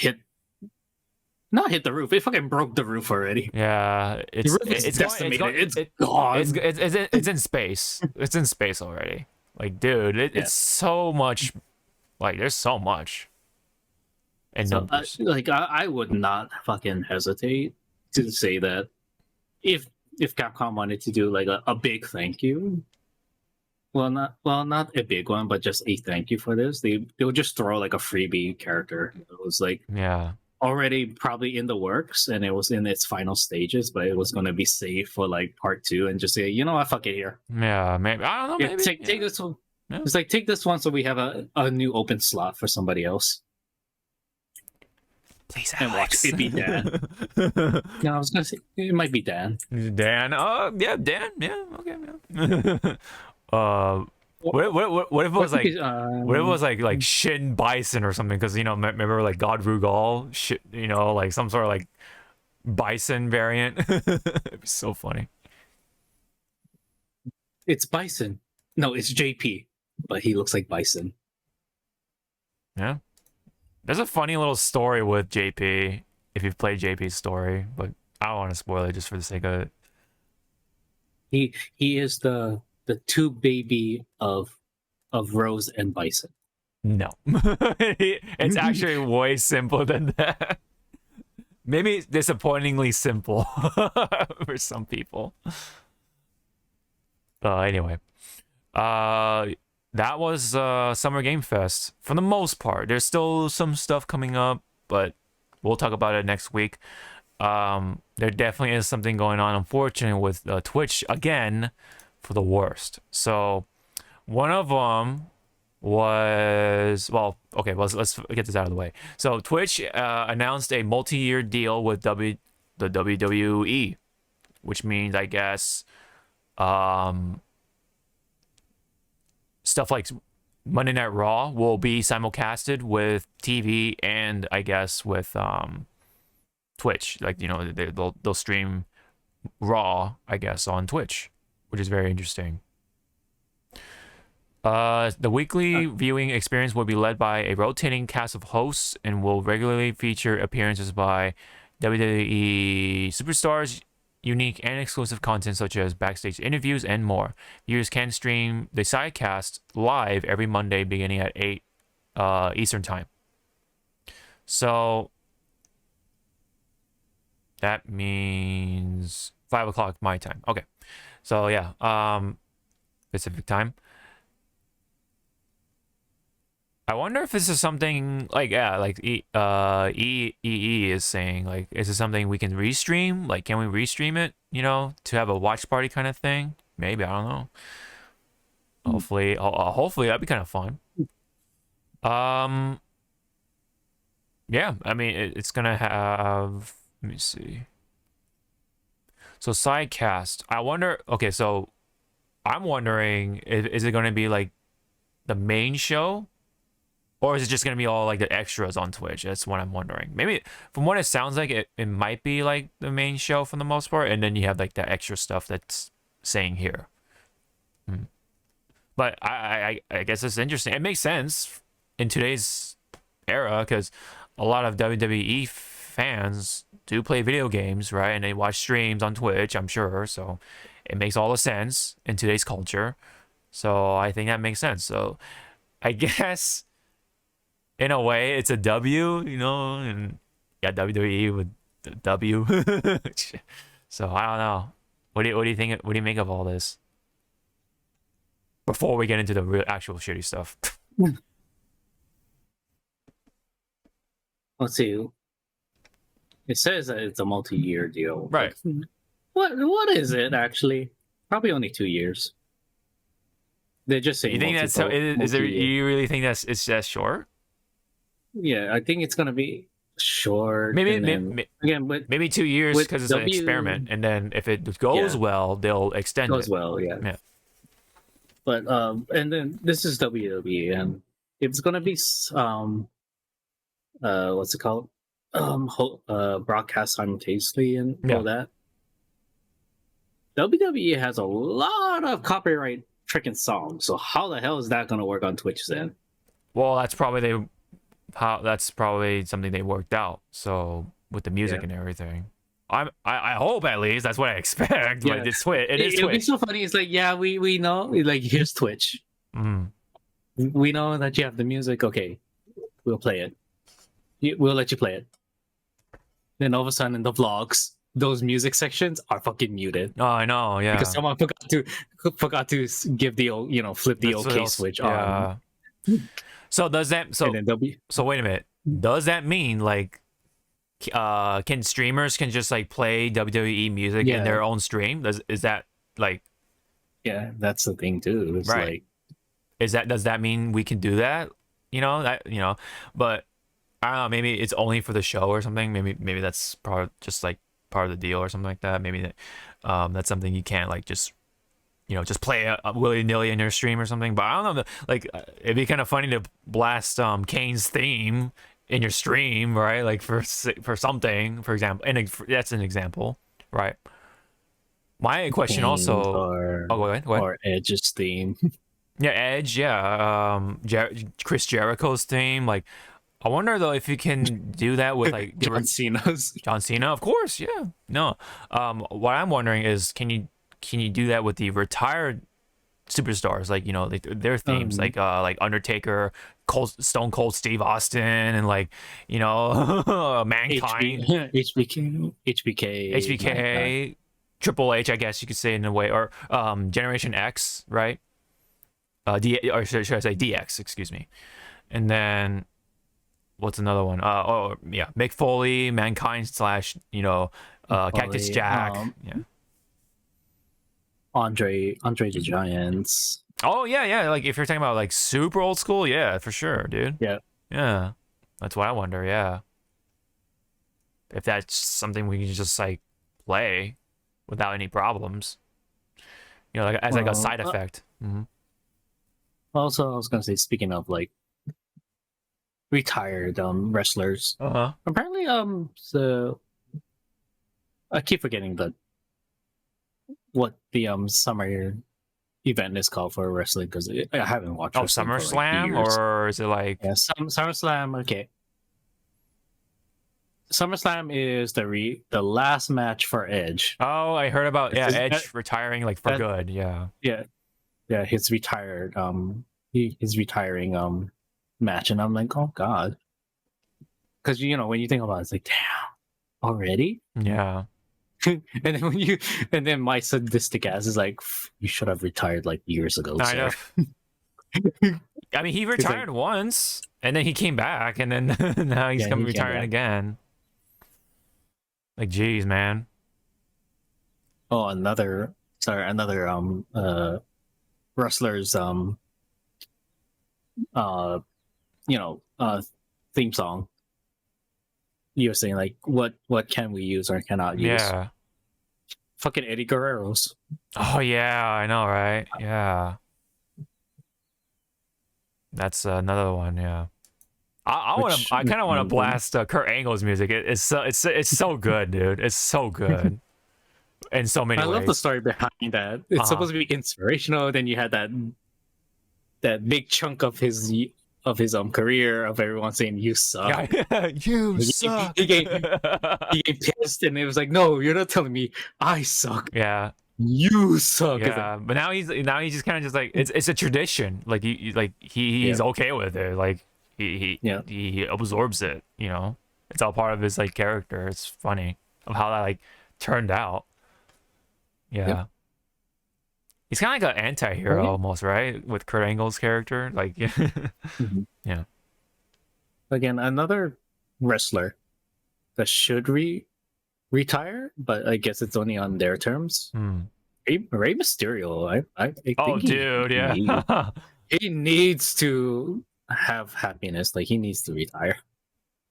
not hit the roof. It fucking broke the roof already. Yeah, it's decimated. It's gone. It's in space. It's in space already. Like, dude, it's so much. Like, there's so much. And numbers. I would not fucking hesitate to say that if if Capcom wanted to do like a big thank you, not a big one, but just a thank you for this, they would just throw like a freebie character. It was like already probably in the works and it was in its final stages, but it was going to be saved for like part 2 and just say, you know what, fuck it here. Yeah, maybe. I don't know. Maybe take this one. Yeah. It's like take this one so we have a new open slot for somebody else. Please, and watch it be Dan. No, I was gonna say it might be Dan. Dan. Yeah, Dan. Yeah. Okay. Yeah. What if it was like what if it was like Shin Bison or something? Because remember like God Rugal, shit, like some sort of like Bison variant. It'd be so funny. It's Bison. No, it's JP, but he looks like Bison. Yeah. There's a funny little story with JP, if you've played JP's story, but I don't want to spoil it just for the sake of it. He is the two baby of Rose and Bison. No. It's actually way simpler than that. Maybe disappointingly simple for some people. Anyway. That was Summer Game Fest for the most part. There's still some stuff coming up, but we'll talk about it next week. There definitely is something going on, unfortunately, with Twitch again for the worst. So one of them was, let's get this out of the way. So Twitch announced a multi-year deal with the WWE, which means, I guess, stuff like Monday Night Raw will be simulcasted with TV and I guess with Twitch. Like, they'll stream Raw, I guess, on Twitch, which is very interesting. The weekly viewing experience will be led by a rotating cast of hosts and will regularly feature appearances by WWE superstars, unique and exclusive content such as backstage interviews and more. Viewers can stream the sidecast live every Monday beginning at 8 Eastern Time. So that means 5 o'clock my time. Okay. So yeah, Pacific time. I wonder if this is something like, EEE is saying, like, is this something we can restream? Like, can we restream it, to have a watch party kind of thing? Maybe, I don't know. Hopefully that'd be kind of fun. Yeah, I mean, it's gonna have, let me see. So sidecast, I wonder, okay, so I'm wondering, is it gonna be like the main show? Or is it just going to be all like the extras on Twitch? That's what I'm wondering. Maybe from what it sounds like, it might be like the main show for the most part. And then you have like the extra stuff that's saying here. But I guess it's interesting. It makes sense in today's era because a lot of WWE fans do play video games, right? And they watch streams on Twitch, I'm sure. So it makes all the sense in today's culture. So I think that makes sense. So I guess in a way it's a W, and yeah, WWE with the W. So I don't know. What do you think? What do you make of all this? Before we get into the real actual shitty stuff. Let's see. It says that it's a multi-year deal. Right. What is it actually? Probably only 2 years. They're just saying. You think that's so? Is there? You really think it's that short? Yeah, I think it's gonna be short. Maybe 2 years because it's an experiment, and then if it goes well, they'll extend it. Goes well, yeah. But and then this is WWE, and it's gonna be what's it called? Broadcast simultaneously and all that. WWE has a lot of copyright freaking songs, so how the hell is that gonna work on Twitch then? Well, that's probably something they worked out. So with the music and everything, I hope at least that's what I expect. Like it's Twitch. It'll be so funny. It's like, yeah, we know. Like here's Twitch. We know that you have the music. Okay, we'll play it. We'll let you play it. Then all of a sudden, the vlogs those music sections are fucking muted. Oh, I know, yeah. Because someone forgot to give the flip the OK switch on. So does that so wait a minute. Does that mean like can streamers can just like play WWE music in their own stream? Is that like that's the thing too. It's right. Like does that mean we can do that? But I don't know, maybe it's only for the show or something. Maybe that's just like part of the deal or something like that. Maybe that's something you can't like just just play a willy-nilly in your stream or something. But I don't know, like it'd be kind of funny to blast Kane's theme in your stream, right? Like for something, for example, and that's an example, right? My question also, go ahead. Or Edge's theme. Yeah, Edge, Chris Jericho's theme. Like, I wonder though if you can do that with like John Cena's. John Cena, of course, yeah. No, what I'm wondering is, can you do that with the retired superstars, like their themes, like Undertaker, Stone Cold Steve Austin, and like Mankind, HBK, Triple H, I guess you could say in a way, or Generation X, right? Or should I say DX? Excuse me. And then what's another one? Mick Foley, Mankind / Cactus Jack, Andre the Giants. Oh yeah. Like if you're talking about like super old school, yeah, for sure, dude. Yeah. That's what I wonder. Yeah. If that's something we can just like play without any problems, like as like a side effect. Also, I was gonna say, speaking of like retired wrestlers, apparently so I keep forgetting what the summer event is called for wrestling, because I haven't watched. Oh, SummerSlam, like, or is it like SummerSlam? Okay, SummerSlam is the last match for Edge. Oh, I heard about Edge retiring like for good. Yeah, he's retired. He's retiring match, and I'm like, oh god, because when you think about it, it's like, damn, already? Yeah. and then my sadistic ass is like, you should have retired like years ago. I know. I mean, he retired once, and then he came back, and then now he's retiring again. Like, geez, man. Oh, another wrestlers theme song. You were saying like what can we use or cannot use? Yeah. Fucking Eddie Guerrero's. Oh yeah, I know, right? Yeah. That's another one. Yeah. I kind of want to blast Kurt Angle's music. It's so good, dude. It's so good. In so many ways. I love the story behind that. It's supposed to be inspirational. Then you had that big chunk of his career of everyone saying you suck. You suck. He getting pissed, and it was like, no, you're not telling me I suck. Yeah. You suck. Yeah, but now he's just kind of just like it's a tradition. Like he's okay with it. Like he absorbs it. It's all part of his like character. It's funny of how that like turned out. Yeah. Yep. He's kind of like an anti-hero almost, right? With Kurt Angle's character. Like, yeah. Again, another wrestler that should retire, but I guess it's only on their terms. Rey Mysterio. I think dude, he needs to have happiness. Like, he needs to retire.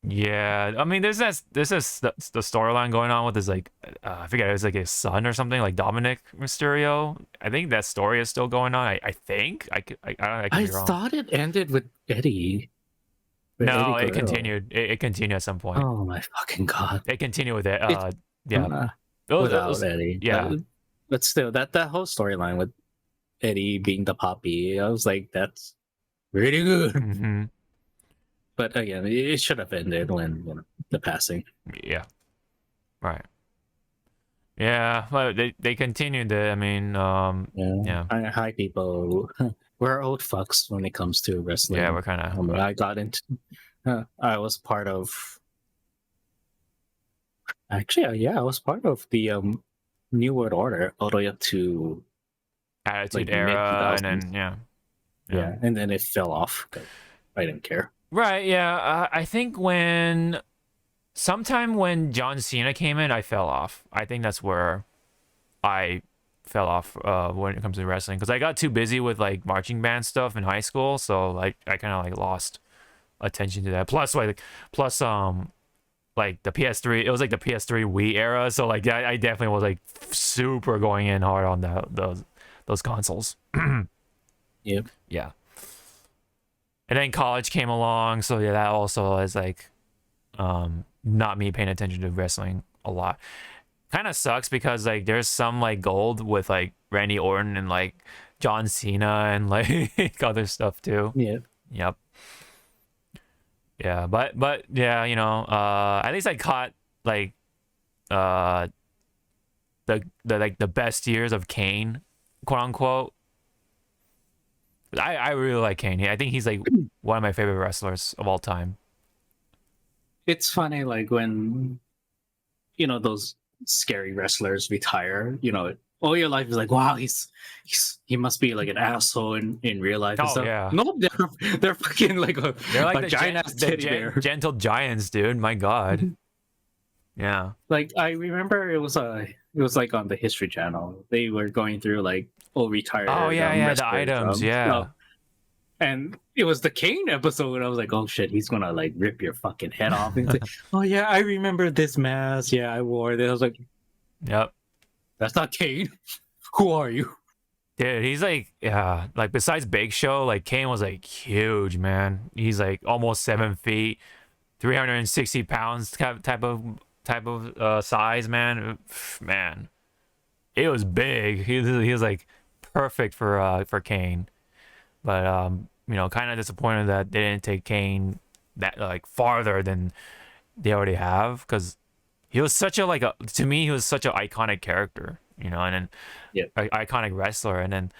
Yeah, I mean, there's the storyline going on with his like I forget, it was like his son or something, like Dominic Mysterio. I think that story is still going on. I think I could be wrong. Thought it ended with Eddie. No, it continued. It continued at some point. Oh my fucking god! It continued with it. Without Eddie. Yeah, but still, that whole storyline with Eddie being the poppy, I was like, that's really good. Mm-hmm. But again, it should have ended when the passing. Yeah. Right. Yeah, well, they continued it. I mean, yeah. Hi, people. We're old fucks when it comes to wrestling. Yeah, we're kind of. I got into. I was part of Actually, yeah, I was part of the New World Order all the way up to Attitude Era, and then yeah, and then it fell off because I didn't care. Right, yeah. I think sometime when John Cena came in, I fell off. I think that's where I fell off when it comes to wrestling, because I got too busy with like marching band stuff in high school, so like I kind of like lost attention to that. Plus the PS3, it was like the PS3 Wii era, so like I definitely was like super going in hard on those consoles. Yep. Yeah. And then college came along, so yeah, that also is like not me paying attention to wrestling a lot. Kind of sucks because like there's some like gold with like Randy Orton and like John Cena and like other stuff too. Yeah. Yep. Yeah, but yeah, you know, at least I caught like the best years of Kane, quote unquote. I really like Kane. I think he's like one of my favorite wrestlers of all time. It's funny, like when those scary wrestlers retire, all your life is like, wow, he must be like an asshole in real life. And stuff. Yeah. No, they're fucking like they're like a giant ass teddy bear. Gentle giants, dude. My God. Yeah. Like I remember it was like on the History Channel. They were going through like all retired. Oh yeah, the items, yeah. And it was the Kane episode, and I was like, "Oh shit, he's gonna like rip your fucking head off." And like, "Oh yeah, I remember this mask. Yeah, I wore it." I was like, "Yep, that's not Kane. Who are you?" Dude, he's like, yeah, like besides Big Show, like Kane was like huge, man. He's like almost 7 feet, 360 pounds type of size, man. Man, it was big. He was like perfect for Kane. But kind of disappointed that they didn't take Kane that like farther than they already have, because he was such a to me he was such an iconic character, and then iconic wrestler, and then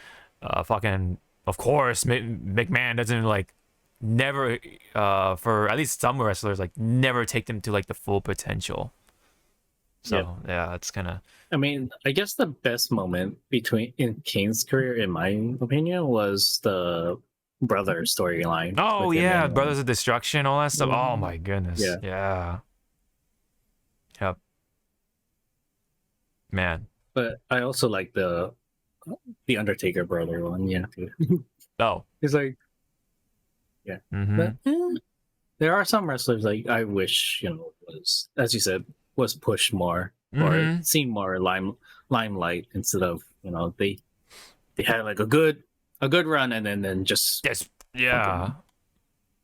fucking of course McMahon doesn't like never for at least some wrestlers like never take them to like the full potential. So yeah, it's kind of. I mean, I guess the best moment in Kane's career, in my opinion, was the brother storyline. Oh yeah, Brothers of Destruction, all that stuff. Oh my goodness. Yeah. Yep. Man. But I also like the Undertaker brother one. Yeah. Oh. It's like. Yeah. But, there are some wrestlers like I wish was, as you said, was pushed more or seen more limelight instead of they had like a good run and then just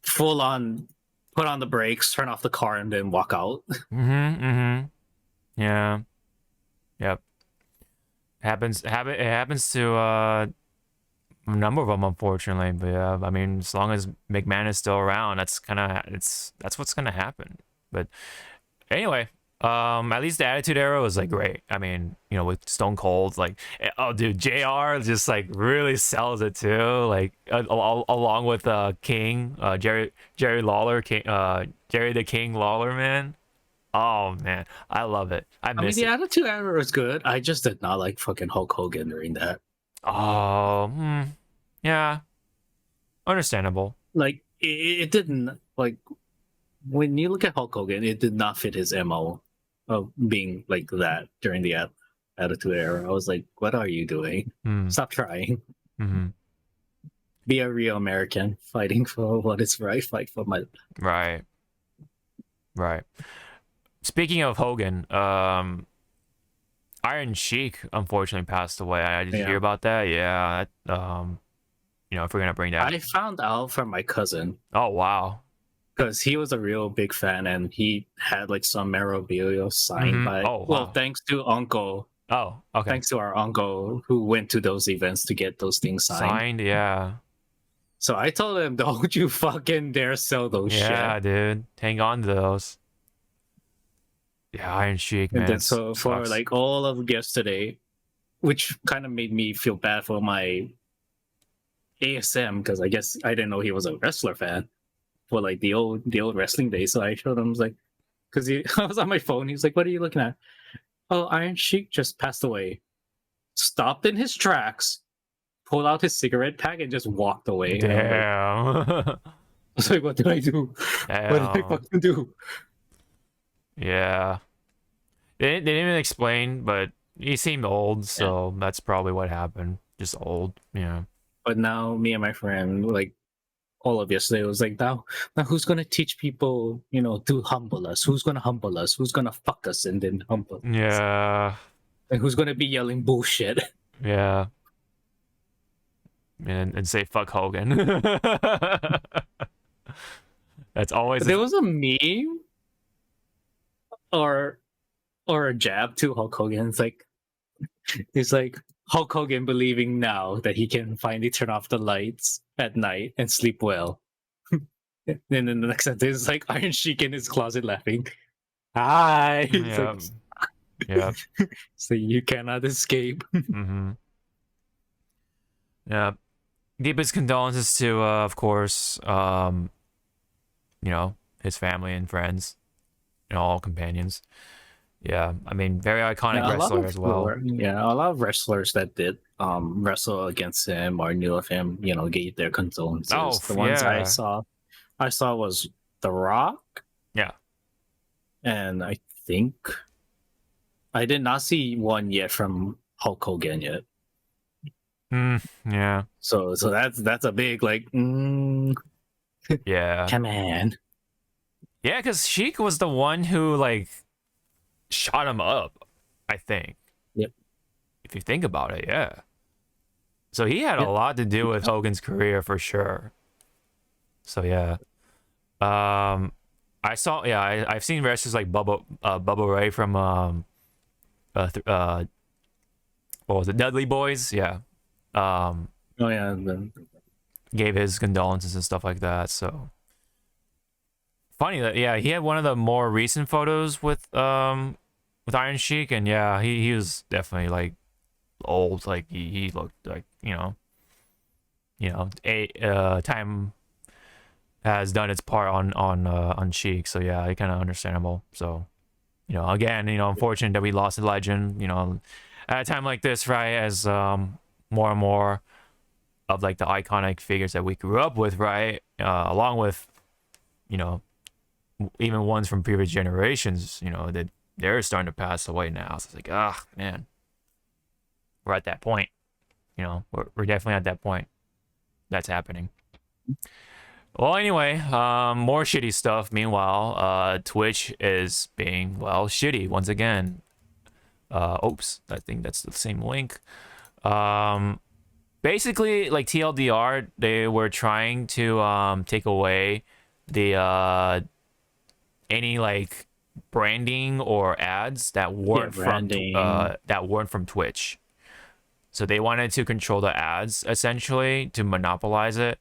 full on put on the brakes, turn off the car, and then walk out. Yeah. Yep. It happens to a number of them, unfortunately. But yeah, I mean, as long as McMahon is still around, that's what's gonna happen. But anyway. At least the Attitude Era was like great. I mean, with Stone Cold, like, oh dude, JR just like really sells it too. Like along with King, Jerry Lawler, Jerry the King Lawler, man. Oh man, I love it. I miss the Attitude Era was good. I just did not like fucking Hulk Hogan during that. Oh, yeah, understandable. Like it didn't like when you look at Hulk Hogan, it did not fit his MO of being like that during the Attitude Era. I was like, what are you doing? Stop trying. Be a real American, fighting for what is right. Fight for my right. Speaking of Hogan, Iron Sheik unfortunately passed away. Did you hear about that? Yeah. If we're gonna bring that, I found out from my cousin. Oh wow. Because he was a real big fan, and he had like some memorabilia signed by. Oh, wow. Well, thanks to Uncle. Oh, okay. Thanks to our uncle who went to those events to get those things signed. Yeah. So I told him, "Don't you fucking dare sell those shit." Yeah, dude, hang on to those. Yeah, Iron Sheik, man. And then so for like all of yesterday, which kind of made me feel bad for my ASM, because I guess I didn't know he was a wrestler fan. For like the old wrestling days, so I showed him, I was like, because I was on my phone. He's like, "What are you looking at?" Oh, Iron Sheik just passed away. Stopped in his tracks, pulled out his cigarette pack, and just walked away. Damn. I was like, what did I do? Damn. What did I fucking do? Yeah. They didn't even explain, but he seemed old, so that's probably what happened. Just old, yeah. But now, me and my friend, like, all of yesterday was like, now who's gonna teach people, to humble us? Who's gonna humble us? Who's gonna fuck us and then humble us? Yeah. And who's gonna be yelling bullshit? Yeah. And say fuck Hogan. That's always. There was a meme or a jab to Hulk Hogan. It's like Hulk Hogan believing now that he can finally turn off the lights at night and sleep well. And then the next sentence is like Iron Sheik in his closet laughing. Hi. Yeah. Yeah. So you cannot escape. Mm-hmm. Yeah. Deepest condolences to, of course, his family and friends, all companions. Yeah, I mean, very iconic wrestler as well. Yeah, a lot of wrestlers that did wrestle against him or knew of him, gave their condolences. Oh, the ones I saw was The Rock. Yeah. And I think I did not see one yet from Hulk Hogan yet. Yeah. So that's a big yeah. Come on. Yeah, because Sheik was the one who shot him up, I think. Yep. If you think about it, yeah. So he had a lot to do with Hogan's career for sure. So yeah. I've seen wrestlers like Bubba Ray from what was it, Dudley Boys? Yeah. Gave his condolences and stuff like that. So funny that he had one of the more recent photos with Iron Sheik, and he was definitely old. He looked like time has done its part on Sheik. So he kind of understandable. So again, unfortunate that we lost a legend. At a time like this, right, as more and more of the iconic figures that we grew up with, right, along with even ones from previous generations, that they're starting to pass away now. So it's man, we're at that point. We're definitely at that point. That's happening. Well, anyway, more shitty stuff. Meanwhile, Twitch is being shitty once again. Oops, I think that's the same link. Basically, TLDR, they were trying to take away the any branding or ads that weren't from Twitch. So they wanted to control the ads essentially to monopolize it,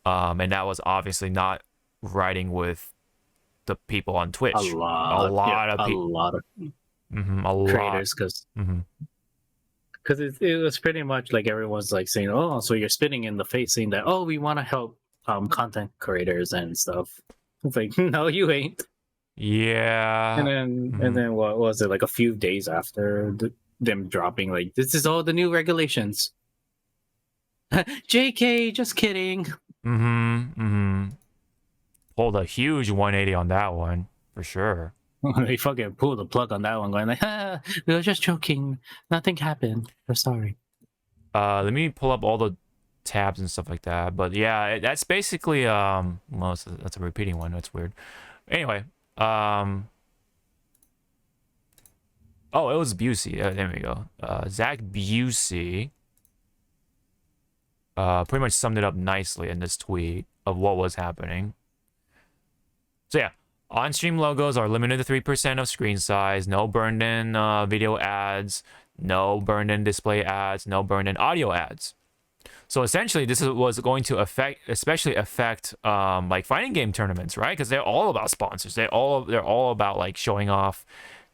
and that was obviously not riding with the people on Twitch. A lot of creators, because it was pretty much everyone's saying, oh, so you're spitting in the face, saying that, oh, we want to help content creators and stuff. It's like, no, you ain't. Yeah. And then what was it, a few days after them dropping this is all the new regulations. JK, just kidding. Pulled a huge 180 on that one for sure. They fucking pulled the plug on that one, going we were just joking, nothing happened, we're sorry. Let me pull up all the tabs and stuff like that, but that's basically that's a repeating one. That's weird. Anyway, oh, it was Busey. There we go. Zach Busey pretty much summed it up nicely in this tweet of what was happening. So on-stream logos are limited to 3% of screen size, no burned-in video ads, no burned-in display ads, no burned-in audio ads. So essentially, this was going to especially affect fighting game tournaments, right? Because they're all about sponsors. They're all about showing off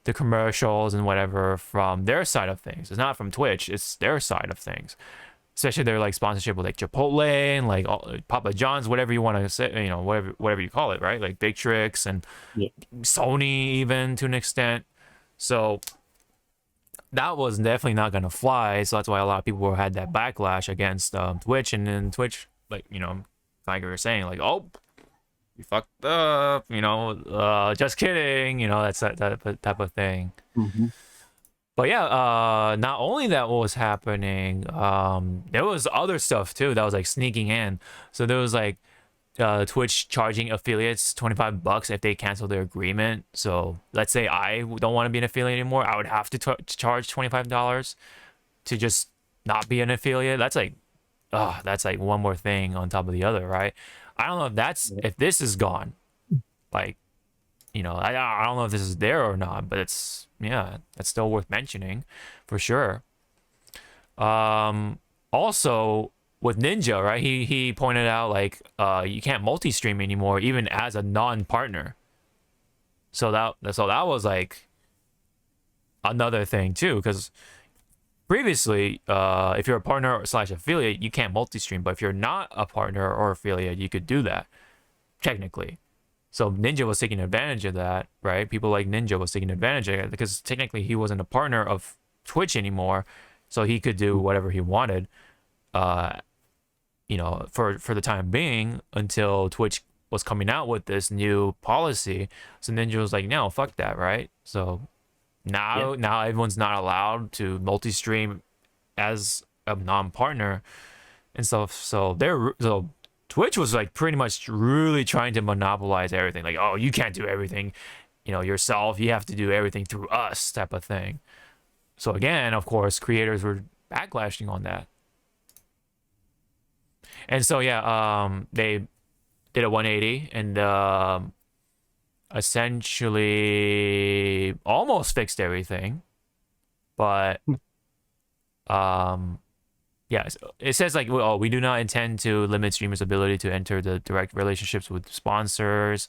the commercials and whatever from their side of things. It's not from Twitch. It's their side of things. especially their like sponsorship with like Chipotle and like Papa John's, whatever you want to say, you know, whatever you call it, right? Like Big Tricks and Sony even to an extent. So that was definitely not gonna fly. So that's why a lot of people had that backlash against Twitch, and then Twitch, like, you know, like we were saying, like, oh, you fucked up, you know, just kidding, you know, that's that type of thing. But yeah, not only that was happening, there was other stuff too that was like sneaking in. So there was like Twitch charging affiliates $25 if they cancel their agreement. So let's say I don't want to be an affiliate anymore, I would have to charge $25 to just not be an affiliate. That's like, that's like one more thing on top of the other, right? I don't know if that's if this is gone, like, you know, I don't know if this is there or not, but it's, yeah, that's still worth mentioning for sure. Also with Ninja, right? He pointed out like you can't multi-stream anymore, even as a non-partner. So that was like another thing too, because previously, if you're a partner / affiliate, you can't multi-stream, but if you're not a partner or affiliate, you could do that technically. So Ninja was taking advantage of that, right? People like Ninja was taking advantage of it because technically he wasn't a partner of Twitch anymore, so he could do whatever he wanted, you know, for the time being until Twitch was coming out with this new policy. So Ninja was like, no, fuck that, right? So now everyone's not allowed to multi-stream as a non-partner and stuff. So Twitch was like pretty much really trying to monopolize everything. Like, oh, you can't do everything, you know, yourself. You have to do everything through us, type of thing. So again, of course, creators were backlashing on that. And so yeah, they did a 180 and essentially almost fixed everything, but yeah, it says like, oh, we do not intend to limit streamers' ability to enter the direct relationships with sponsors.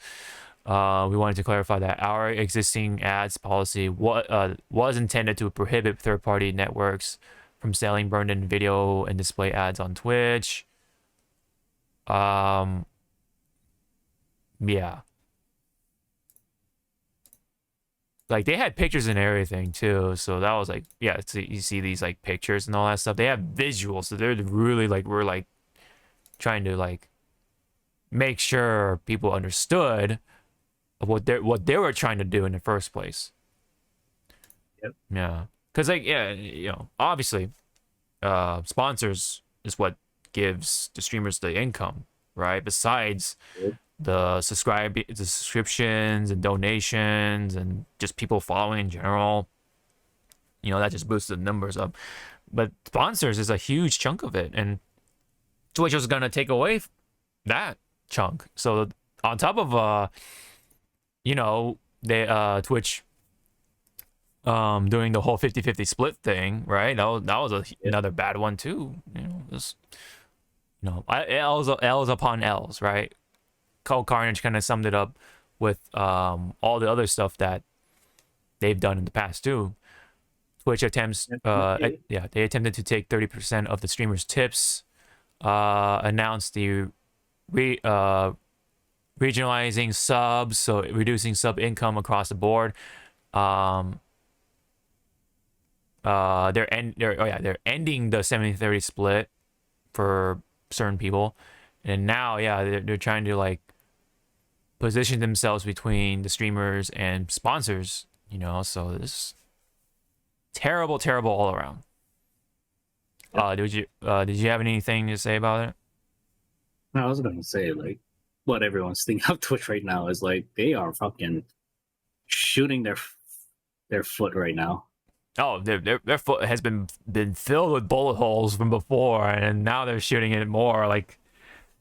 We wanted to clarify that our existing ads policy was intended to prohibit third-party networks from selling burned-in video and display ads on Twitch. Yeah. Like they had pictures and everything too, so that was like, yeah, you see these like pictures and all that stuff. They have visuals, so they're really like, we're like trying to like make sure people understood what they were trying to do in the first place. Yep. Yeah, because like, yeah, you know, obviously sponsors is what gives the streamers the income, right? Besides the subscriptions and donations and just people following in general, you know, that just boosts the numbers up. But sponsors is a huge chunk of it, and Twitch was gonna take away that chunk. So on top of you know, they Twitch doing the whole 50-50 split thing, right? That was another bad one too. You know, just, you know, L's upon L's, right? Cole Carnage kind of summed it up with all the other stuff that they've done in the past too. Twitch attempts, they attempted to take 30% of the streamers' tips, announced the regionalizing subs, so reducing sub income across the board. They're ending the 70-30 split for certain people, and now they're trying to like position themselves between the streamers and sponsors, you know. So this terrible all around. Did you have anything to say about it? No, I was gonna say, like, what everyone's thinking of Twitch right now is like they are fucking shooting their foot right now. Oh, their foot has been filled with bullet holes from before, and now they're shooting it more, like,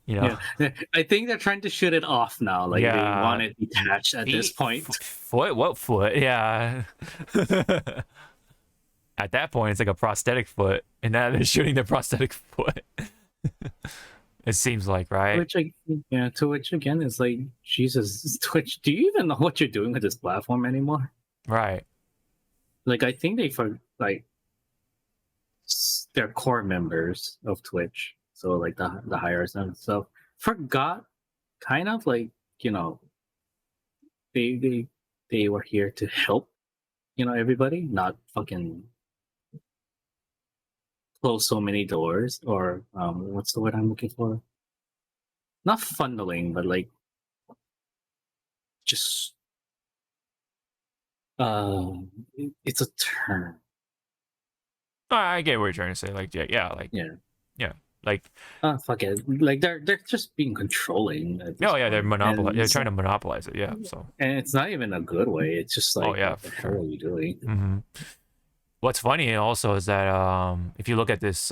you know. Yeah. I think they're trying to shoot it off now. Like, they want it detached at this point. Foot? What foot? Yeah. At that point, it's like a prosthetic foot, and now they're shooting the prosthetic foot. It seems like, right? Twitch again is like, Jesus, Twitch, do you even know what you're doing with this platform anymore? Right. Like, I think they they're core members of Twitch, so like the hires and stuff. Forgot, kind of like, you know, they were here to help, you know, everybody, not fucking close so many doors, or what's the word I'm looking for? Not funneling, but like just it's a term. I get what you're trying to say. Like, yeah, like, yeah, like, fuck it. Like they're just being controlling. Oh yeah, they're they're trying to monopolize it. Yeah, so. And it's not even a good way. It's just like, oh yeah, what the hell are you doing? Mm-hmm. What's funny also is that if you look at this,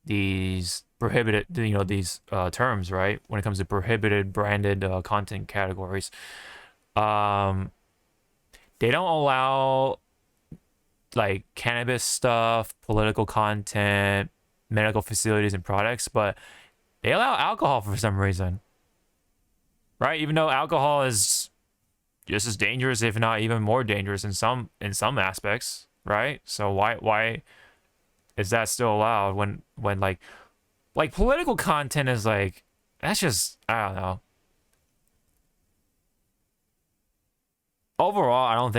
these prohibited, you know, these terms, right? When it comes to prohibited branded content categories, they don't allow like cannabis stuff, political content, medical facilities and products, but they allow alcohol for some reason, right? Even though alcohol is just as dangerous, if not even more dangerous in some aspects, right? So why is that still allowed when like political content is like, that's just, I don't know. Overall, I don't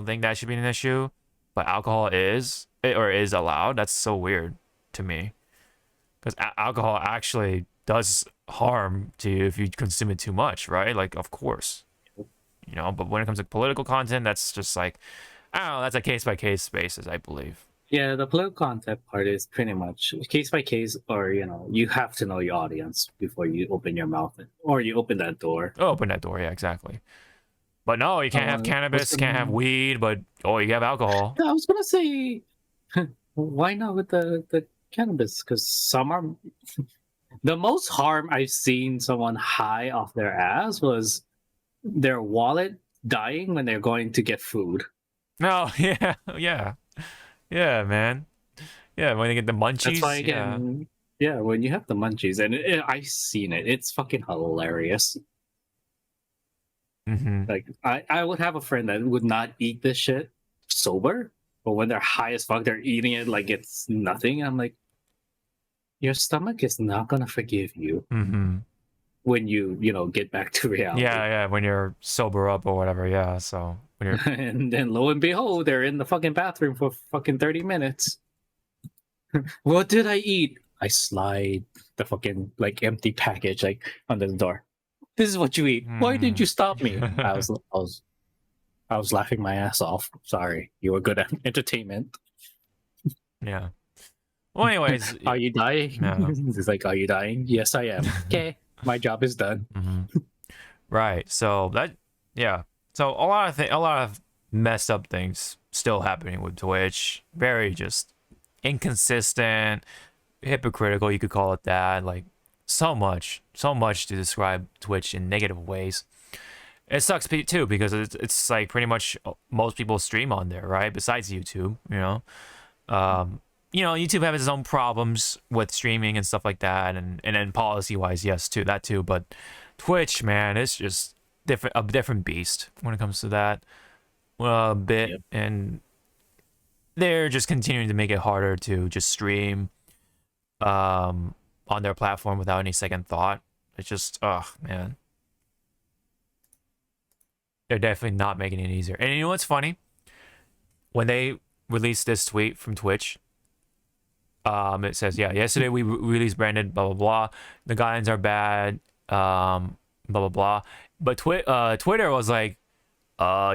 think that should be an issue, but alcohol is allowed. That's so weird to me, because alcohol actually does harm to you if you consume it too much, right? Like, of course, you know. But when it comes to political content, that's just like, I don't know. That's a case by case basis, I believe. Yeah, the political content part is pretty much case by case, or you know, you have to know your audience before you open your mouth, or you open that door. Oh, open that door, yeah, exactly. But no, you can't have cannabis, can't have weed, but you have alcohol. Yeah, I was gonna say, why not with the cannabis? Because some are the most harm I've seen someone high off their ass was their wallet dying when they're going to get food. No, yeah, man. Yeah, when they get the munchies. That's why again, yeah, when you have the munchies, and I've seen it, it's fucking hilarious. Mm-hmm. Like I would have a friend that would not eat this shit sober, but when they're high as fuck, they're eating it like it's nothing. I'm like, your stomach is not gonna forgive you when you get back to reality. Yeah, when you're sober up or whatever. Yeah, so when you're and then lo and behold, they're in the fucking bathroom for fucking 30 minutes. What did I eat? I slide the fucking like empty package like under the door. This is what you eat. Why didn't you stop me? I was laughing my ass off. Sorry, you were good at entertainment. Yeah. Well, anyways, are you dying? No. It's like, are you dying? Yes, I am. Okay, my job is done. Right. So So a lot of messed up things still happening with Twitch. Very just inconsistent, hypocritical. You could call it that. Like, so much to describe Twitch in negative ways. It sucks too, because it's like pretty much most people stream on there, right? Besides YouTube, you know. YouTube has its own problems with streaming and stuff like that, and then policy wise, yes, too, that too. But Twitch, man, it's just a different beast when it comes to that bit. Yep. And they're just continuing to make it harder to just stream on their platform without any second thought. It's just, man. They're definitely not making it easier. And you know what's funny? When they released this tweet from Twitch, it says, yesterday we released branded blah, blah, blah. The guidelines are bad, blah, blah, blah. But Twitter was like,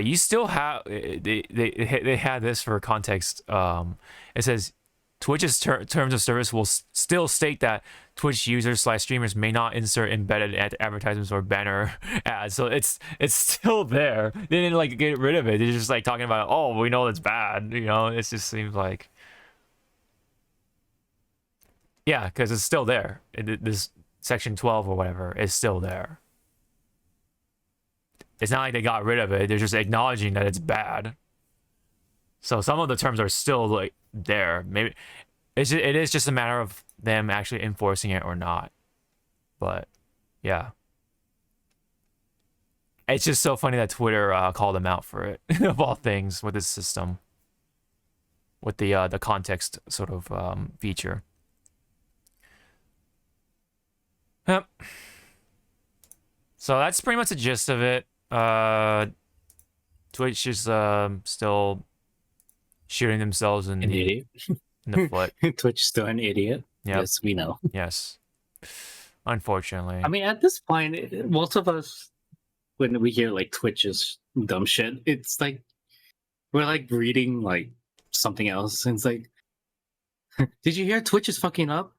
you still have, they had this for context. It says, Twitch's terms of service will still state that Twitch users / streamers may not insert embedded advertisements or banner ads. So it's still there. They didn't like get rid of it. They're just like talking about, oh, we know it's bad. You know, it just seems like, yeah, because it's still there. This section 12 or whatever is still there. It's not like they got rid of it. They're just acknowledging that it's bad. So some of the terms are still like there. Maybe it is just a matter of them actually enforcing it or not. But yeah, it's just so funny that Twitter called them out for it of all things with this system. with the context sort of feature. Yep. So that's pretty much the gist of it. Twitch is still shooting themselves in the foot. Twitch still an idiot. Yep. Yes, we know. Yes. Unfortunately. I mean, at this point, most of us, when we hear like Twitch is dumb shit, it's like we're like reading like something else. And it's like, did you hear Twitch is fucking up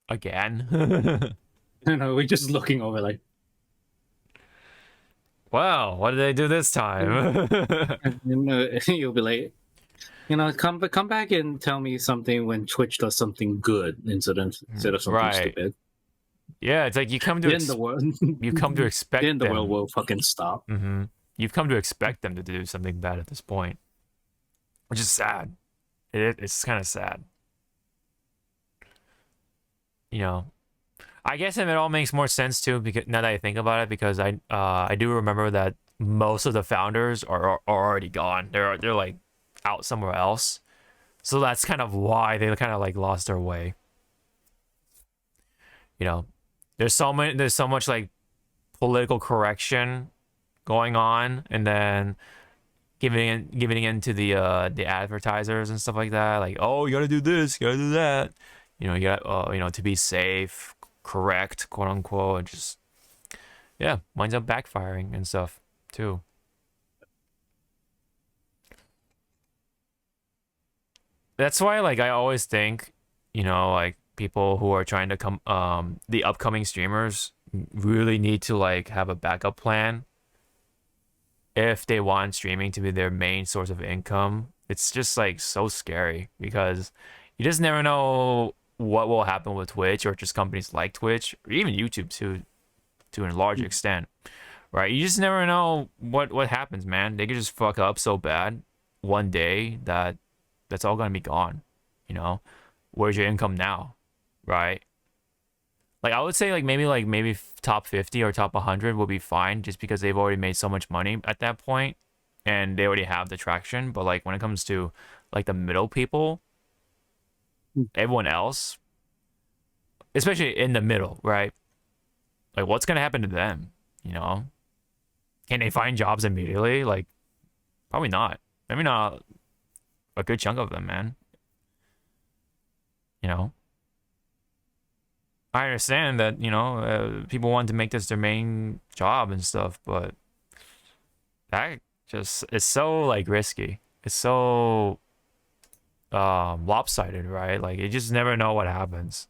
again? No, we're just looking over like, wow, what did they do this time? You'll be like, come back and tell me something when Twitch does something good instead of something stupid. Yeah, it's like you come to you come to expect then the them. world will fucking stop. Mm-hmm. You've come to expect them to do something bad at this point, which is sad. It's kind of sad. I guess it all makes more sense too, because now that I think about it, because I do remember that most of the founders are already gone. They're like out somewhere else, so that's kind of why they kind of like lost their way. There's so much like political correction going on, and then giving in to the advertisers and stuff like that. Like, oh, you gotta do this, you gotta do that. You got to be safe, correct, quote unquote, and just winds up backfiring and stuff too. That's why, like, I always think, like, people who are trying to come, the upcoming streamers really need to like have a backup plan if they want streaming to be their main source of income. It's just like so scary because you just never know what will happen with Twitch, or just companies like Twitch, or even YouTube too, to a large extent, right? You just never know what happens, man. They could just fuck up so bad one day that's all gonna be gone. Where's your income now, right? Like, I would say like maybe top 50 or top 100 will be fine, just because they've already made so much money at that point and they already have the traction. But like when it comes to like the middle people, everyone else, especially in the middle, right? Like, what's gonna happen to them? Can they find jobs immediately? Like, probably not. Maybe not a good chunk of them, man. I understand that people want to make this their main job and stuff, but that just it's so like risky. It's so lopsided, right? Like, you just never know what happens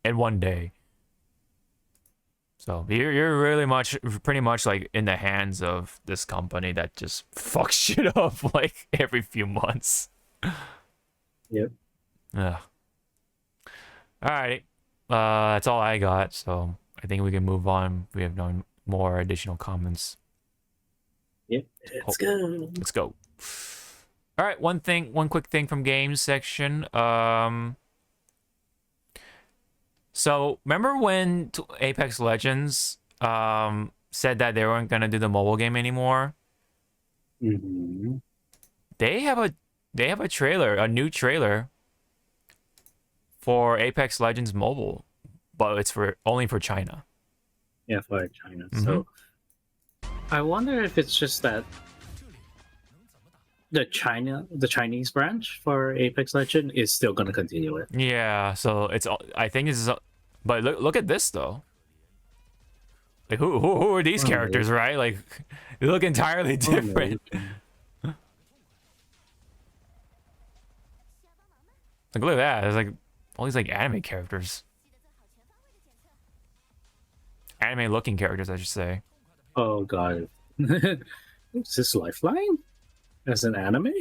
in one day. So you're really pretty much like in the hands of this company that just fucks shit up like every few months. Yep. Yeah. Alrighty. That's all I got, so I think we can move on. We have no more additional comments. Yep. Let's go. Let's go. All right, one quick thing from games section. So remember when Apex Legends said that they weren't gonna do the mobile game anymore? Mm-hmm. They have a trailer, a new trailer for Apex Legends Mobile, but it's only for China. Yeah, for China. Mm-hmm. So I wonder if it's just that the Chinese branch for Apex Legend is still going to continue it. Yeah, so I think it's, but look at this though. Like, who are these characters, right? Like, they look entirely different. Like, look at that. There's like all these like anime characters. Anime looking characters, I should say. Oh god. Is this Lifeline? As an anime?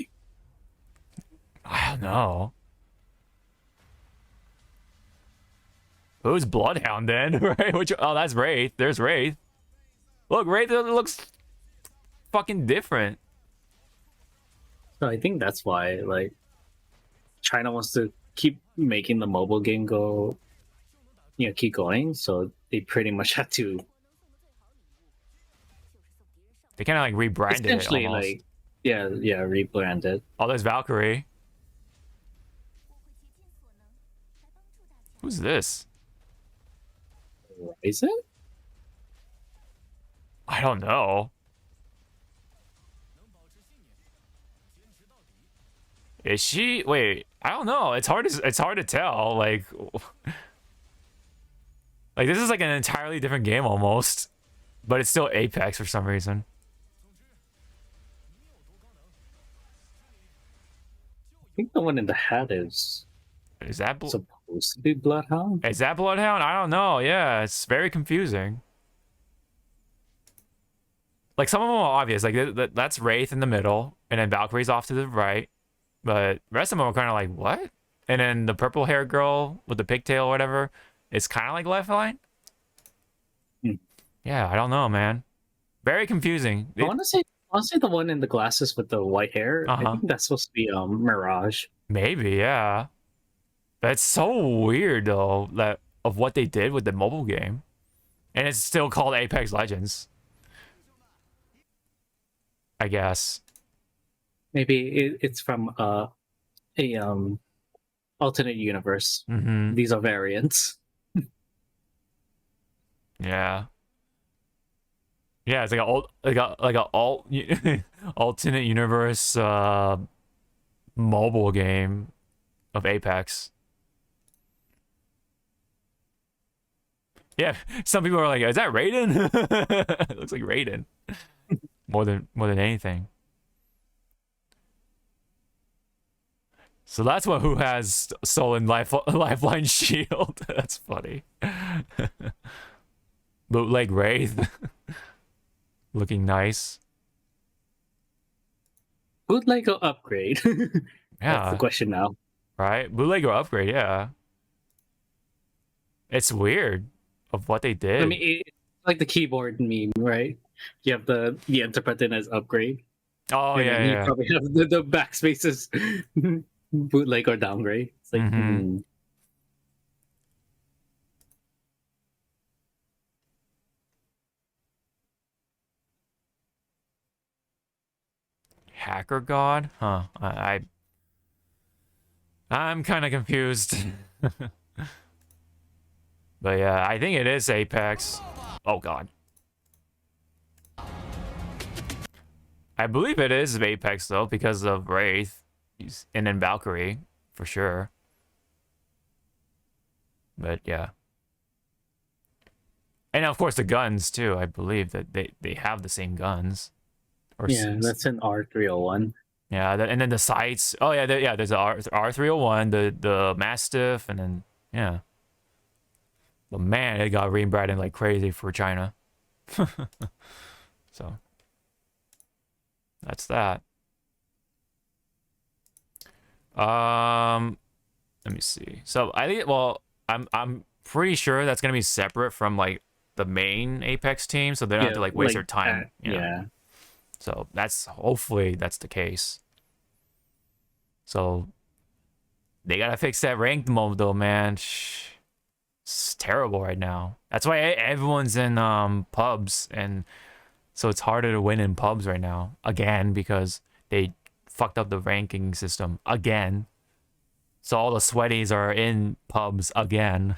I don't know. Who's Bloodhound then? Right? Oh, that's Wraith. There's Wraith. Look, Wraith looks fucking different. So I think that's why, like, China wants to keep making the mobile game go, keep going. So they pretty much had to. They kind of like rebranded it almost. Like, yeah, rebranded. Oh, there's Valkyrie. Who's this? Is it? I don't know. Is she? Wait, I don't know. It's hard to tell. Like this is like an entirely different game almost, but it's still Apex for some reason. I think the one in the hat is that supposed to be Bloodhound? Is that Bloodhound? I don't know. Yeah, it's very confusing. Like some of them are obvious. Like that's Wraith in the middle, and then Valkyrie's off to the right. But the rest of them are kind of like, what? And then the purple hair girl with the pigtail or whatever, it's kind of like Lifeline. Yeah, I don't know, man. Very confusing. I want to say the one in the glasses with the white hair. I think that's supposed to be Mirage. Maybe, yeah. That's so weird though, that of what they did with the mobile game, and it's still called Apex Legends. I guess. Maybe it's from a alternate universe. These are variants. Yeah. Yeah, it's like a alternate universe mobile game of Apex. Yeah, some people are like, "Is that Raiden?" It looks like Raiden more than anything. So that's who has stolen Lifeline Shield. That's funny. Bootleg Wraith. Looking nice. Bootleg or upgrade? Yeah. That's the question now. Right? Bootleg or upgrade, yeah. It's weird of what they did. I mean, it's like the keyboard meme, right? You have the enter button as upgrade. Oh, and yeah. You probably have the backspaces bootleg or downgrade. It's like, Hacker God? Huh. I'm kind of confused. But yeah, I think it is Apex. Oh god. I believe it is Apex though, because of Wraith. And then Valkyrie, for sure. But yeah. And of course the guns too. I believe that they have the same guns. Or yeah, that's an R301. Yeah, and then the sights. Oh yeah, there's the R301, the Mastiff, and then yeah. But man, it got rebranded like crazy for China. So that's that. Let me see. So I think, well, I'm pretty sure that's gonna be separate from like the main Apex team, so they don't have to like waste their time. Yeah. So hopefully that's the case. So they gotta fix that ranked mode though, man. It's terrible right now. That's why everyone's in pubs, and so it's harder to win in pubs right now again because they fucked up the ranking system again. So all the sweaties are in pubs again.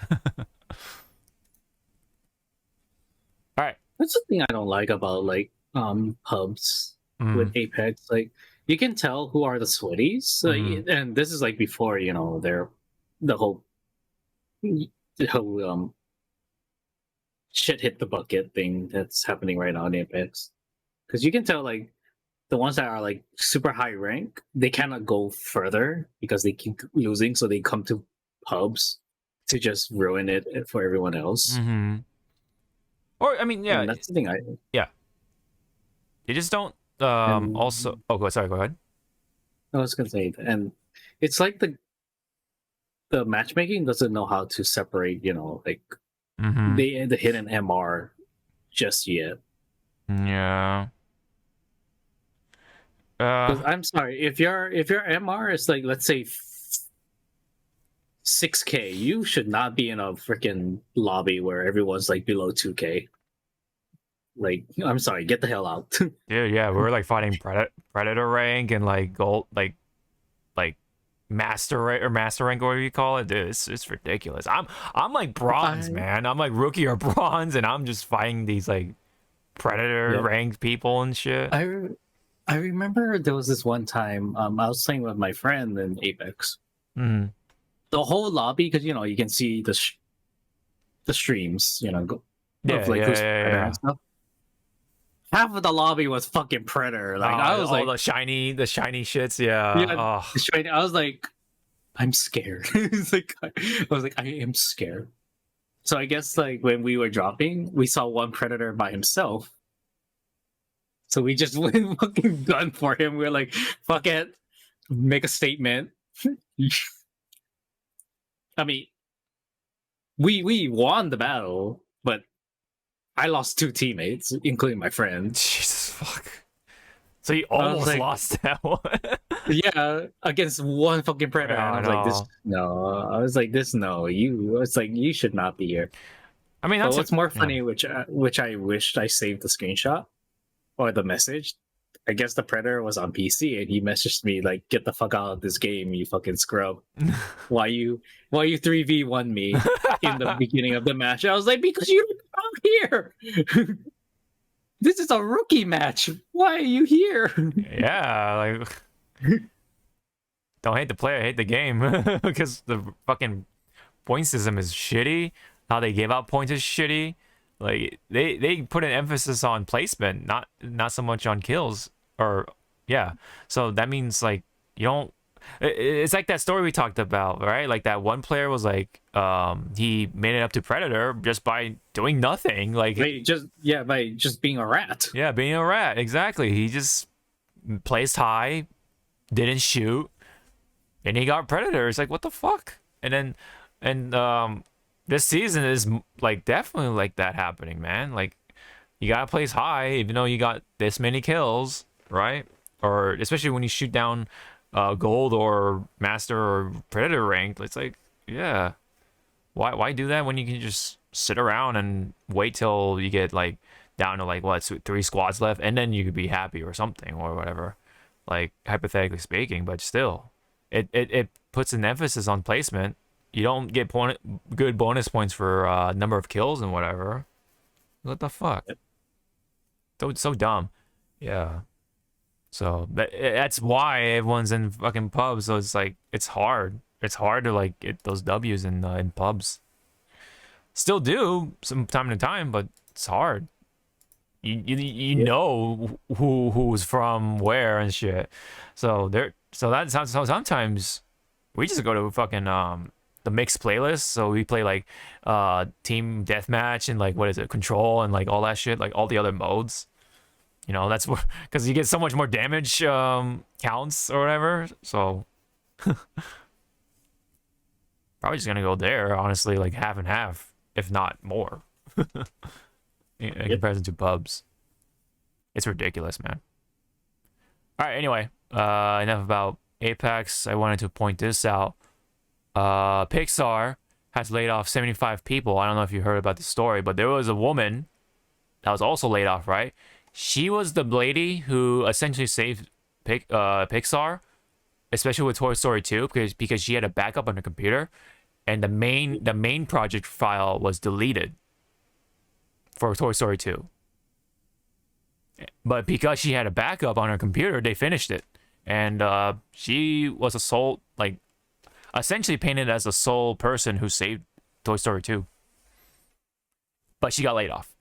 All right. That's the thing I don't like about like pubs with Apex. Like you can tell who are the sweaties, and this is like before the whole shit hit the bucket thing that's happening right now in Apex. Because you can tell like the ones that are like super high rank, they cannot go further because they keep losing, so they come to pubs to just ruin it for everyone else. Or I mean, yeah, and that's the thing. You just don't. Also, sorry. Go ahead. I was gonna say, and it's like the matchmaking doesn't know how to separate, like the hidden MR just yet. Yeah. I'm sorry, if your MR is like, let's say 6K, you should not be in a freaking lobby where everyone's like below 2K. Like, I'm sorry, get the hell out. Dude, yeah, we're like fighting predator rank and like gold, like master rank, or whatever you call it. Dude, it's ridiculous. I'm like bronze, man. I'm like rookie or bronze, and I'm just fighting these like predator ranked people and shit. I remember there was this one time I was playing with my friend in Apex. Mm-hmm. The whole lobby, because you can see the streams, of like who's Predator and stuff. Half of the lobby was fucking Predator. Like I was like the shiny shits, yeah. Shiny. I was like, I'm scared. It's like I was like, I am scared. So I guess like when we were dropping, we saw one Predator by himself. So we just went fucking gun for him. We were like, fuck it, make a statement. I mean, we won the battle, but I lost 2 teammates, including my friend. Jesus fuck. So you almost lost that one. Yeah, against one fucking Predator. I was like, this no. I was like, this no. It's like you should not be here. I mean, that's what's more funny, which I wished I saved the screenshot or the message. I guess the Predator was on PC and he messaged me like, "Get the fuck out of this game, you fucking scrub! Why you 3v1 me in the beginning of the match?" I was like, "Because you're out here. This is a rookie match. Why are you here?" Yeah, like don't hate the player, hate the game, because the fucking point system is shitty. How they give out points is shitty. Like they put an emphasis on placement, not so much on kills. Or so that means like you don't. It's like that story we talked about, right? Like that one player was like, he made it up to Predator just by doing nothing, like by just being a rat. Yeah, being a rat, exactly. He just placed high, didn't shoot, and he got Predator. It's like, what the fuck? And this season is like definitely like that happening, man. Like you gotta place high, even though you got this many kills, right? Or especially when you shoot down gold or master or predator ranked. It's like, yeah, why do that when you can just sit around and wait till you get like down to like what 3 squads left, and then you could be happy or something or whatever, like hypothetically speaking. But still, it puts an emphasis on placement. You don't get good bonus points for number of kills and whatever. What the fuck? So dumb. Yeah. So that's why everyone's in fucking pubs. So it's like it's hard. It's hard to like get those W's in pubs. Still do some time to time, but it's hard. You know who's from where and shit. So sometimes we just go to fucking the mixed playlist. So we play like team deathmatch and like what is it, control and like all that shit, like all the other modes. You know, that's where, because you get so much more damage counts or whatever. So probably just gonna go there, honestly, like half and half, if not more, in comparison to pubs. It's ridiculous, man. All right, anyway, enough about Apex. I wanted to point this out. Pixar has laid off 75 people. I don't know if you heard about the story, but there was a woman that was also laid off, right? She was the lady who essentially saved Pixar, especially with Toy Story 2, because she had a backup on her computer, and the main project file was deleted for Toy Story 2. But because she had a backup on her computer, they finished it, and she was a sole, like, essentially painted as the sole person who saved Toy Story 2. But she got laid off.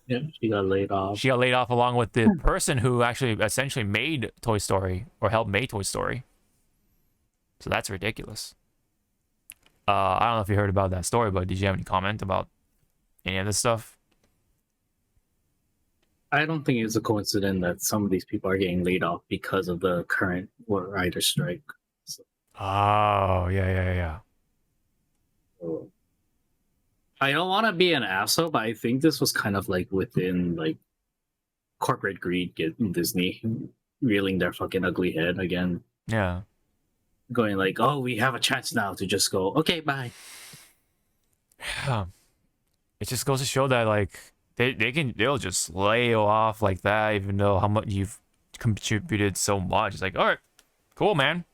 Yeah, she got laid off. She got laid off along with the person who actually essentially made Toy Story or helped make Toy Story. So that's ridiculous. I don't know if you heard about that story, but did you have any comment about any of this stuff? I don't think it's a coincidence that some of these people are getting laid off because of the current writer strike. So. Oh, yeah. So, I don't want to be an asshole, but I think this was kind of like within like corporate greed getting Disney reeling their fucking ugly head again. Yeah. Going like, oh, we have a chance now to just go, okay, bye. Yeah. It just goes to show that like they'll just lay you off like that, even though how much you've contributed so much. It's like, all right, Cool, man.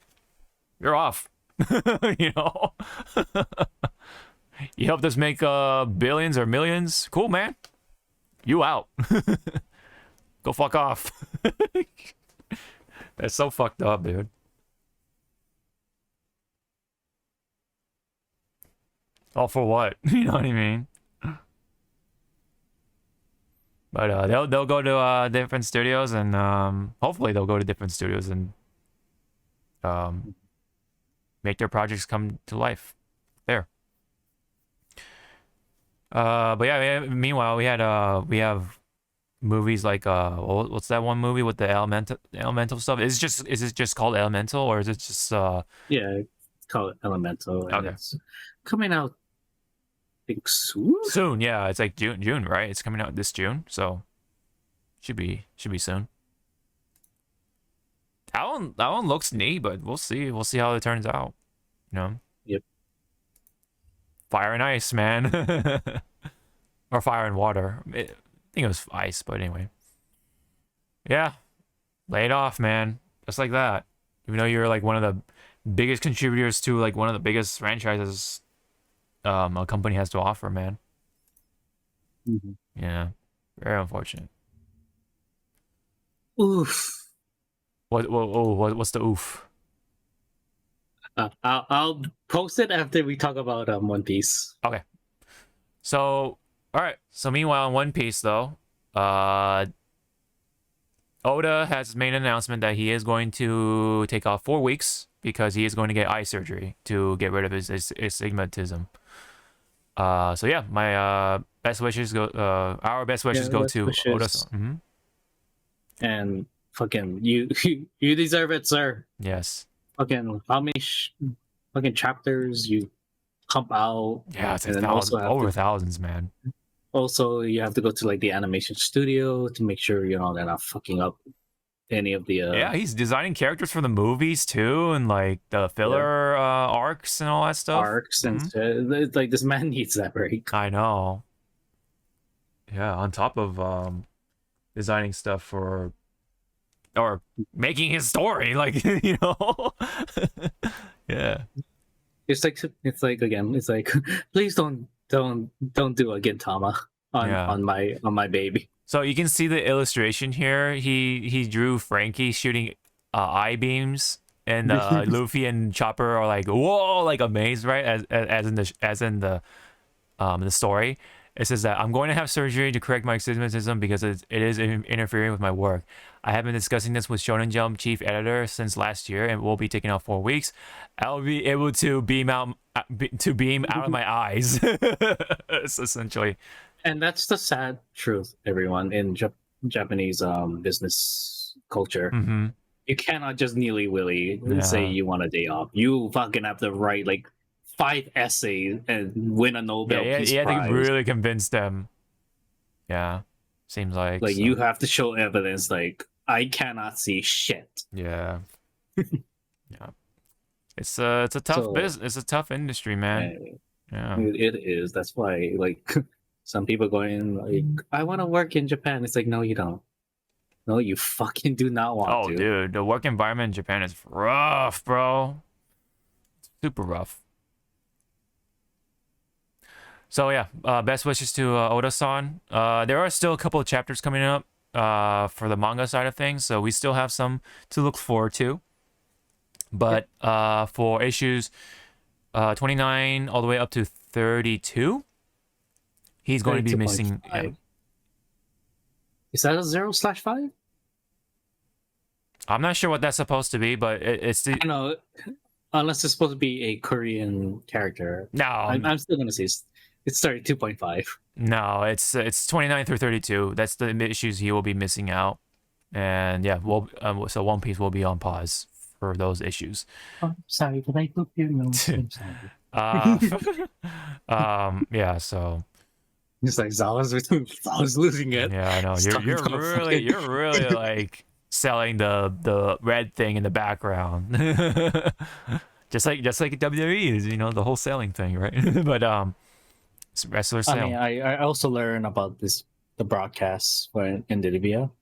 You're off. You know? You helped us make billions or millions. Cool, man. You out. Go fuck off. That's so fucked up, dude. All for what? You know what I mean? But they'll go to different studios, and hopefully they'll go to different studios and make their projects come to life there. But yeah, meanwhile we have movies like what's that one movie with the elemental stuff? Is it just called Elemental, or is it just yeah, it's called Elemental, and okay. It's coming out I think soon. Yeah, it's like June, right? It's coming out this June, so should be soon. That one looks neat, but we'll see how it turns out, you know. Yep. Fire and ice, man. Or fire and water. I think it was ice, but anyway. Yeah. Laid off, man. Just like that. Even though you're like one of the biggest contributors to like one of the biggest franchises a company has to offer, man. Mm-hmm. Yeah. Very unfortunate. Oof. What's the oof? I'll post it after we talk about One Piece. Okay. So, all right. So meanwhile, in One Piece though, Oda has made an announcement that he is going to take off 4 weeks because he is going to get eye surgery to get rid of his astigmatism. So yeah, my best wishes go. Our best wishes go to Oda. Mm-hmm. And fucking you deserve it, sir. Yes. Fucking how many fucking chapters you pump out? Yeah, it's over thousands, man. Also, you have to go to like the animation studio to make sure they're not fucking up any of the. Yeah, he's designing characters for the movies too, and like the filler arcs and all that stuff. Arcs and like this man needs that break. I know. Yeah, on top of designing stuff for or making his story, like you know. Yeah. It's like please don't do a Gintama on my baby. So you can see the illustration here. He drew Frankie shooting eye beams, and Luffy and Chopper are like, whoa, like amazed, right? As in the story. It says that I'm going to have surgery to correct my astigmatism because it is interfering with my work. I have been discussing this with Shonen Jump chief editor since last year, and will be taking out 4 weeks. I'll be able to beam out of my eyes. It's essentially. And that's the sad truth, everyone, in Japanese business culture. Mm-hmm. You cannot just nilly-willy say you want a day off. You fucking have to write like 5 essays and win a Nobel Peace Prize. I think really convince them. Yeah, seems like so. You have to show evidence. Like I cannot see shit. Yeah, yeah. It's a tough business. It's a tough industry, man. Yeah, it is. That's why like some people going like, I want to work in Japan. It's like, no, you don't. No, you fucking do not want to. Oh, dude, the work environment in Japan is rough, bro. It's super rough. So yeah, best wishes to Oda-san. There are still a couple of chapters coming up for the manga side of things, so we still have some to look forward to. But for issues 29 all the way up to 32, he's going to be missing. Yeah. Is that a 0/5? I'm not sure what that's supposed to be, but it's the. I don't know, unless it's supposed to be a Korean character. No, I'm still gonna say it's 32.5. No, it's 29 through 32. That's the issues he will be missing out, and yeah, so One Piece will be on pause for those issues. Oh, sorry, did I book your notes? I'm sorry. Yeah, so. It's like Zawa's losing it. Yeah, I know. You're really like selling the red thing in the background. just like WWE is, the whole selling thing, right? But wrestler sale. I mean, I also learned about the broadcasts in the video.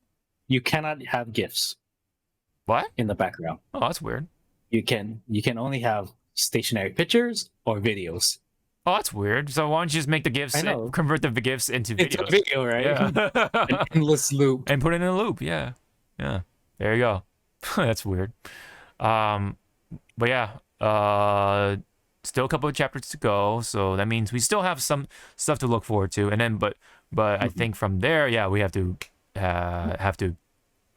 You cannot have GIFs. What? In the background. Oh, that's weird. you can only have stationary pictures or videos. Oh, that's weird. So why don't you just make the GIFs, convert the GIFs into videos? It's a video, right? Yeah. An endless loop. And put it in a loop, yeah. Yeah. There you go. That's weird. But yeah, still a couple of chapters to go, so that means we still have some stuff to look forward to. And then but I think from there, yeah, we have to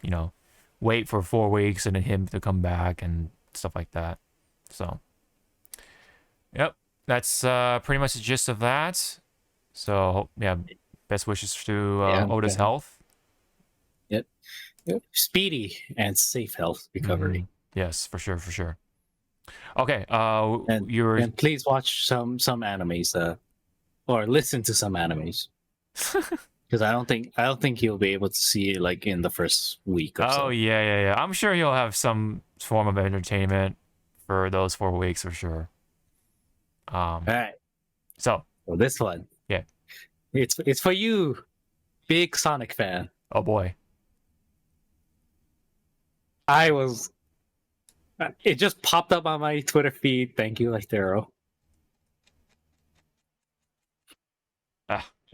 you know, wait for 4 weeks and then him to come back and stuff like that. So yep, that's pretty much the gist of that. So yeah, best wishes to Oda's health. Yep. Speedy and safe health recovery. Yes, for sure. Okay, and please watch some animes, or listen to some animes, because I don't think you'll be able to see it like in the first week. Or so. Yeah. I'm sure you'll have some form of entertainment for those 4 weeks for sure. All right. So this one, yeah, it's for you, big Sonic fan. Oh boy. It just popped up on my Twitter feed. Thank you, Eiichiro.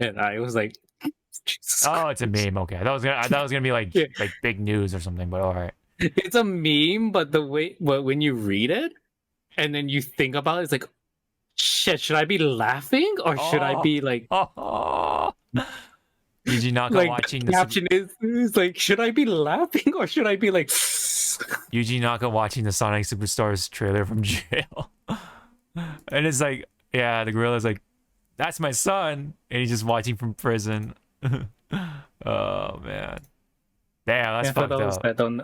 And I was like, Jesus it's a meme. Okay, I thought it was gonna be like like big news or something. But all right, it's a meme. But when you read it and then you think about it, it's like, shit. Should I be laughing or should I be like? Yuji Naka like watching the caption is like, should I be laughing or should I be like? Yuji Naka watching the Sonic Superstars trailer from jail, and it's like, yeah, the gorilla's like, that's my son, and he's just watching from prison. Oh man, damn, that's fucked for those up. that don't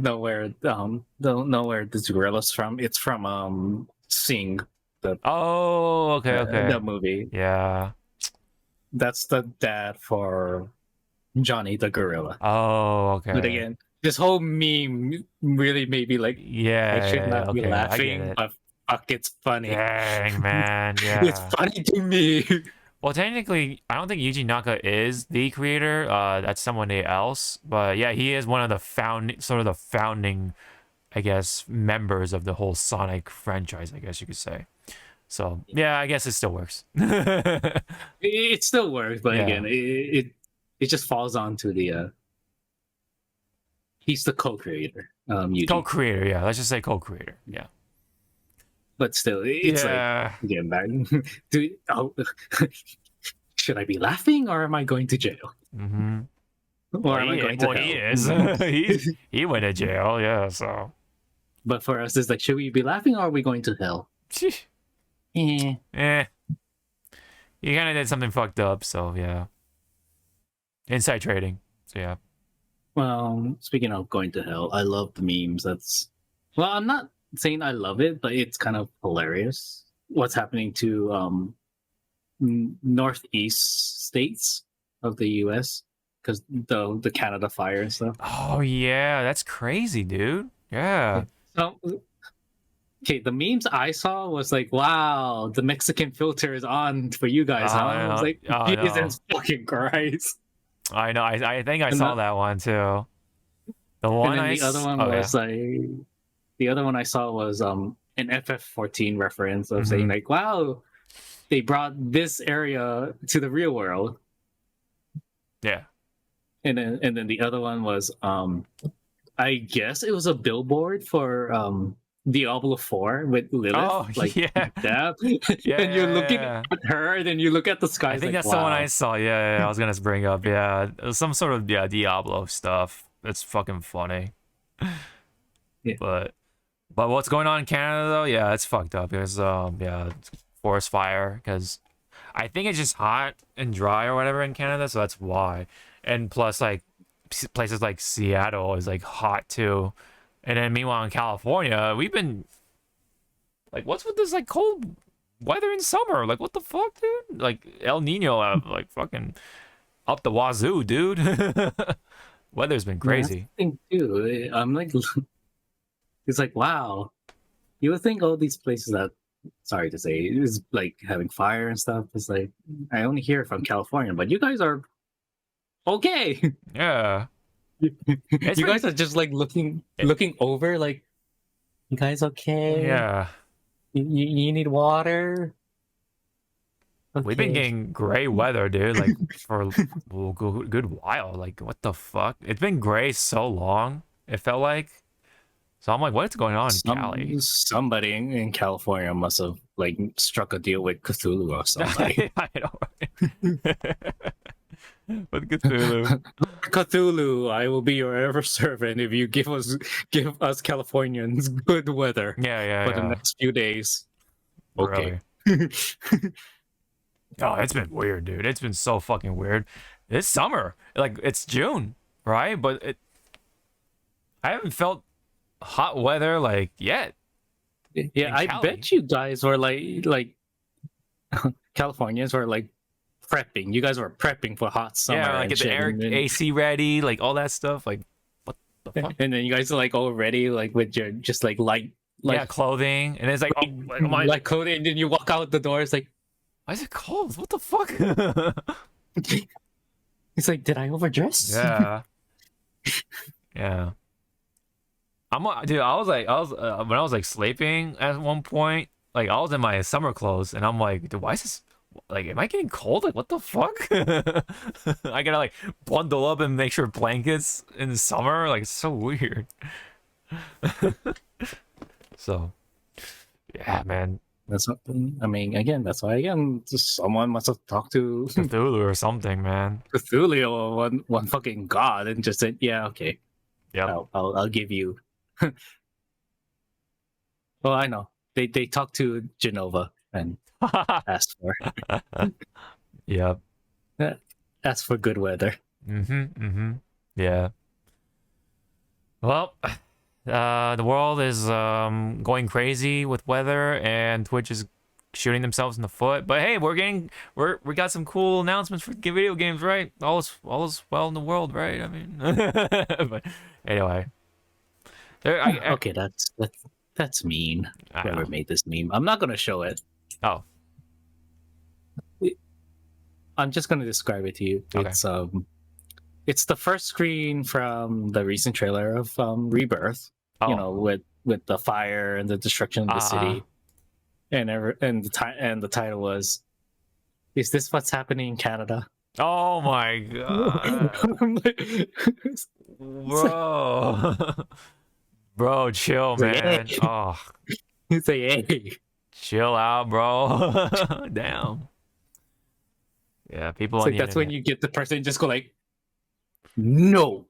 know where this gorilla's from, it's from Sing. Okay. The movie. Yeah. That's the dad for Johnny the gorilla. Oh, okay. But again, this whole meme really made me like, I should not be laughing, but fuck, it's funny. Dang, man, yeah. It's funny to me. Well, technically, I don't think Yuji Naka is the creator. That's someone else. But yeah, he is one of the founding, I guess, members of the whole Sonic franchise, I guess you could say. So yeah, I guess it still works. It still works, but again, it just falls onto the he's the co-creator. Co-creator, yeah. Let's just say co-creator, yeah. But still, it's like again back. Should I be laughing or am I going to jail? Or am I going to hell? He is. he went to jail, yeah. So, but for us, it's like, should we be laughing or are we going to hell? You kind of did something fucked up, so yeah. Inside trading, so yeah. Well, speaking of going to hell, I love the memes. I'm not saying I love it, but it's kind of hilarious what's happening to northeast states of the U.S. because the Canada fire and stuff. Oh yeah, that's crazy, dude. Yeah. So, okay, the memes I saw was like, wow, the Mexican filter is on for you guys, huh? I was like, Jesus fucking Christ. I know. I think I saw that one too. The one the other one was like, the other one I saw was an FF14 reference of saying like, wow, they brought this area to the real world. Yeah. And then the other one was I guess it was a billboard for Diablo 4 with Lilith. Oh, like yeah. that. And you're looking at her, and then you look at the sky. I think that's the one I saw. Yeah, I was gonna bring up. Yeah, it was some sort of Diablo stuff. It's fucking funny. Yeah. But what's going on in Canada though? Yeah, it's fucked up because forest fire. Because I think it's just hot and dry or whatever in Canada, so that's why. And plus, like places like Seattle is like hot too. And then meanwhile in California, we've been like, what's with this like cold weather in summer? Like, what the fuck, dude? Like El Nino, like fucking up the wazoo, dude. Weather's been crazy. I think too. I'm like, it's like, wow. You would think all these places that, sorry to say, is like having fire and stuff. It's like I only hear it from California, but you guys are okay. Yeah. You guys are just like looking over, like You guys okay? Yeah. You need water? Okay. We've been getting gray weather, dude, like for a good while. Like, what the fuck? It's been gray so long, it felt like. So I'm like, what's going on in Cali? Somebody in California must have like struck a deal with Cthulhu or something. I know, right? With Cthulhu. Cthulhu, I will be your ever servant if you give us Californians good weather. Yeah, for the next few days. Okay. Really? Oh, it's been weird, dude. It's been so fucking weird. It's summer, like it's June, right? But I haven't felt hot weather like yet. Yeah, I bet you guys were like Californians were like prepping. You guys were prepping for hot summer. Yeah, like get the air AC ready, like all that stuff. Like what the fuck? And then you guys are like all ready, like with your just like light, clothing, and it's like like clothing. And then you walk out the door. It's like, why is it cold? What the fuck? It's like, did I overdress? Yeah, yeah. Dude. I was when I was like sleeping at one point, like I was in my summer clothes, and I'm like, dude, why is this? Like, am I getting cold? Like, what the fuck? I gotta like bundle up and make sure blankets in the summer. Like, it's so weird. So, yeah, man. That's what, I mean, again, that's why someone must have talked to Cthulhu or something, man. Cthulhu or one fucking god and just said, yeah, okay, yeah, I'll give you. Well, I know they talked to Genova and asked for. Yep. Asked for good weather. Yeah. Well, the world is going crazy with weather, and Twitch is shooting themselves in the foot. But hey, we got some cool announcements for video games, right? All is well in the world, right? I mean, but anyway. Okay, that's mean. Whoever made this meme, I'm not gonna show it. Oh. I'm just gonna describe it to you. Okay. It's the first screen from the recent trailer of Rebirth. Oh. You know, with the fire and the destruction of the city, and the title was, "Is this what's happening in Canada?" Oh my god, bro, bro, chill, man. Hey. Oh, it's like, hey, chill out, bro. Damn. Yeah, people. It's like that's when you get the person just go like, no.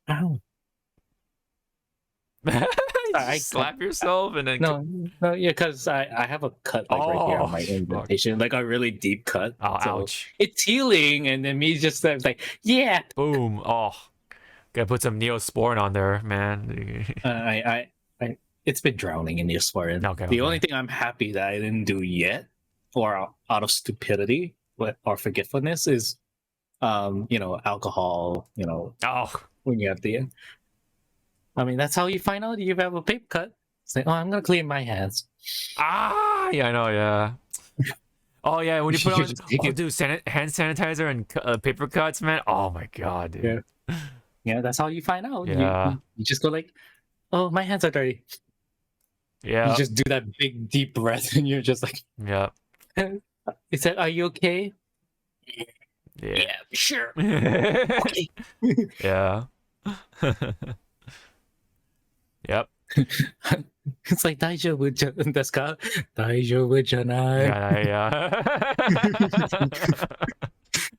Ow. I slap yourself and then no, yeah, because I have a cut like right here on my indentation, like a really deep cut. Oh, so ouch! It's healing, and then me just like, yeah, boom. Oh, gotta put some Neosporin on there, man. It's been drowning in Neosporin. Okay. The only thing I'm happy that I didn't do yet, or out of stupidity or forgetfulness, is, alcohol. When you have the. I mean, that's how you find out you have a paper cut. It's like, oh, I'm gonna clean my hands. Yeah, I know, yeah. Oh yeah, when you put on, hand sanitizer and paper cuts, man. Oh my god, dude. Yeah, that's how you find out. Yeah, you just go like, oh, my hands are dirty. Yeah. You just do that big deep breath, and you're just like, yeah. It said, "Are you okay?" Yeah, sure. Okay. Yeah. Yep. It's like daijoubu desu ka? Daijoubu janai. Yeah.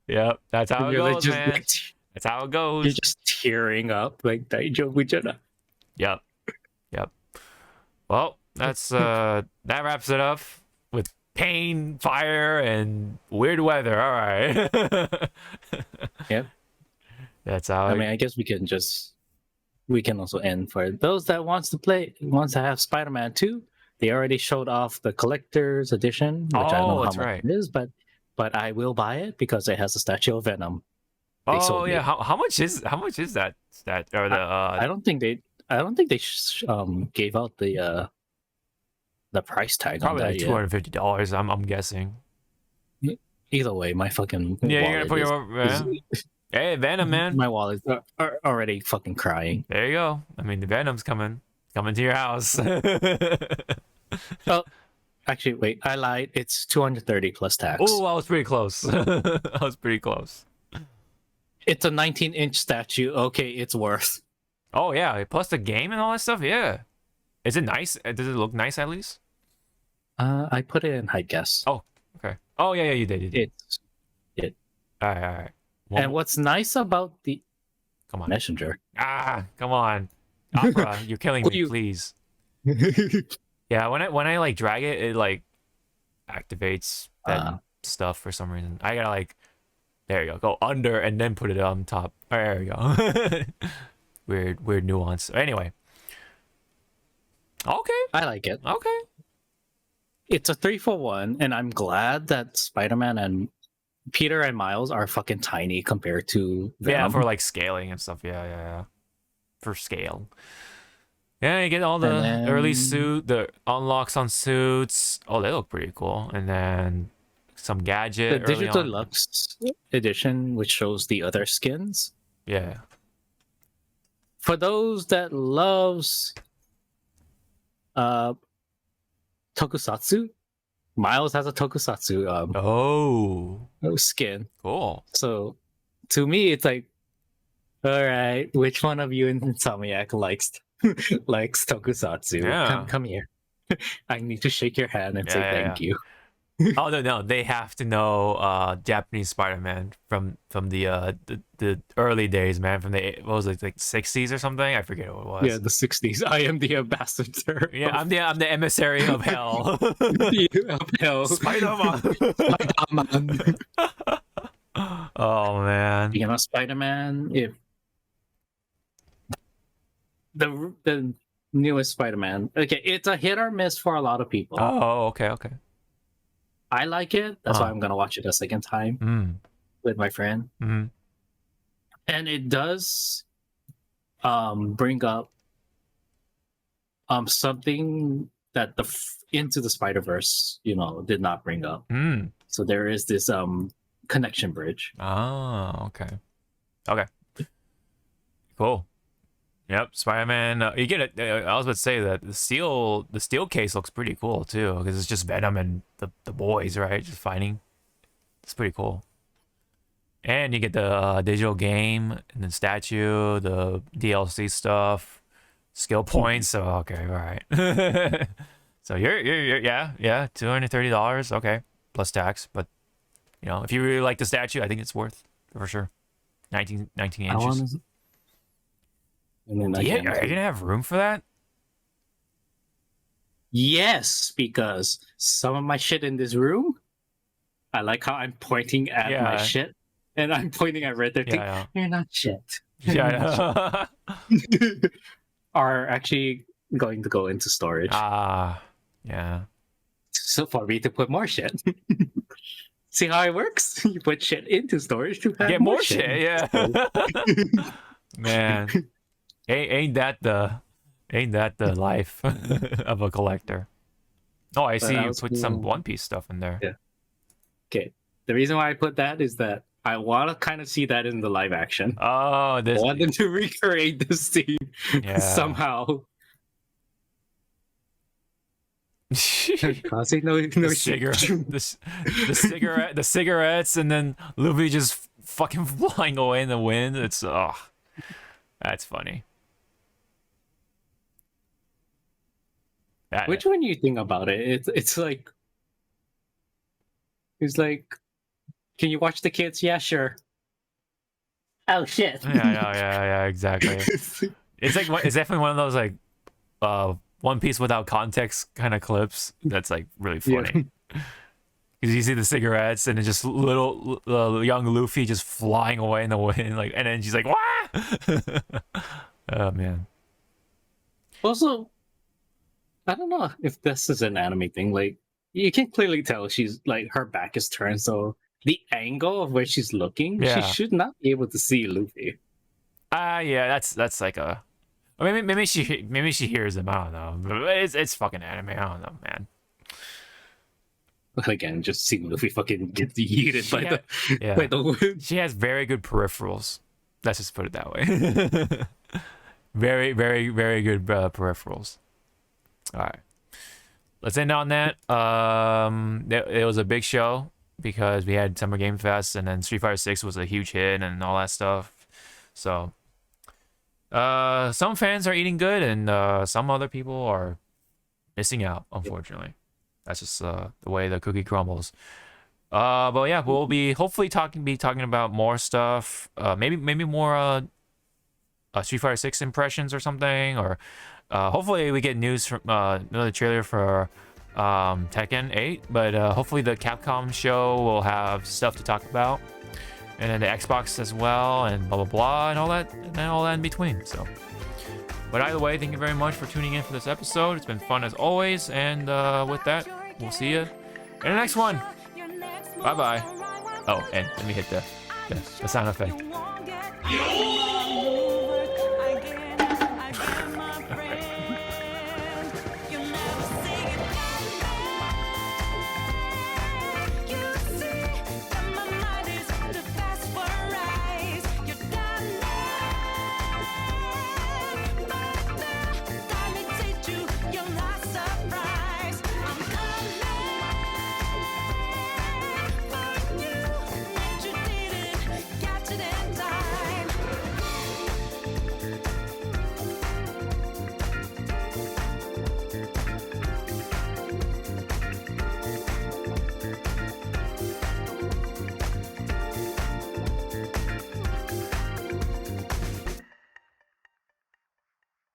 Yep. That's how it goes, man. That's how it goes. You're just tearing up like daijoubu janai. Yep. Well, that's that wraps it up with pain, fire, and weird weather. All right. Yep. That's how. I mean, I guess we can also end for those that wants to have Spider-Man 2. They already showed off the collector's edition, which I don't know how much it is, but I will buy it because it has a statue of Venom. Oh yeah, how much is that stat or the? I don't think they gave out the price tag. Probably like $250. I'm guessing. Either way, my fucking you're gonna put your. Hey, Venom, man. My wallet's are already fucking crying. There you go. I mean, the Venom's coming. Coming to your house. Oh, actually, wait, I lied. It's 230 plus tax. Oh, I was pretty close. I was pretty close. It's a 19-inch statue. Okay, it's worth. Oh yeah, plus the game and all that stuff. Yeah, is it nice? Does it look nice at least? I put it in Hypecast. Oh, okay. Oh yeah, you did. It's it. All right. And what's nice about the come on messenger? Come on, Opera, you're killing me, please. Yeah, when I like drag it, it like activates that stuff for some reason. I gotta like, there you go under and then put it on top. There you go. weird nuance. Anyway, okay, I like it. Okay, it's a 3-for-1, and I'm glad that Spider-Man and Peter and Miles are fucking tiny compared to Venom. Yeah, for like scaling and stuff. Yeah. For scale. Yeah, you get all the early suit, the unlocks on suits. Oh, they look pretty cool. And then some gadget. The Digital Deluxe edition, which shows the other skins. Yeah. For those that loves tokusatsu, Miles has a tokusatsu skin. Cool. So to me, it's like, all right, which one of you in Insomniac likes tokusatsu? Yeah. Come here. I need to shake your hand and say thank you. Oh no, they have to know Japanese Spider-Man from the early days, man. From the what was it, like 60s or something? I forget what it was. Yeah, the 60s. I am the ambassador. Yeah, I'm the emissary of hell. Of hell. Spider-Man. Oh man. You know, Spider-Man. If the newest Spider-Man, okay, it's a hit or miss for a lot of people. Oh, okay. I like it. That's why I'm gonna watch it a second time with my friend. Mm-hmm. And it does bring up something that the Into the Spider-Verse, did not bring up. So there is this connection bridge. Oh, okay. Cool. Yep, Spider-Man. You get it. I was about to say that the steel case looks pretty cool too, because it's just Venom and the boys, right? Just fighting. It's pretty cool. And you get the digital game and the statue, the DLC stuff, skill points. So okay, all right. So you're $230. Okay, plus tax. But if you really like the statue, I think it's worth for sure. 19 inches. And then are you gonna have room for that? Yes, because some of my shit in this room, I like how I'm pointing at my shit, and I'm pointing at Red. You're not shit. Yeah. Are actually going to go into storage. Yeah. So for me to put more shit. See how it works? You put shit into storage to have get more shit. Yeah. Man. Ain't that the life of a collector? Oh, I see you put some One Piece stuff in there. Yeah. Okay. The reason why I put that is that I want to kind of see that in the live action. Oh, I want them to recreate this scene somehow. Causing no the cigarettes, and then Luffy just fucking flying away in the wind. It's that's funny. Which one you think about it? It's like, can you watch the kids? Yeah, sure. Oh shit. Yeah, exactly. It's definitely one of those like One Piece without context kind of clips that's like really funny. Because you see the cigarettes and it's just little young Luffy just flying away in the wind, like, and then she's like, "Wah!" Oh man. Also, I don't know if this is an anime thing. Like, you can clearly tell she's like her back is turned, so the angle of where she's looking, she should not be able to see Luffy. Yeah, that's like a. Maybe she hears him. I don't know. But it's fucking anime. I don't know, man. Again, just seeing Luffy fucking get yeeted by the wind. She has very good peripherals. Let's just put it that way. Very, very, very good peripherals. All right. Let's end on that. It was a big show because we had Summer Game Fest, and then Street Fighter 6 was a huge hit and all that stuff. So, some fans are eating good, and some other people are missing out, unfortunately. That's just the way the cookie crumbles. But yeah, we'll be hopefully talking about more stuff. Maybe more Street Fighter 6 impressions or something, or hopefully we get news from another trailer for Tekken 8. But hopefully the Capcom show will have stuff to talk about, and then the Xbox as well, and blah blah blah, and all that in between. So, but either way, thank you very much for tuning in for this episode. It's been fun as always, and with that, we'll see you in the next one. Bye bye. Oh, and let me hit the sound effect.